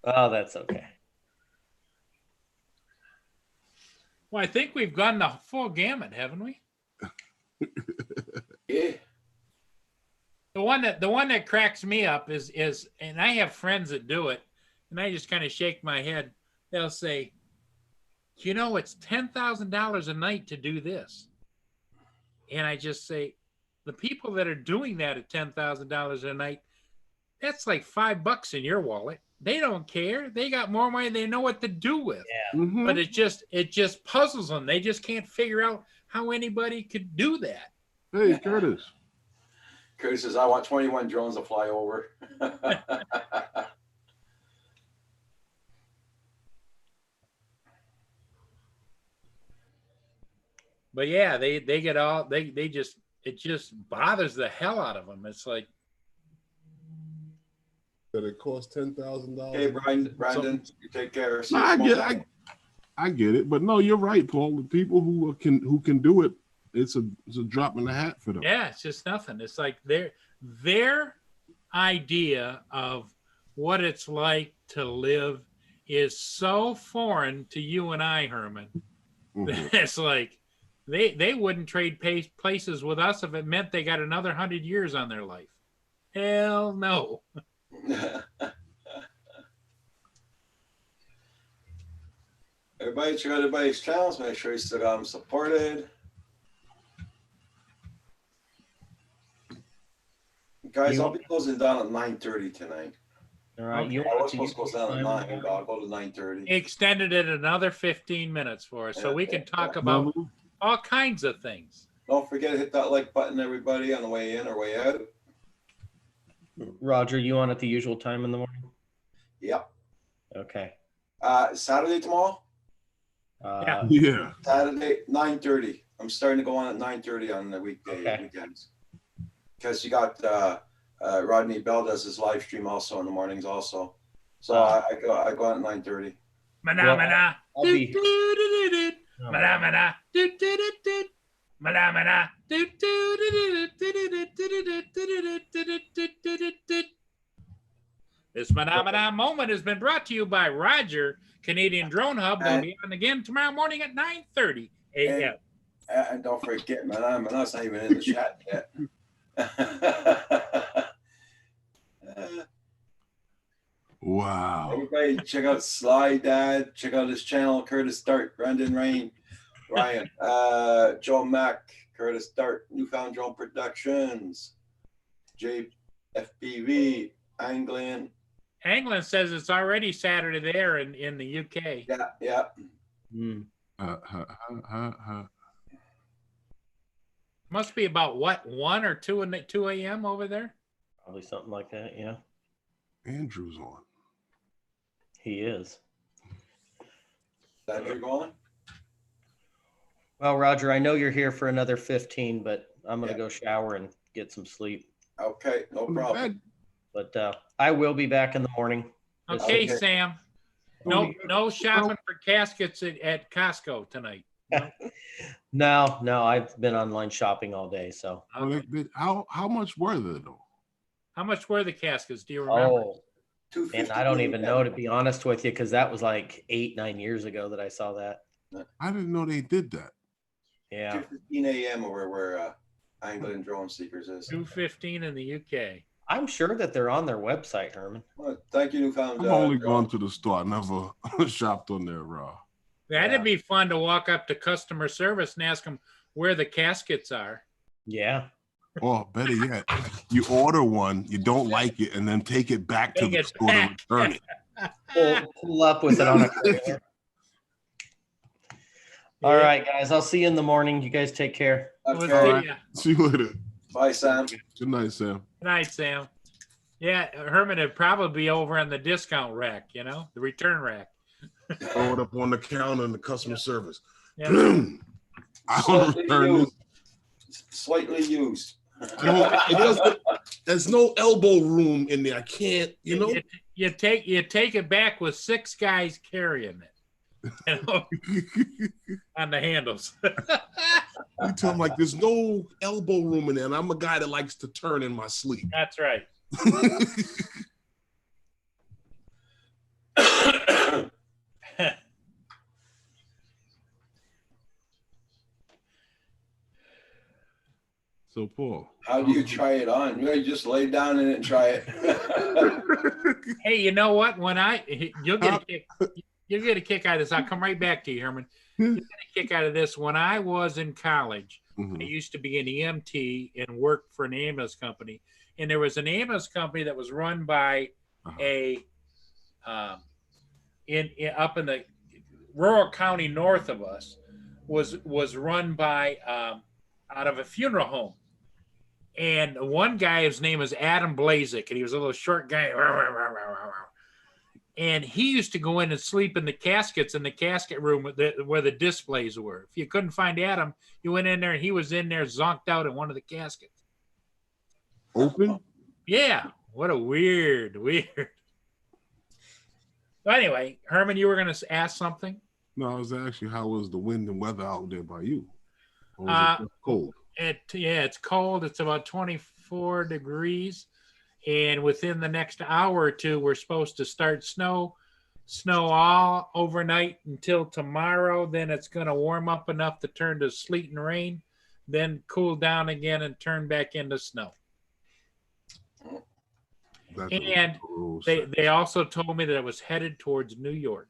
Oh, that's okay. Well, I think we've gone the full gamut, haven't we? Yeah. The one that cracks me up is and I have friends that do it, and I just kind of shake my head. They'll say, it's $10,000 a night to do this. And I just say, the people that are doing that at $10,000 a night, that's like $5 in your wallet. They don't care. They got more money. They know what to do with. Yeah. Mhm. But it just puzzles them. They just can't figure out how anybody could do that. Hey, Curtis. Curtis says, I want 21 drones to fly over. But yeah, they get all they just it just bothers the hell out of them. It's like, That it costs $10,000. Hey, Brandon, you take care. See No, you I tomorrow. get, I get it, but no, you're right, Paul. The people who can do it, it's a drop in the hat for them. yeah, it's just nothing. It's like their idea of what it's like to live is so foreign to you and I, Herman. Mhm. It's like they wouldn't trade places with us if it meant they got another 100 years on their life. Hell no. Everybody check out everybody's channels. Make sure you still got them supported. Guys, I'll be closing down at 9:30 tonight. All right. You I want was to supposed to close down at use 9, but I'll go to 9:30. Extended it another 15 minutes for us so we can talk about all kinds of things. Don't forget to hit that like button, everybody, on the way in or way out. Roger, you on at the usual time in the morning? Yep. Okay. Saturday tomorrow? Yeah. Yeah. Saturday, 9:30. I'm starting to go on at 9:30 on the Okay. weekends. Because you got Rodney Bell does his live stream also in the mornings also. So I go on at 9:30. Mana Well, mana. I'll be- Do-do-do-do-do. Oh, Mana mana. Do-do-do-do. Mana mana. Do-do-do-do-do-do-do-do-do-do-do-do-do-do-do-do. This Mana Mana moment has been brought to you by Roger, Canadian Drone Hub. We'll be on again tomorrow morning at 9:30 a.m. And don't forget, Manamana's not even in the chat yet. Wow. Everybody check out Sly Dad, check out his channel, Curtis Dart, Brandon Rain, Ryan, Joe Mack, Curtis Dart, Newfound Drone Productions, JFPV, Anglian, England says it's already Saturday there in the UK. Yeah, yeah. Mm. Must be about what, 1 or 2 and 2 a.m. over there. Probably something like that. Yeah, Andrew's on. he is. That you're going? Well, Roger, I know you're here for another 15, but I'm gonna Yeah. go shower and get some sleep. Okay, no problem. But I will be back in the morning. Okay, Okay. Sam. No shopping for caskets at Costco tonight. No, I've been online shopping all day. So, How much were they though? How much were the caskets? Do you remember? oh, and 250 I don't even know, to a.m. be honest with you, because that was like 8-9 years ago that I saw that. I didn't know they did that. Yeah. 2:15 a.m. where Anglin Drone Seekers is. 215 in the UK. I'm sure that they're on their website, Herman. Well, thank you, Newfound. I've only gone to the store. I never shopped on their raw. That'd be fun to walk up to customer service and ask them where the caskets are. Yeah. Or better yet, you order one, you don't like it, and then take it back to Take the it store back. to return it. Pull up with it on a trailer. All right, guys. I'll see you in the morning. You guys take care. We'll Okay. see ya. See you later. Bye, Sam. Good night, Sam. Good night, Sam. Yeah, Herman would probably be over on the discount rack, the return rack. Throw it up on the counter in the customer service. Yeah. I don't return this. Slightly used. It doesn't, there's no elbow room in there. I can't, You take it back with 6 guys carrying it, on the handles. You tell them like there's no elbow room in there, and I'm a guy that likes to turn in my sleep. That's right. So Paul, How do you try it on? You just lay down in it and try it. Hey, you know what? You'll get a kick out of this. I'll come right back to you, Herman. You'll get a kick out of this. When I was in college, Mhm. I used to be an EMT and worked for an ambulance company. And there was an ambulance company that was run by a up in the rural county north of us, was run by out of a funeral home. And one guy, his name was Adam Blazik, and he was a little short guy. And he used to go in and sleep in the caskets in the casket room where the displays were. If you couldn't find Adam, you went in there and he was in there zonked out in one of the caskets. Open? Yeah. What a weird. So anyway, Herman, you were going to ask something? No, I was actually, how was the wind and weather out there by you? Or was it just cold? It's cold. It's about 24 degrees. And within the next hour or two, we're supposed to start snow all overnight until tomorrow. Then it's going to warm up enough to turn to sleet and rain, then cool down again and turn back into snow. That's And what the rules They say. they also told me that it was headed towards New York.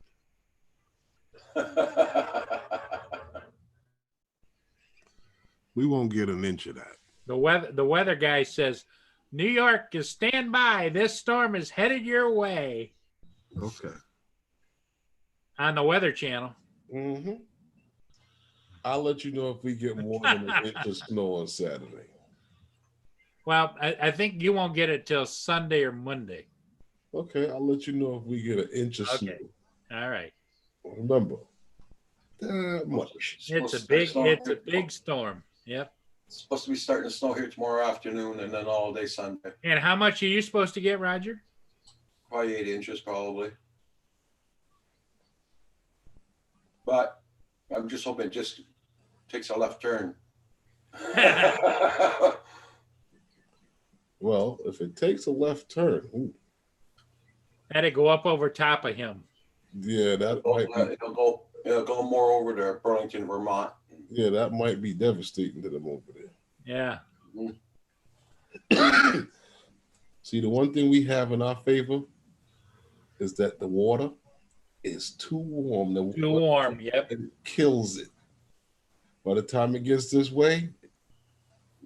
We won't get an inch of that. The weather guy says, New York is stand by. This storm is headed your way Okay. on the Weather Channel. Mm-hmm. I'll let you know if we get more than an inch of snow on Saturday. Well, I think you won't get it till Sunday or Monday. Okay, I'll let you know if we get an inch of Okay. snow. All right. Remember, that much. It's a big storm. Yep. It's supposed to be starting to snow here tomorrow afternoon and then all day Sunday. And how much are you supposed to get, Roger? Probably 8 inches, probably. But I'm just hoping it just takes a left turn. Well, if it takes a left turn, ooh, Had to go up over top of him. yeah, that might be, It'll go more over to Burlington, Vermont. yeah, that might be devastating to them over there. Yeah. See, the one thing we have in our favor is that the water is too warm. Too warm. Yep. It kills it. By the time it gets this way,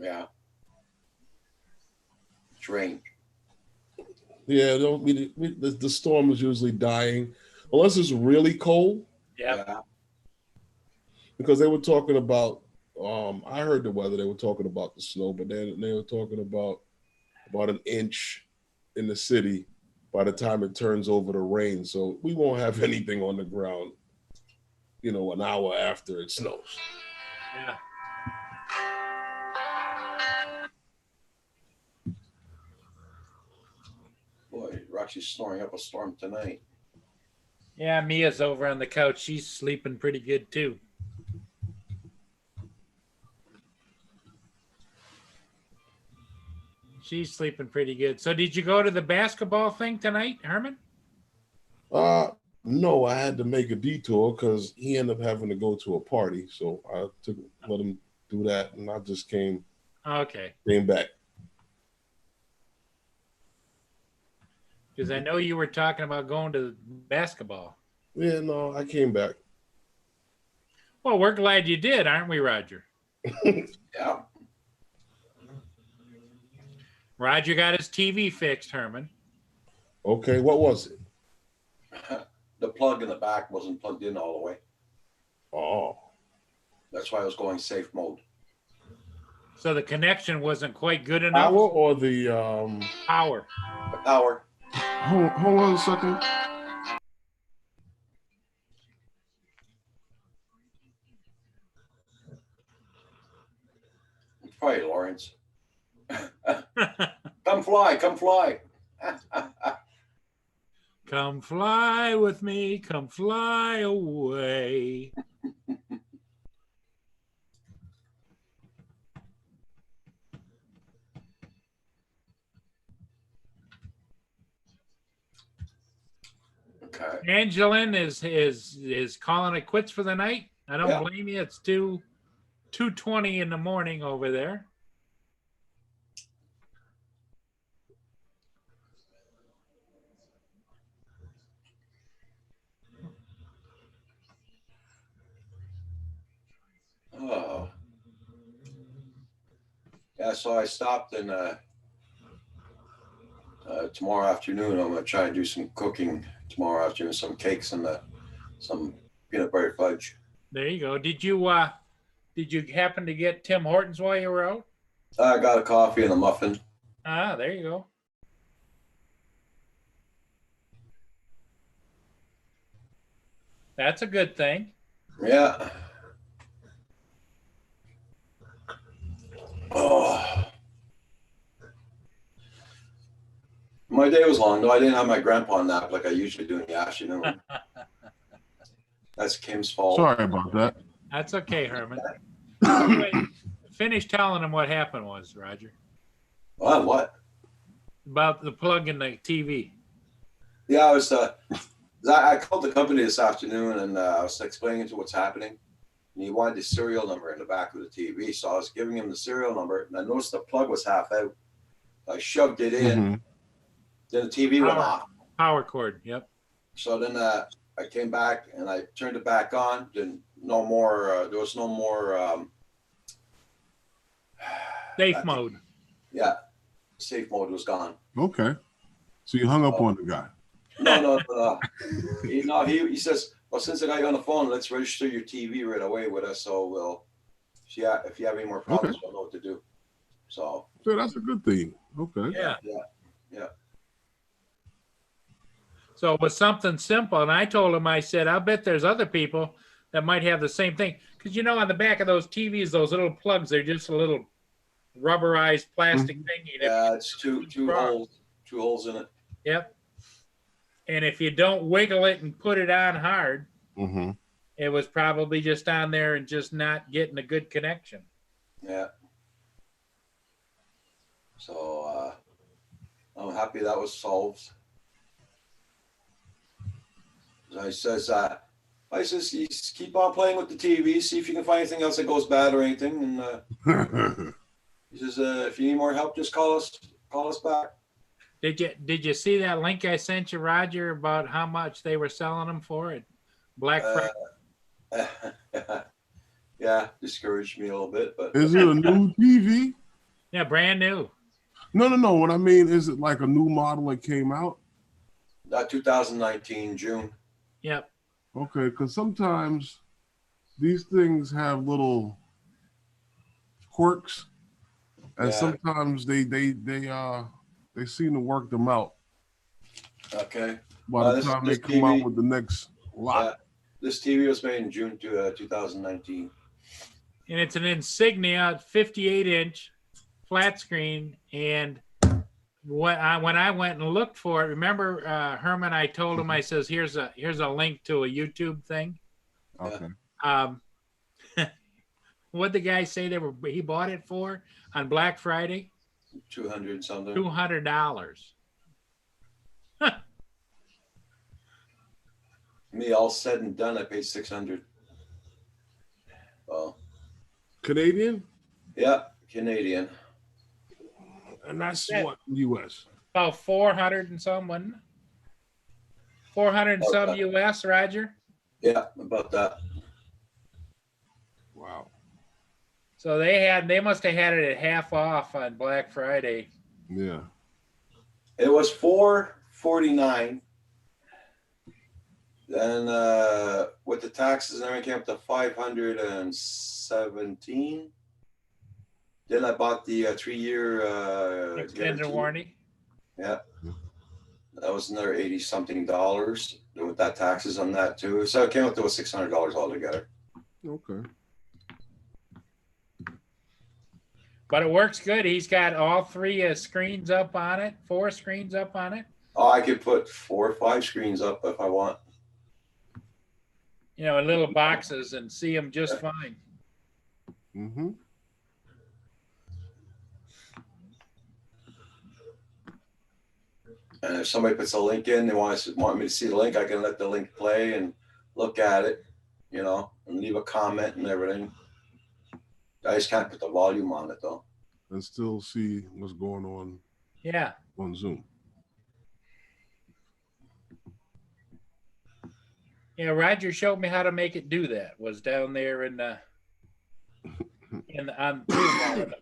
Yeah. It's rain. Yeah, the storm is usually dying, unless it's really cold. Yeah. Because they were talking about. I heard the weather. They were talking about the snow, but they were talking about an inch in the city by the time it turns over to rain. So we won't have anything on the ground, an hour after it snows. Yeah. Boy, we're actually snoring up a storm tonight. Yeah, Mia's over on the couch. She's sleeping pretty good too. She's sleeping pretty good. So did you go to the basketball thing tonight, Herman? No, I had to make a detour because he ended up having to go to a party. So I let him do that, and I just came Okay. back. Because I know you were talking about going to basketball. Yeah, no, I came back. Well, we're glad you did, aren't we, Roger? Yeah. Roger got his TV fixed, Herman. Okay, what was it? The plug in the back wasn't plugged in all the way. Oh, That's why I was going safe mode. So the connection wasn't quite good enough. power or the Power. The power. Hold on a second. It's probably Lawrence. Come fly, come fly. Come fly with me, come fly away. Okay. Angelin is calling it quits for the night. I don't Yeah. blame you. It's 2:20 in the morning over there. Oh. Yeah, so I stopped and tomorrow afternoon I'm gonna try and do some cooking tomorrow afternoon, some cakes and some peanut butter fudge. There you go. Did you happen to get Tim Hortons while you were out? I got a coffee and a muffin. Ah, there you go. That's a good thing. Yeah. Oh. My day was long though. I didn't have my grandpa nap like I usually do in the afternoon. That's Kim's fault. Sorry about that. That's okay, Herman. Anyway, finish telling him what happened was, Roger, What? about the plug in the TV. Yeah, I called the company this afternoon and I was explaining to what's happening. And he wanted the serial number in the back of the TV. So I was giving him the serial number and I noticed the plug was half out. I shoved it in, Mhm. then the TV went off. Power cord. Yep. So then I came back and I turned it back on. Then no more, there was no more, Safe mode. yeah, safe mode was gone. Okay. So you hung up on the guy. No. He says, well, since I got you on the phone, let's register your TV right away with us. So we'll, if you have any more problems, we'll know what to do. So that's a good thing. Okay. Yeah. Yeah. So it was something simple. And I told him, I said, I'll bet there's other people that might have the same thing. Because, on the back of those TVs, those little plugs, they're just a little rubberized plastic thing. Yeah, it's two holes in it. Yep. And if you don't wiggle it and put it on hard, Mm-hmm. it was probably just on there and just not getting a good connection. Yeah. So I'm happy that was solved. I says, you keep on playing with the TV, see if you can find anything else that goes bad or anything. And he says, if you need more help, just call us back. Did you see that link I sent you, Roger, about how much they were selling them for at Black Friday? Yeah, discouraged me a little bit, but Is it a new TV? Yeah, brand new. No. What I mean is it like a new model that came out? 2019 June. Yep. Okay, because sometimes these things have little quirks, and Yeah. sometimes they seem to work them out Okay. by the This time they come TV, out with the next lot. this TV was made in June 2019. And it's an Insignia 58-inch flat screen. And when I went and looked for it, remember Herman? I told him, I says, here's a link to a YouTube thing. Okay. What'd the guy say he bought it for on Black Friday? 200 something. $200. Me, all said and done, I paid 600. Oh, Canadian, yeah, Canadian. and that's Yeah. what U.S. About 400 and some, wasn't it? 400 and some Okay. US, Roger. Yeah, about that. Wow. So they must have had it at half off on Black Friday. Yeah. It was $449. Then with the taxes and everything, came up to 517. Then I bought the 3-year Extended warranty. Yeah, that was another $80-something with that taxes on that too. So it came up to $600 altogether. Okay. But it works good. He's got all 3 screens up on it, 4 screens up on it. Oh, I could put 4 or 5 screens up if I want. You know, in little boxes and see them just fine. Mm-hmm. And if somebody puts a link in, they want me to see the link, I can let the link play and look at it, and leave a comment and everything. I just can't put the volume on it though. And still see what's going Yeah. on Zoom. Yeah, Roger showed me how to make it do that. Was down there on the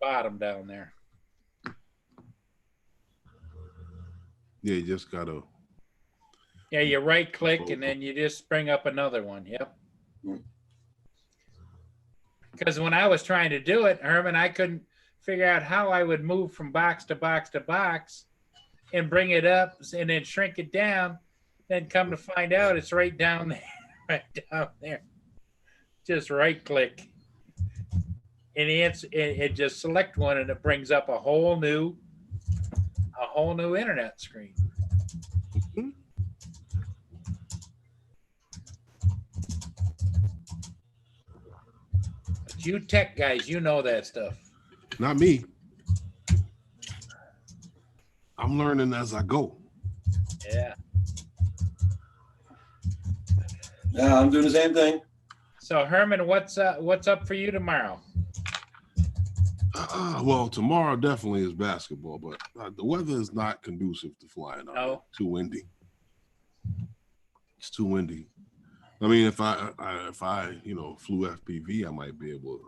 bottom down there. Yeah, you just gotta. Yeah, you right click and then you just bring up another one. Yep. Because when I was trying to do it, Herman, I couldn't figure out how I would move from box to box to box and bring it up and then shrink it down. Then come to find out it's right down there, right down there. Just right click. And it just select one and it brings up a whole new internet screen. Mhm. But you tech guys, you know that stuff. Not me. I'm learning as I go. Yeah. Yeah, I'm doing the same thing. So Herman, what's up for you tomorrow? Well, tomorrow definitely is basketball, but the weather is not conducive to flying out. No. Too windy. It's too windy. I mean, if I flew FPV, I might be able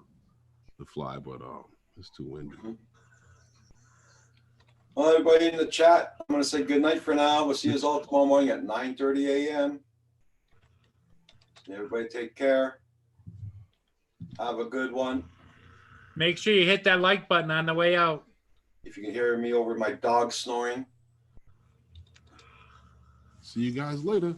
to fly, but it's too windy. Well, everybody in the chat, I'm going to say good night for now. We'll see you all tomorrow morning at 9:30 a.m. Everybody take care. Have a good one. Make sure you hit that like button on the way out. If you can hear me over my dog snoring. See you guys later.